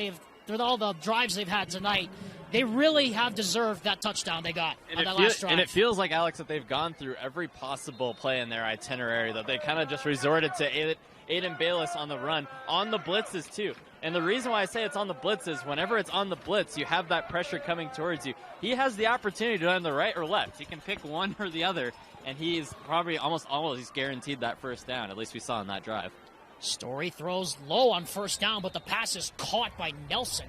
all the drives they've had tonight. They really have deserved that touchdown they got on that last drive. And it feels like, Alex, that they've gone through every possible play in their itinerary, that they kind of just resorted to Aiden Bayless on the run, on the blitzes too. And the reason why I say it's on the blitz is whenever it's on the blitz, you have that pressure coming towards you. He has the opportunity to go on the right or left. He can pick one or the other, and he's probably almost guaranteed that first down, at least we saw in that drive. Story throws low on 1st down, but the pass is caught by Nelson.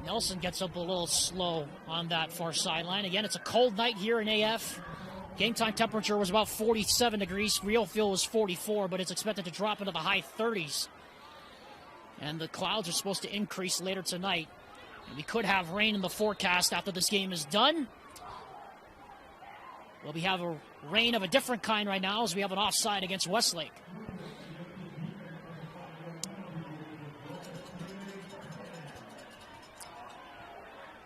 Nelson gets up a little slow on that far sideline. Again, it's a cold night here in AF. Game time temperature was about 47 degrees. Real feel was 44, but it's expected to drop into the high 30s And the clouds are supposed to increase later tonight. And we could have rain in the forecast after this game is done. Well, we have a rain of a different kind right now as we have an offside against Westlake.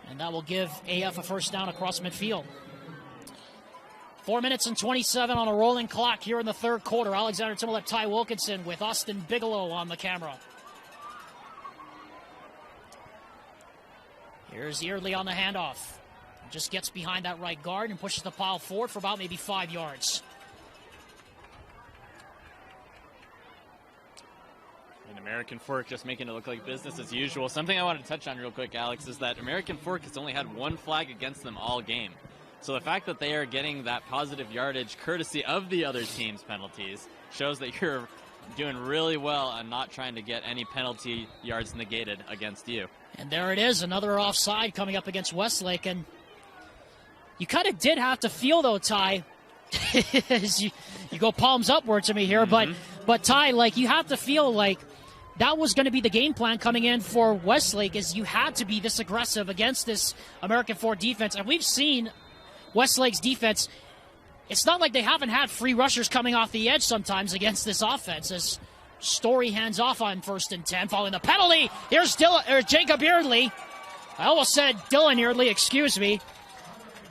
And that will give AF a first down across midfield. 4 minutes and 27 on a rolling clock here in the third quarter. Alexander Timolette, Ty Wilkinson with Austin Bigelow on the camera. Here's Eardley on the handoff. Just gets behind that right guard and pushes the pile forward for about maybe 5 yards. And American Fork just making it look like business as usual. Something I wanted to touch on real quick, Alex, is that American Fork has only had 1 flag against them all game. So the fact that they are getting that positive yardage courtesy of the other team's penalties shows that you're doing really well on not trying to get any penalty yards negated against you. And there it is, another offside coming up against Westlake. And you kind of did have to feel, though, Ty, as you go palms upward to me here, but Ty, like, you have to feel like that was going to be the game plan coming in for Westlake, is you had to be this aggressive against this American Fork defense. And we've seen Westlake's defense, it's not like they haven't had free rushers coming off the edge sometimes against this offense, as Story hands off on 1st and 10 following the penalty. Here's Jacob Eardley. I almost said Dylan Eardley, excuse me.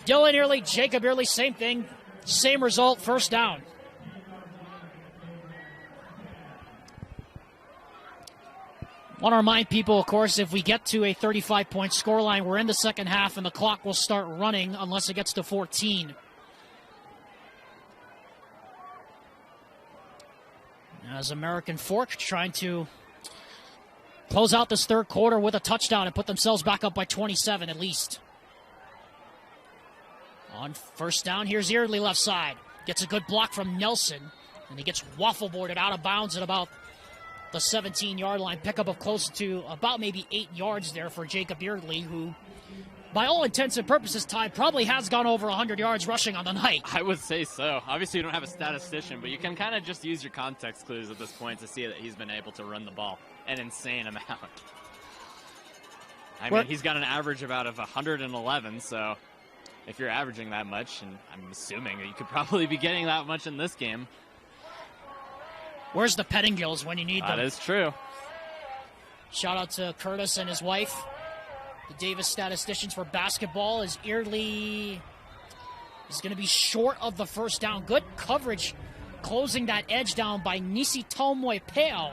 Dylan Eardley, Jacob Eardley, same thing, same result, first down. Want to remind people, of course, if we get to a 35-point scoreline, we're in the second half and the clock will start running unless it gets to 14. As American Fork trying to close out this third quarter with a touchdown and put themselves back up by 27 at least. On first down, here's Eardley left side. Gets a good block from Nelson, and he gets waffle boarded out of bounds at about the 17-yard line. Pickup of close to about maybe 8 yards there for Jacob Eardley, who, by all intents and purposes, Ty, probably has gone over 100 yards rushing on the night. I would say so. Obviously, you don't have a statistician, but you can kind of just use your context clues at this point to see that he's been able to run the ball an insane amount. I mean, he's got an average about of 111, so if you're averaging that much, and I'm assuming that you could probably be getting that much in this game. Where's the Pettingills when you need them? That is true. Shout out to Curtis and his wife, the Davis statisticians for basketball, as Eardley is going to be short of the first down. Good coverage closing that edge down by Nisi Tomoe Peo.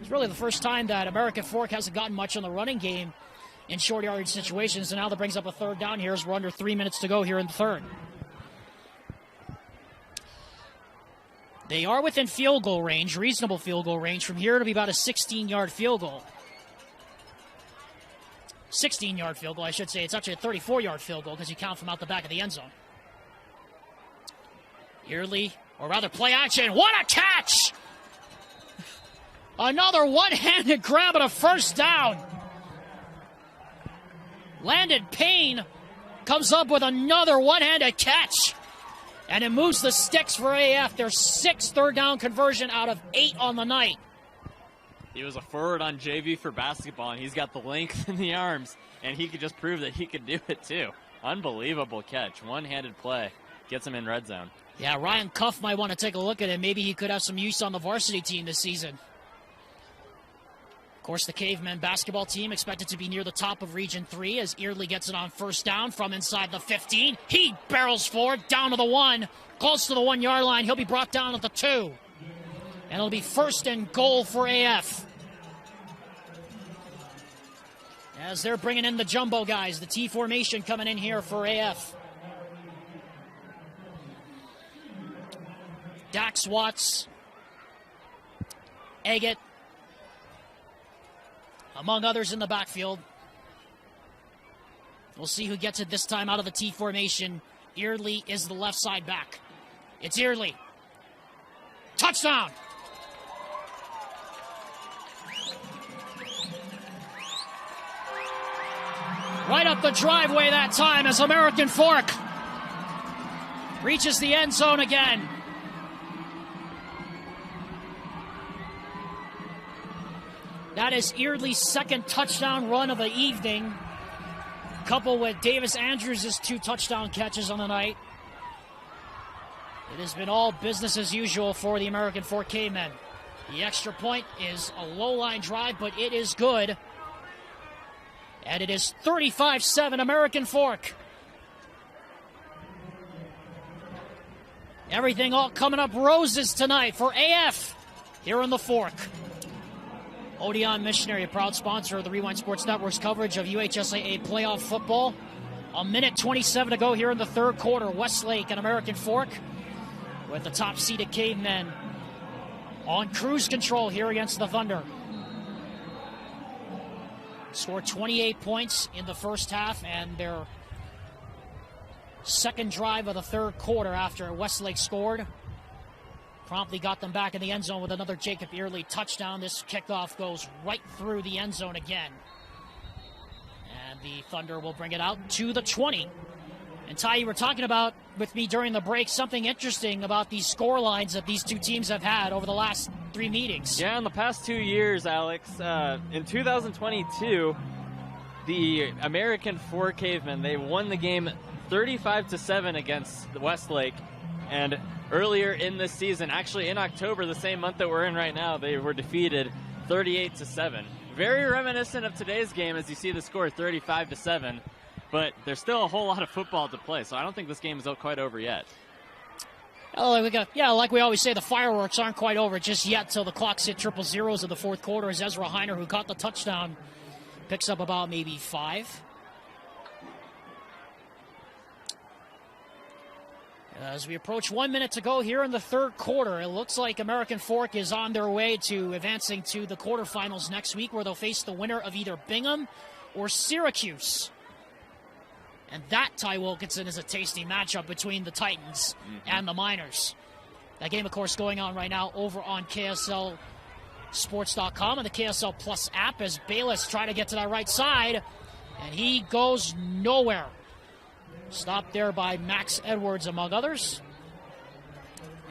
It's really the first time that American Fork hasn't gotten much on the running game in short yardage situations, and now that brings up a third down here as we're under 3 minutes to go here in the third. They are within field goal range, reasonable field goal range. From here, it'll be about a 16-yard field goal. 16-yard field goal, I should say. It's actually a 34-yard field goal because you count from out the back of the end zone. Early, or rather play action. What a catch! Another one-handed grab at a first down. Landon Payne comes up with another one-handed catch. And it moves the sticks for AF. Their 6th third down conversion out of 8 on the night. He was a forward on JV for basketball, and he's got the length in the arms, and he could just prove that he could do it too. Unbelievable catch. One-handed play. Gets him in red zone. Yeah, Ryan Cuff might want to take a look at it. Maybe he could have some use on the varsity team this season. Of course, the Cavemen basketball team expected to be near the top of Region 3 as Eardley gets it on first down from inside the 15. He barrels forward, down to the 1, close to the 1-yard line. He'll be brought down at the 2. And it'll be first and goal for AF. As they're bringing in the jumbo guys, the T formation coming in here for AF. Dax Watts, Agate, among others in the backfield. We'll see who gets it this time out of the T formation. Eardley is the left side back. It's Eardley. Touchdown! Right up the driveway that time as American Fork reaches the end zone again. That is Eardley's second touchdown run of the evening, coupled with Davis Andrews' 2 touchdown catches on the night. It has been all business as usual for the American Fork Cavemen. The extra point is a low-line drive, but it is good. And it is 35-7 American Fork. Everything all coming up roses tonight for AF here in the Fork. Odeon Missionary, a proud sponsor of the Rewind Sports Network's coverage of UHSAA playoff football. A minute 27 to go here in the third quarter. Westlake and American Fork with the top-seeded Cavemen on cruise control here against the Thunder. Scored 28 points in the first half, and their second drive of the third quarter after Westlake scored promptly got them back in the end zone with another Jacob Early touchdown. This kickoff goes right through the end zone again. And the Thunder will bring it out to the 20. And Ty, you were talking about with me during the break something interesting about these score lines that these two teams have had over the last 3 meetings. Yeah, in the past 2 years, Alex, in 2022, the American Fork Cavemen, they won the game 35-7 against Westlake. And earlier in this season, actually in October, the same month that we're in right now, they were defeated 38-7. Very reminiscent of today's game as you see the score 35-7. But there's still a whole lot of football to play, so I don't think this game is quite over yet. Oh, like we always say, the fireworks aren't quite over just yet till the clock's hit triple zeros of the fourth quarter as Ezra Heiner, who caught the touchdown, picks up about maybe 5. As we approach 1 minute to go here in the third quarter, it looks like American Fork is on their way to advancing to the quarterfinals next week, where they'll face the winner of either Bingham or Syracuse. And that, Ty Wilkinson, is a tasty matchup between the Titans and the Miners. That game, of course, going on right now over on KSLSports.com and the KSL Plus app as Bayless try to get to that right side, and he goes nowhere. Stopped there by Max Edwards, among others.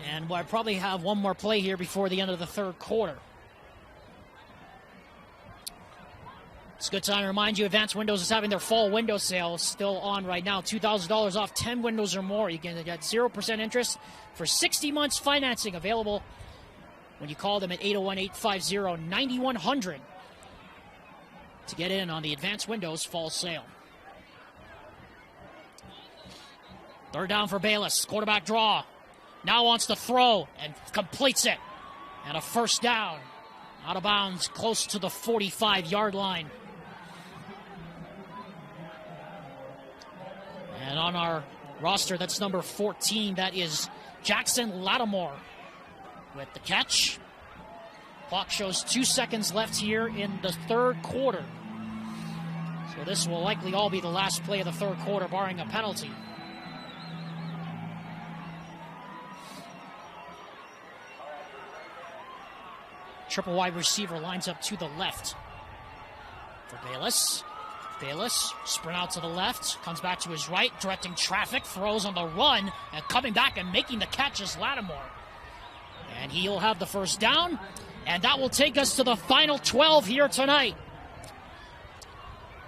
And we'll probably have one more play here before the end of the third quarter. It's a good time to remind you, Advanced Windows is having their fall window sale still on right now. $2,000 off 10 windows or more. You can get 0% interest for 60 months financing available when you call them at 801-850-9100 to get in on the Advanced Windows fall sale. Third down for Bayless. Quarterback draw. Now wants to throw and completes it. And a first down. Out of bounds, close to the 45-yard line. And on our roster, that's number 14. That is Jackson Lattimore with the catch. Clock shows 2 seconds left here in the third quarter. So this will likely all be the last play of the third quarter, barring a penalty. Triple wide receiver lines up to the left for Bayless. Bayless, sprint out to the left, comes back to his right, directing traffic, throws on the run, and coming back and making the catch is Lattimore. And he'll have the first down, and that will take us to the final 12 here tonight.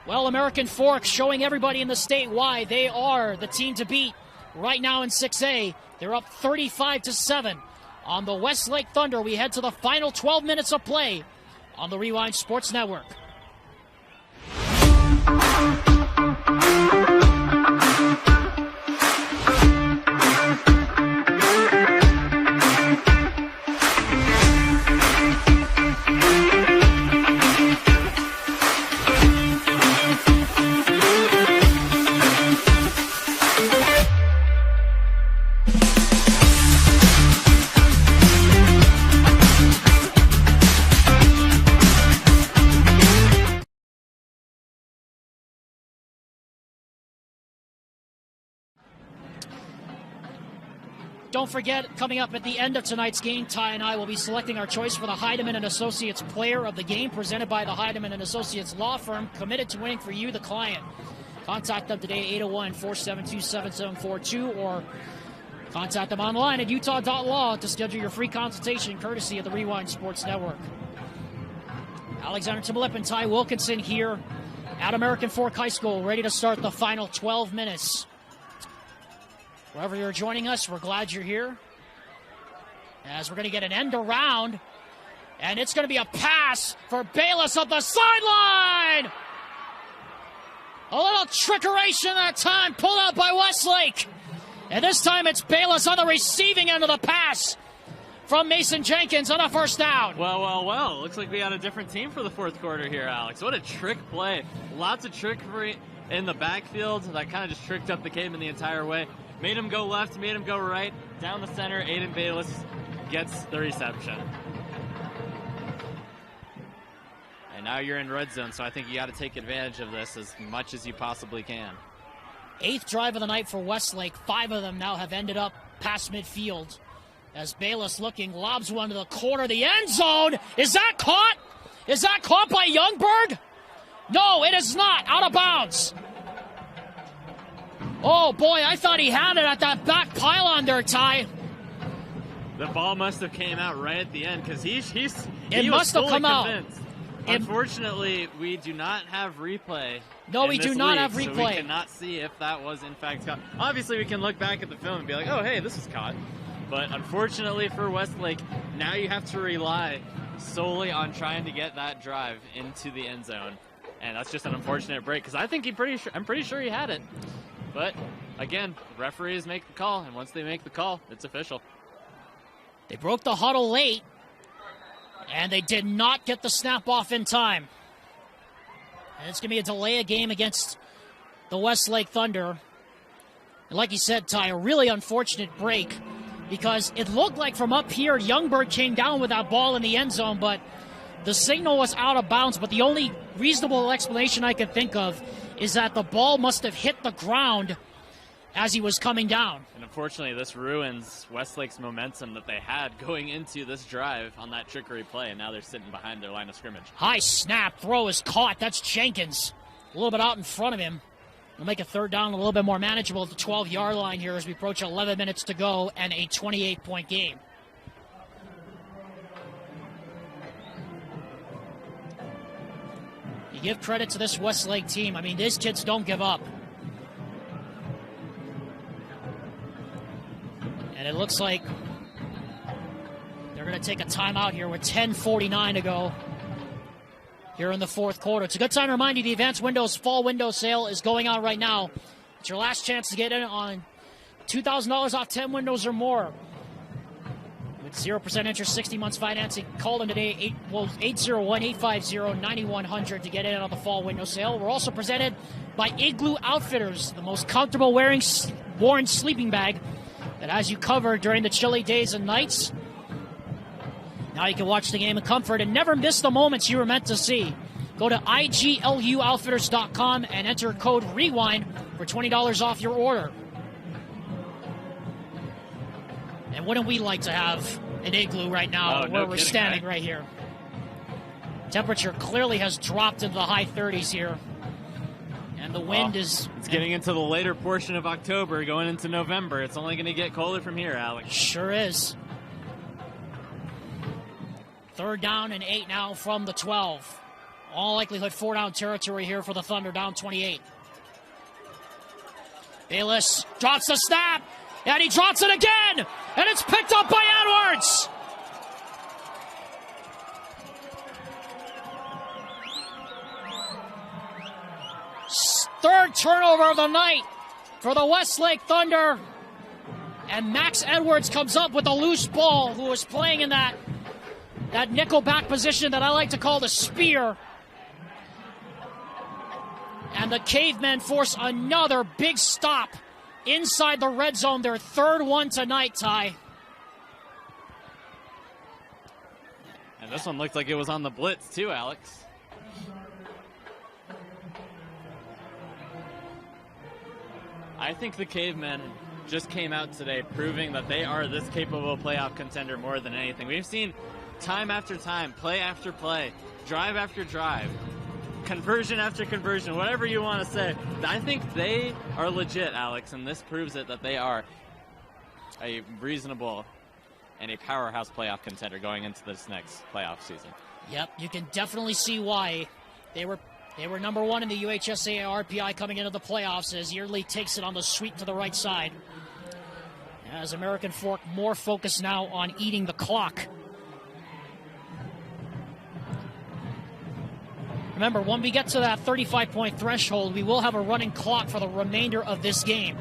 Well, American Fork showing everybody in the state why they are the team to beat right now in 6A. They're up 35-7 on the Westlake Thunder. We head to the final 12 minutes of play on the Rewind Sports Network. Don't forget, coming up at the end of tonight's game, Ty and I will be selecting our choice for the Heidemann & Associates Player of the Game, presented by the Heidemann & Associates Law Firm, committed to winning for you, the client. Contact them today, 801-472-7742, or contact them online at utah.law to schedule your free consultation, courtesy of the Rewind Sports Network. Alexander Timolip and Ty Wilkinson here at American Fork High School, ready to start the final 12 minutes. Wherever you're joining us, we're glad you're here. As we're going to get an end around, and it's going to be a pass for Bayless up the sideline. A little trickeration that time, pulled out by Westlake. And this time it's Bayless on the receiving end of the pass from Mason Jenkins on a first down. Well. Looks like we got a different team for the fourth quarter here, Alex. What a trick play. Lots of trickery in the backfield. That kind of just tricked up the Cavemen the entire way. Made him go left, made him go right. Down the center, Aiden Bayless gets the reception. And now you're in red zone, so I think you got to take advantage of this as much as you possibly can. 8th drive of the night for Westlake. 5 of them now have ended up past midfield. As Bayless looking, lobs one to the corner of the end zone. Is that caught? Is that caught by Youngberg? No, it is not. Out of bounds. Oh, boy, I thought he had it at that back pylon there, Ty. The ball must have came out right at the end because he must have come convinced. Unfortunately, we do not have replay. No, we do not have replay. So we cannot see if that was in fact caught. Obviously, we can look back at the film and be like, oh, hey, this is caught. But unfortunately for Westlake, now you have to rely solely on trying to get that drive into the end zone. And that's just an unfortunate break because I think I'm pretty sure he had it. But again, referees make the call, and once they make the call, it's official. They broke the huddle late, and they did not get the snap off in time. And it's going to be a delay of game against the Westlake Thunder. And like you said, Ty, a really unfortunate break because it looked like from up here, Youngberg came down with that ball in the end zone, but the signal was out of bounds. But the only reasonable explanation I can think of is that the ball must have hit the ground as he was coming down. And unfortunately, this ruins Westlake's momentum that they had going into this drive on that trickery play, and now they're sitting behind their line of scrimmage. High snap, throw is caught. That's Jenkins. A little bit out in front of him. We'll make a third down a little bit more manageable at the 12-yard line here as we approach 11 minutes to go and a 28-point game. You give credit to this Westlake team. I mean, these kids don't give up. And it looks like they're going to take a timeout here with 10:49 to go here in the fourth quarter. It's a good time to remind you the Advanced Windows fall window sale is going on right now. It's your last chance to get in on $2,000 off 10 windows or more. With 0% interest, 60 months financing. Call them today, 801-850-9100 to get in on the fall window sale. We're also presented by Igloo Outfitters, the most comfortable worn sleeping bag that has you covered during the chilly days and nights. Now you can watch the game in comfort and never miss the moments you were meant to see. Go to igluoutfitters.com and enter code REWIND for $20 off your order. And wouldn't we like to have an igloo right now where we're standing right here? Temperature clearly has dropped into the high 30s here. And the wind is... It's getting into the later portion of October, going into November. It's only going to get colder from here, Alex. Sure is. Third down and 8 now from the 12. All likelihood 4-down territory here for the Thunder, down 28. Bayless drops the snap, and he drops it again, and it's picked up by Edwards. Third turnover of the night for the Westlake Thunder. And Max Edwards comes up with a loose ball, who was playing in that nickel back position that I like to call the spear. And the Cavemen force another big stop inside the red zone, their third one tonight, Ty. And this one looked like it was on the blitz too, Alex. I think the Cavemen just came out today proving that they are this capable playoff contender more than anything. We've seen time after time, play after play, drive after drive, conversion after conversion, whatever you want to say. I think they are legit, Alex, and this proves it that they are a reasonable and a powerhouse playoff contender going into this next playoff season. Yep, you can definitely see why they were number one in the UHSA RPI coming into the playoffs as Yearly takes it on the sweep to the right side. As American Fork more focused now on eating the clock. Remember, when we get to that 35-point threshold, we will have a running clock for the remainder of this game.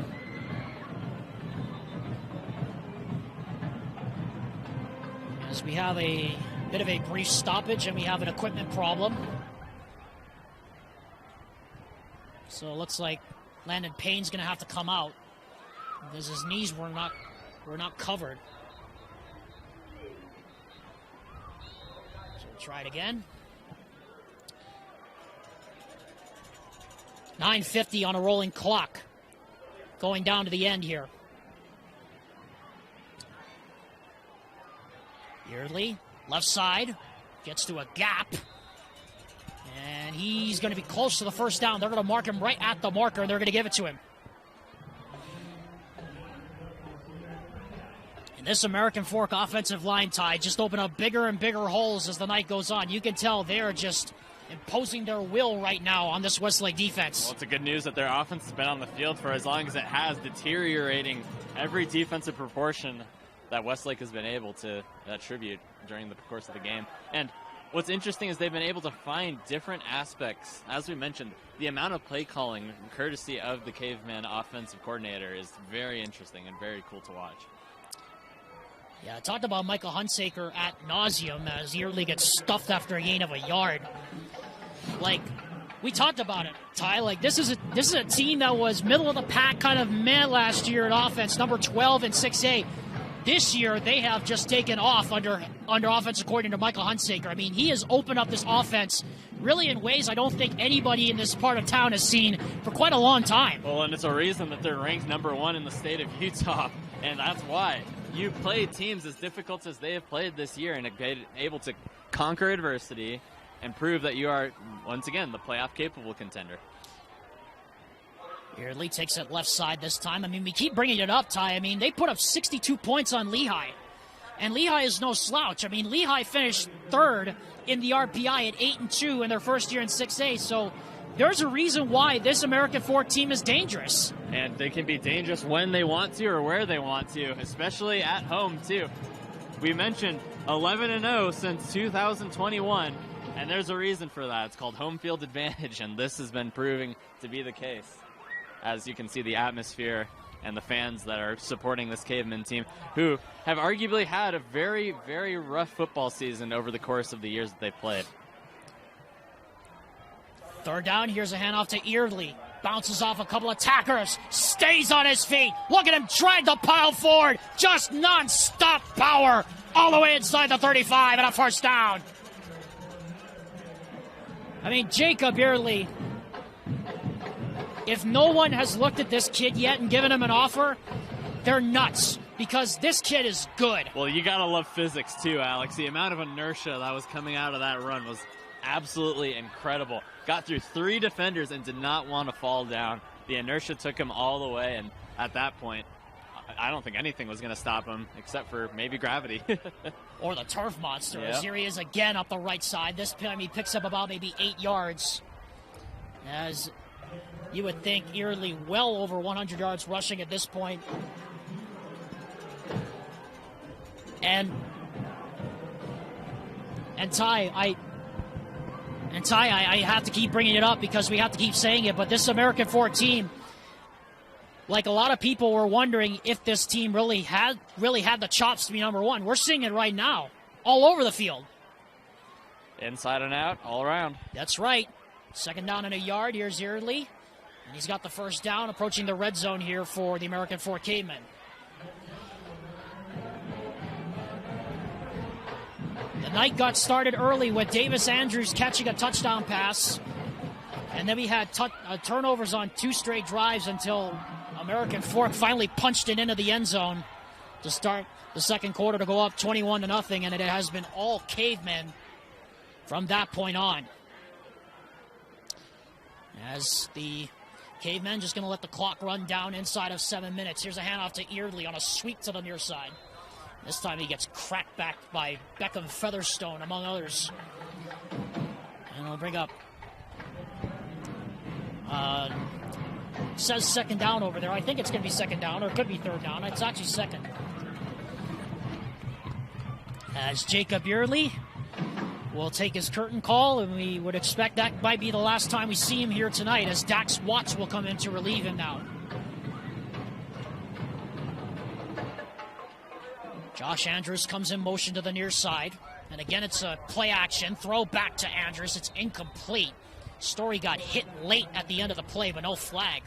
As we have a bit of a brief stoppage and we have an equipment problem. So it looks like Landon Payne's going to have to come out because his knees were not covered. So we'll try it again. 9:50 on a rolling clock. Going down to the end here. Yeardley, left side, gets to a gap. And he's going to be close to the first down. They're going to mark him right at the marker, and they're going to give it to him. And this American Fork offensive line tie just open up bigger and bigger holes as the night goes on. You can tell they're just imposing their will right now on this Westlake defense. Well, it's a good news that their offense has been on the field for as long as it has, deteriorating every defensive proportion that Westlake has been able to attribute during the course of the game. And what's interesting is they've been able to find different aspects. As we mentioned, the amount of play calling, courtesy of the Caveman offensive coordinator, is very interesting and very cool to watch. Yeah, I talked about Michael Hunsaker ad nauseum as Yearly gets stuffed after a gain of a yard. Like, we talked about it, Ty. Like, this is a team that was middle of the pack, kind of meh last year in offense, number 12 in 6A. This year, they have just taken off under offensive coordinator Michael Hunsaker. I mean, he has opened up this offense really in ways I don't think anybody in this part of town has seen for quite a long time. Well, and it's a reason that they're ranked number 1 in the state of Utah, and that's why. You played teams as difficult as they have played this year and have been able to conquer adversity and prove that you are, once again, the playoff-capable contender. Yearly takes it left side this time. I mean, we keep bringing it up, Ty. I mean, they put up 62 points on Lehigh. And Lehigh is no slouch. I mean, Lehigh finished third in the RPI at 8-2 in their first year in 6A. So there's a reason why this American Fork team is dangerous. And they can be dangerous when they want to or where they want to, especially at home, too. We mentioned 11-0 since 2021, and there's a reason for that. It's called home field advantage, and this has been proving to be the case. As you can see, the atmosphere and the fans that are supporting this Caveman team, who have arguably had a very, very rough football season over the course of the years that they've played. Third down, here's a handoff to Yeardley. Bounces off a couple of attackers, stays on his feet. Look at him drag the pile forward. Just non-stop power all the way inside the 35 and a first down. I mean, Jacob Yeardley, if no one has looked at this kid yet and given him an offer, they're nuts because this kid is good. Well, you got to love physics too, Alex. The amount of inertia that was coming out of that run was absolutely incredible. Got through 3 defenders and did not want to fall down. The inertia took him all the way, and at that point, I don't think anything was going to stop him except for maybe gravity. Or the turf monster. Yeah. As here he is again up the right side. This time he picks up about maybe 8 yards. As you would think, Yearly well over 100 yards rushing at this point. And Ty, I have to keep bringing it up because we have to keep saying it, but this American Fork team, like a lot of people were wondering if this team really had the chops to be number 1. We're seeing it right now, all over the field. Inside and out, all around. That's right. Second down and a yard. Here's Yeardley. And he's got the first down, approaching the red zone here for the American Fork Cavemen. The night got started early with Davis Andrews catching a touchdown pass. And then we had turnovers on 2 straight drives until American Fork finally punched it into the end zone to start the second quarter to go up 21-0. And it has been all Cavemen from that point on. As the Cavemen just going to let the clock run down inside of 7 minutes. Here's a handoff to Yeardley on a sweep to the near side. This time he gets cracked back by Beckham Featherstone, among others. And I'll bring up, says second down over there. I think it's going to be second down, or it could be third down. It's actually second. As Jacob Yearley will take his curtain call, and we would expect that might be the last time we see him here tonight, as Dax Watts will come in to relieve him now. Josh Andrews comes in motion to the near side. And again, it's a play action. Throw back to Andrews. It's incomplete. Story got hit late at the end of the play, but no flag.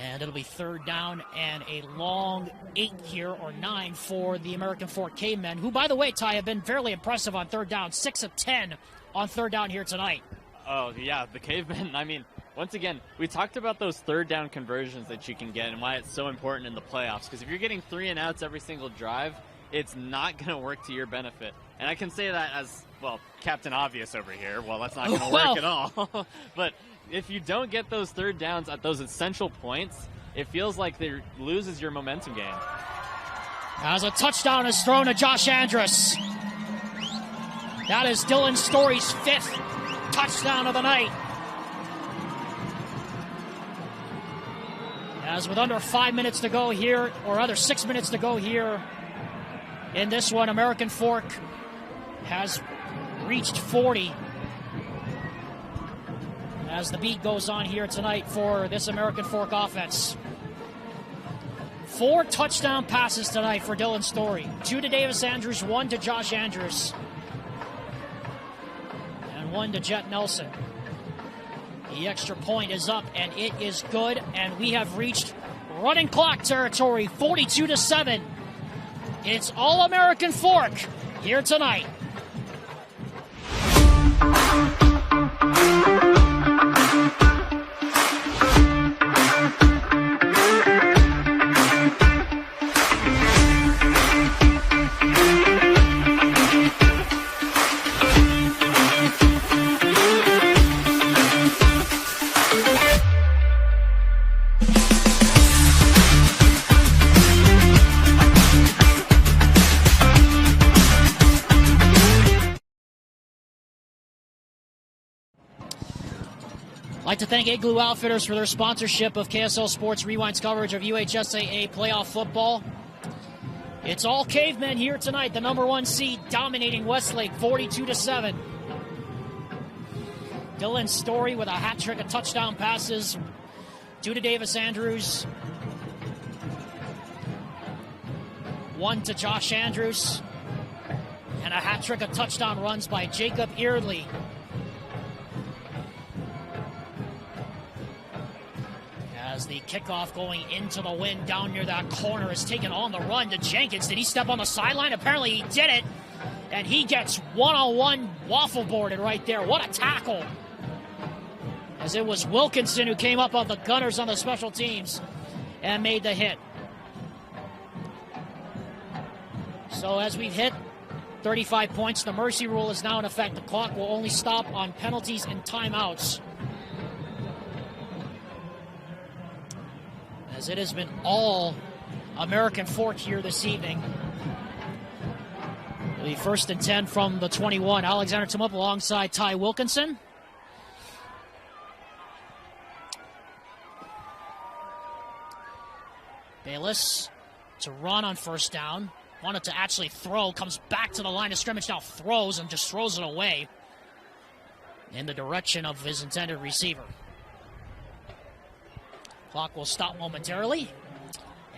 And it'll be third down and a long 8 here, or 9 for the American Fork Cavemen, who, by the way, Ty, have been fairly impressive on third down. 6 of 10 on third down here tonight. Oh, yeah, the Cavemen, I mean, once again, we talked about those third down conversions that you can get and why it's so important in the playoffs. Because if you're getting 3 and outs every single drive, it's not going to work to your benefit. And I can say that as, well, Captain Obvious over here. Well, that's not going to work at all. But if you don't get those third downs at those essential points, it feels like it loses your momentum game. As a touchdown is thrown to Josh Andrews. That is Dylan Story's 5th touchdown of the night. As with under 5 minutes to go here, or other 6 minutes to go here in this one, American Fork has reached 40. As the beat goes on here tonight for this American Fork offense. 4 touchdown passes tonight for Dylan Story. 2 to Davis Andrews, 1 to Josh Andrews. And 1 to Jet Nelson. The extra point is up, and it is good, and we have reached running clock territory, 42-7. It's all American Fork here tonight. I'd like to thank Igloo Outfitters for their sponsorship of KSL Sports Rewind's coverage of UHSAA playoff football. It's all Cavemen here tonight, the number 1 seed dominating Westlake 42-7. Dylan Story with a hat trick of touchdown passes. 2 to Davis Andrews. 1 to Josh Andrews. And a hat trick of touchdown runs by Jacob Yearley. As the kickoff going into the wind down near that corner is taken on the run to Jenkins. Did he step on the sideline? Apparently he did it. And he gets one-on-one waffle boarded right there. What a tackle. As it was Wilkinson who came up on the Gunners on the special teams and made the hit. So as we've hit 35 points, the mercy rule is now in effect. The clock will only stop on penalties and timeouts. As it has been all American Fork here this evening. The 1st and 10 from the 21. Alexander Tumup alongside Ty Wilkinson. Bayless to run on 1st down. Wanted to actually throw. Comes back to the line of scrimmage now. Throws and just throws it away in the direction of his intended receiver. Clock will stop momentarily,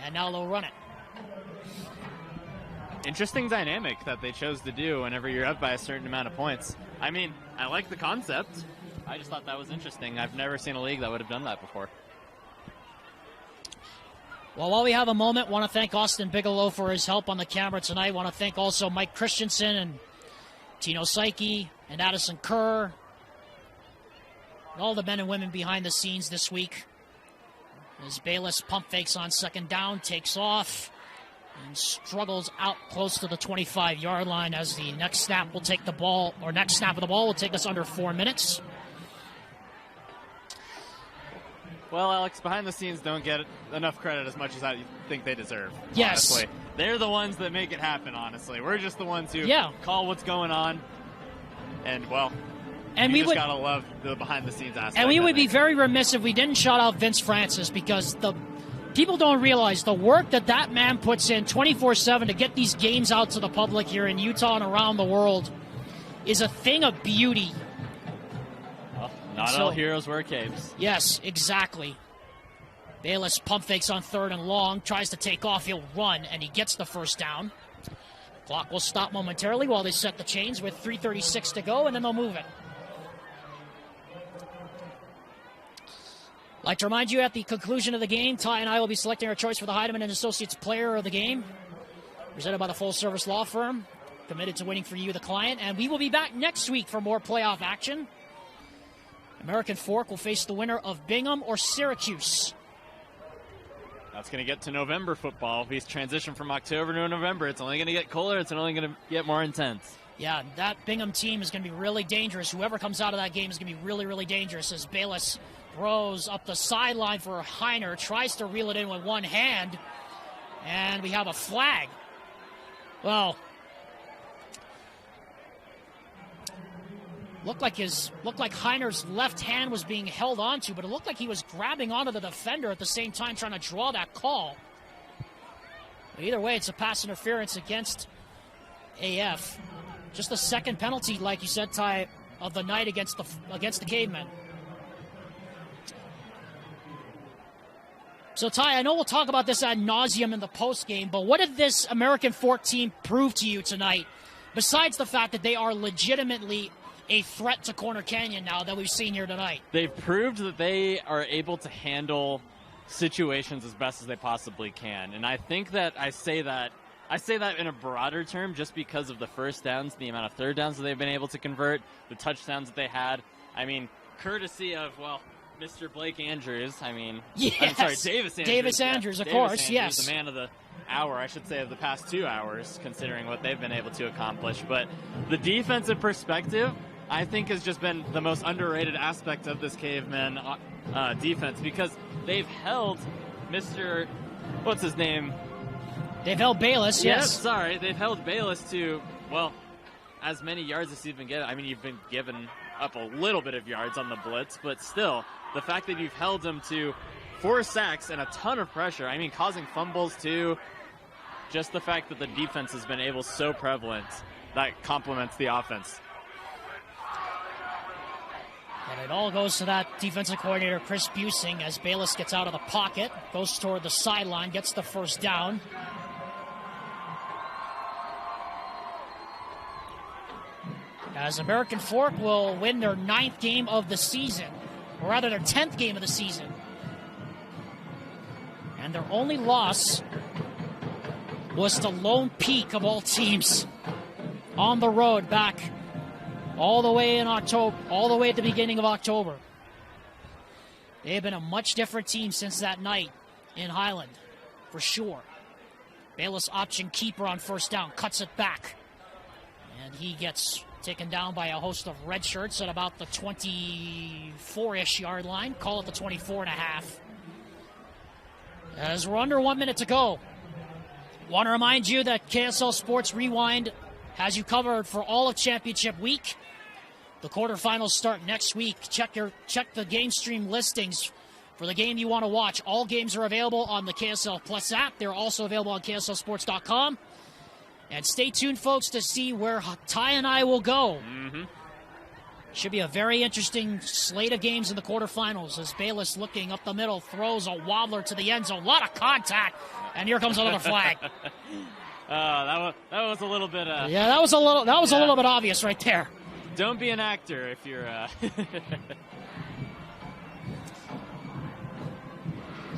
and now they'll run it. Interesting dynamic that they chose to do whenever you're up by a certain amount of points. I mean, I like the concept. I just thought that was interesting. I've never seen a league that would have done that before. Well, while we have a moment, want to thank Austin Bigelow for his help on the camera tonight. Want to thank also Mike Christensen and Tino Psyche and Addison Kerr and all the men and women behind the scenes this week. As Bayless pump fakes on 2nd down, takes off, and struggles out close to the 25-yard line as the next snap will take the ball, or next snap of the ball will take us under 4 minutes. Well, Alex, behind the scenes don't get enough credit as much as I think they deserve. Yes. Honestly. They're the ones that make it happen, honestly. We're just the ones who call what's going on. And, well, we just got to love the behind the scenes aspect. And we would be very remiss if we didn't shout out Vince Francis, because the people don't realize the work that man puts in 24/7 to get these games out to the public here in Utah and around the world is a thing of beauty. Well, not all heroes wear capes. Yes, exactly. Bayless pump fakes on 3rd and long, tries to take off, he'll run, and he gets the first down. Clock will stop momentarily while they set the chains with 3:36 to go, and then they'll move it. I'd like to remind you, at the conclusion of the game, Ty and I will be selecting our choice for the Heidemann & Associates Player of the Game, presented by the full-service law firm, committed to winning for you, the client. And we will be back next week for more playoff action. American Fork will face the winner of Bingham or Syracuse. That's going to get to November football. He's transitioned from October to November. It's only going to get colder. It's only going to get more intense. Yeah, that Bingham team is going to be really dangerous. Whoever comes out of that game is going to be really, really dangerous, as Bayless throws up the sideline for Heiner, tries to reel it in with one hand, and we have a flag. Well, looked like Heiner's left hand was being held onto, but it looked like he was grabbing onto the defender at the same time, trying to draw that call. But either way, it's a pass interference against AF. Just the second penalty, like you said, Ty, of the night against the Cavemen. So, Ty, I know we'll talk about this ad nauseum in the postgame, but what did this American Fork team prove to you tonight, besides the fact that they are legitimately a threat to Corner Canyon now that we've seen here tonight? They've proved that they are able to handle situations as best as they possibly can. And I think that I say that in a broader term just because of the first downs, the amount of third downs that they've been able to convert, the touchdowns that they had. I mean, courtesy of, well, Mr. Blake Andrews. I mean, yes. I'm sorry, Davis Andrews. Davis Andrews, of course, Andrews, yes. The man of the hour, I should say, of the past 2 hours, considering what they've been able to accomplish. But the defensive perspective, I think, has just been the most underrated aspect of this Cavemen defense, because they've held Mr. What's his name? They've held Bayless, yes. Sorry, they've held Bayless to, well, as many yards as you've been given. I mean, you've been given up a little bit of yards on the blitz, but still, the fact that you've held them to 4 sacks and a ton of pressure, I mean, causing fumbles too, just the fact that the defense has been able so prevalent, that complements the offense. And it all goes to that defensive coordinator, Chris Busing, as Bayless gets out of the pocket, goes toward the sideline, gets the first down. As American Fork will win their 9th game of the season, or rather their 10th game of the season. And their only loss was to Lone Peak, of all teams, on the road back all the way in October, all the way at the beginning of October. They have been a much different team since that night in Highland, for sure. Bayless option keeper on first down, cuts it back. And he gets taken down by a host of red shirts at about the 24-ish yard line. Call it the 24.5. As we're under 1 minute to go, want to remind you that KSL Sports Rewind has you covered for all of championship week. The quarterfinals start next week. Check the game stream listings for the game you want to watch. All games are available on the KSL Plus app. They're also available on KSLSports.com. And stay tuned, folks, to see where Ty and I will go. Should be a very interesting slate of games in the quarterfinals, as Bayless, looking up the middle, throws a wobbler to the end zone. A lot of contact, and here comes another flag. That was a little bit. Yeah, that was a little bit obvious right there. Don't be an actor if you're.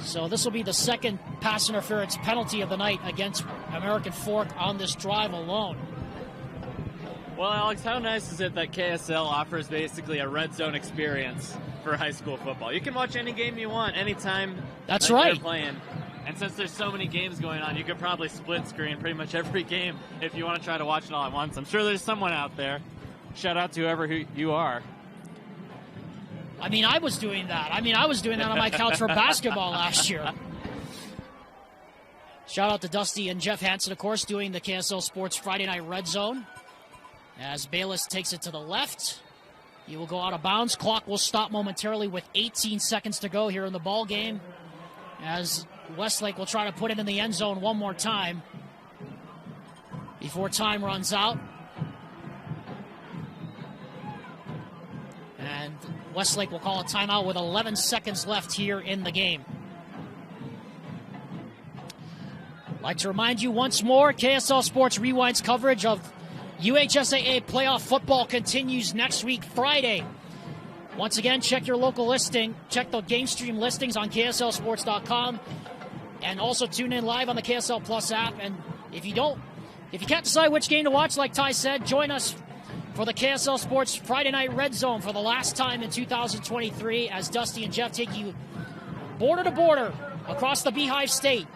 So this will be the second pass interference penalty of the night against American Fork on this drive alone. Well, Alex, how nice is it that KSL offers basically a red zone experience for high school football? You can watch any game you want, anytime. That's right. They're playing. And since there's so many games going on, you could probably split screen pretty much every game if you want to try to watch it all at once. I'm sure there's someone out there. Shout out to whoever you are. I mean, I was doing that. I was doing that on my couch for basketball last year. Shout out to Dusty and Jeff Hansen, of course, doing the KSL Sports Friday Night Red Zone. As Bayless takes it to the left, he will go out of bounds. Clock will stop momentarily with 18 seconds to go here in the ball game, as Westlake will try to put it in the end zone one more time before time runs out. And Westlake will call a timeout with 11 seconds left here in the game. I'd like to remind you once more, KSL Sports Rewind's coverage of UHSAA playoff football continues next week, Friday. Once again, check your local listing. Check the game stream listings on KSLSports.com. And also tune in live on the KSL Plus app. And if you can't decide which game to watch, like Ty said, join us for the KSL Sports Friday Night Red Zone for the last time in 2023, as Dusty and Jeff take you border to border across the Beehive State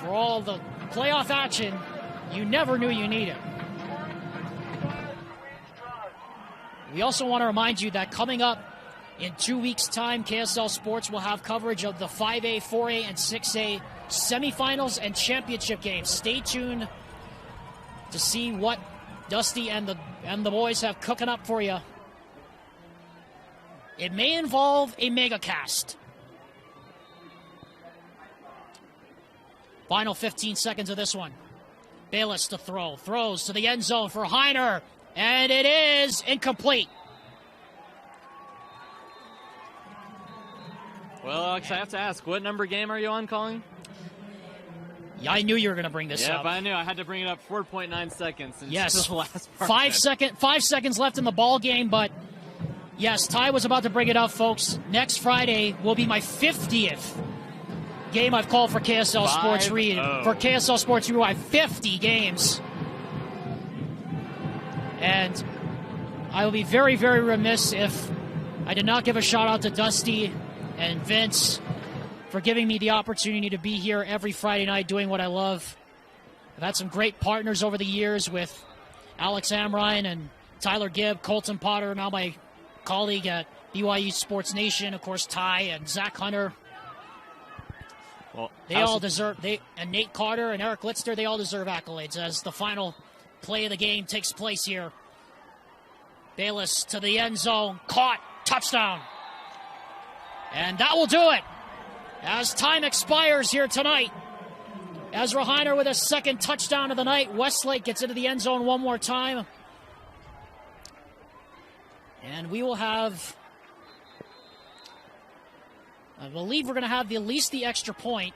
for all the playoff action you never knew you needed. We also want to remind you that coming up in 2 weeks' time, KSL Sports will have coverage of the 5A, 4A, and 6A semifinals and championship games. Stay tuned to see what Dusty and the boys have cooking up for you. It may involve a megacast. Final 15 seconds of this one. Bayless to throw. Throws to the end zone for Heiner. And it is incomplete. Well, Alex, I have to ask, what number game are you on calling? Yeah, I knew you were going to bring this up. Yeah, I knew. I had to bring it up. 4.9 seconds. Yes, the last part 5 seconds left in the ball game, but yes, Ty was about to bring it up, folks. Next Friday will be my 50th game I've called for KSL Sports Read. For KSL Sports Read, I have 50 games. And I will be very, very remiss if I did not give a shout out to Dusty and Vince for giving me the opportunity to be here every Friday night doing what I love. I've had some great partners over the years with Alex Amrine and Tyler Gibb, Colton Potter, now my colleague at BYU Sports Nation, of course, Ty and Zach Hunter. Well, they all deserve, and Nate Carter and Eric Litzter, they all deserve accolades as the final play of the game takes place here. Bayless to the end zone, caught, touchdown. And that will do it. As time expires here tonight, Ezra Heiner with a second touchdown of the night. Westlake gets into the end zone one more time. And we will have, I believe we're going to have at least the extra point.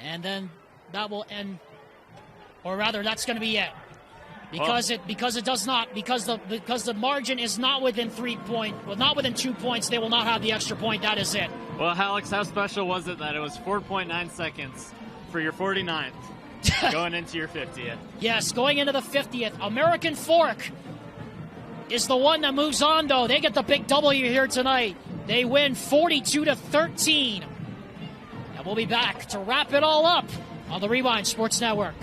And then that will end, or rather that's going to be it. Because the margin is not within 3 points, well, not within 2 points, they will not have the extra point. That is it. Well, Alex, how special was it that it was 4.9 seconds for your 49th going into your 50th? Yes, going into the 50th. American Fork is the one that moves on, though. They get the big W here tonight. They win 42-13. And we'll be back to wrap it all up on the Rewind Sports Network.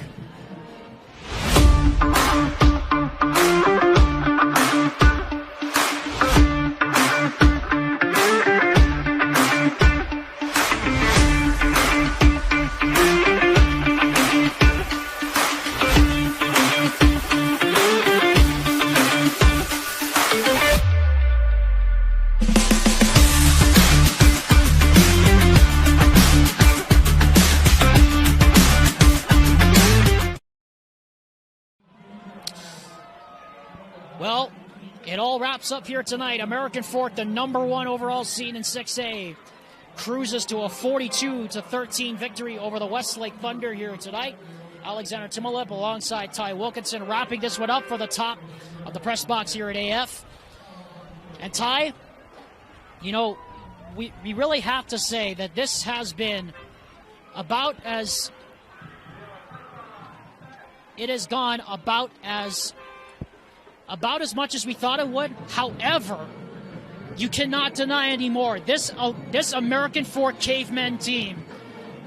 Well, it all wraps up here tonight. American Fork, the #1 overall seed in 6A, cruises to a 42-13 victory over the Westlake Thunder here tonight. Alexander Timolip alongside Ty Wilkinson wrapping this one up for the top of the press box here at AF. And Ty, you know, we really have to say that this has been about as, it has gone about as much as we thought it would. However, you cannot deny anymore, this American Fork Cavemen team,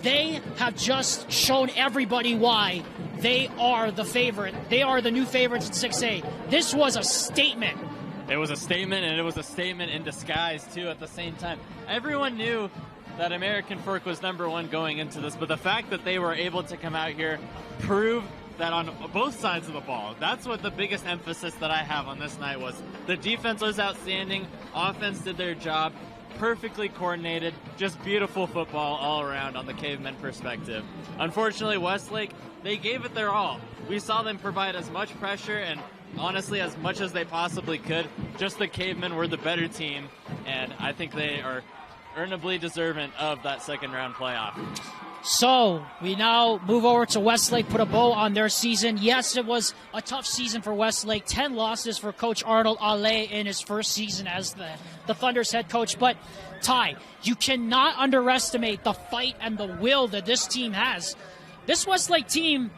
they have just shown everybody why they are the favorite. They are the new favorites in 6A. This was a statement it was a statement, and it was a statement in disguise, too, at the same time. Everyone knew that American Fork was #1 going into this, but the fact that they were able to come out here proved that on both sides of the ball. That's what the biggest emphasis that I have on this night was. The defense was outstanding, offense did their job, perfectly coordinated, just beautiful football all around on the Cavemen perspective. Unfortunately, Westlake, they gave it their all. We saw them provide as much pressure and honestly as much as they possibly could. Just the Cavemen were the better team, and I think they are earnably deserving of that second round playoff. So we now move over to Westlake, put a bow on their season. Yes, it was a tough season for Westlake. 10 losses for Coach Arnold Ale in his first season as the Thunder's head coach. But, Ty, you cannot underestimate the fight and the will that this team has. This Westlake team,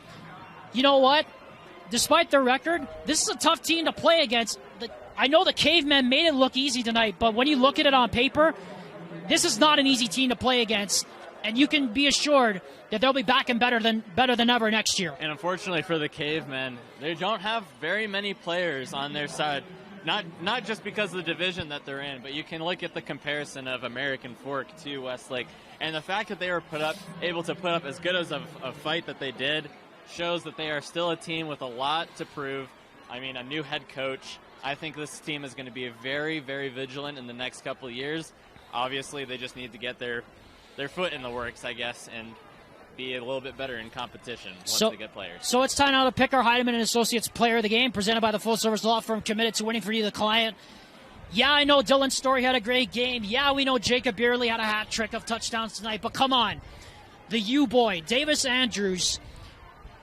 you know what? Despite their record, this is a tough team to play against. I know the Cavemen made it look easy tonight, but when you look at it on paper, this is not an easy team to play against. And you can be assured that they'll be back and better than ever next year. And unfortunately for the Cavemen, they don't have very many players on their side. Not just because of the division that they're in, but you can look at the comparison of American Fork to Westlake. And the fact that they were able to put up as good as a fight that they did shows that they are still a team with a lot to prove. I mean, a new head coach. I think this team is going to be very, very vigilant in the next couple of years. Obviously, they just need to get their foot in the works, I guess, and be a little bit better in competition once they get players. So it's time now to pick our Heidemann & Associates Player of the Game, presented by the full-service law firm committed to winning for you, the client. Yeah, I know Dylan Story had a great game. Yeah, we know Jacob Beerley had a hat trick of touchdowns tonight, but come on. The U-boy, Davis Andrews,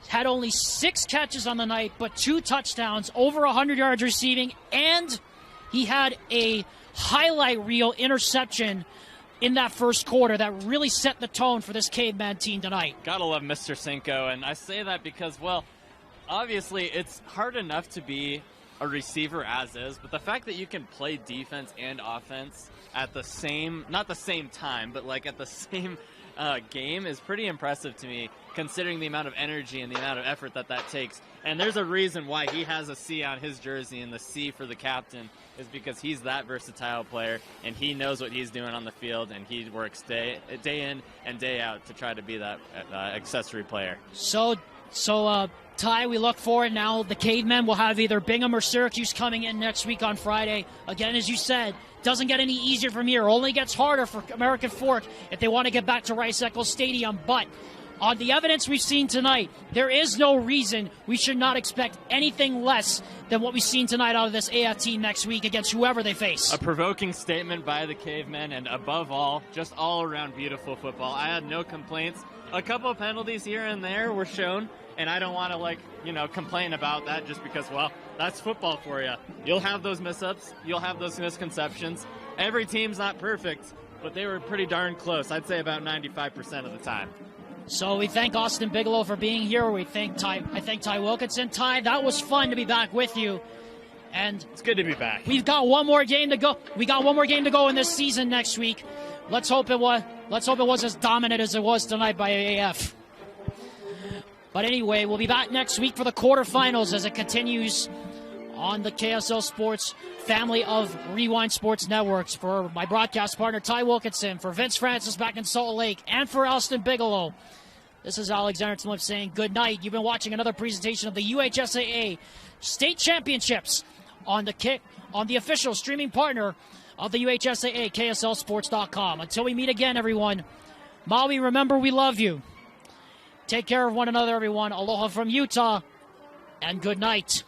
had only 6 catches on the night, but 2 touchdowns, over 100 yards receiving, and he had a highlight reel interception in that first quarter that really set the tone for this Caveman team tonight. Gotta love Mr. Cinco, and I say that because, well, obviously it's hard enough to be a receiver as is, but the fact that you can play defense and offense at the same, not the same time, but like at the same game is pretty impressive to me, considering the amount of energy and the amount of effort that takes. And there's a reason why he has a C on his jersey, and the C for the captain is because he's that versatile player, and he knows what he's doing on the field, and he works day in and day out to try to be that accessory player. So, Ty, we look forward now. The Cavemen will have either Bingham or Syracuse coming in next week on Friday. Again, as you said, doesn't get any easier from here. Only gets harder for American Fork if they want to get back to Rice-Eccles Stadium. But on the evidence we've seen tonight, there is no reason we should not expect anything less than what we've seen tonight out of this AF team next week against whoever they face. A provoking statement by the Cavemen, and above all, just all-around beautiful football. I had no complaints. A couple of penalties here and there were shown, and I don't want to, complain about that just because, well, that's football for you. You'll have those mess-ups. You'll have those misconceptions. Every team's not perfect, but they were pretty darn close. I'd say about 95% of the time. So we thank Austin Bigelow for being here. I thank Ty Wilkinson. Ty, that was fun to be back with you. And it's good to be back. We've got one more game to go. We got one more game to go in this season next week. Let's hope it was as dominant as it was tonight by AF. But anyway, we'll be back next week for the quarterfinals as it continues on the KSL Sports family of Rewind Sports Networks. For my broadcast partner, Ty Wilkinson, for Vince Francis back in Salt Lake, and for Austin Bigelow, this is Alexander Tillip saying good night. You've been watching another presentation of the UHSAA State Championships on the official streaming partner of the UHSAA, KSLSports.com. Until we meet again, everyone, Maui, remember we love you. Take care of one another, everyone. Aloha from Utah, and good night.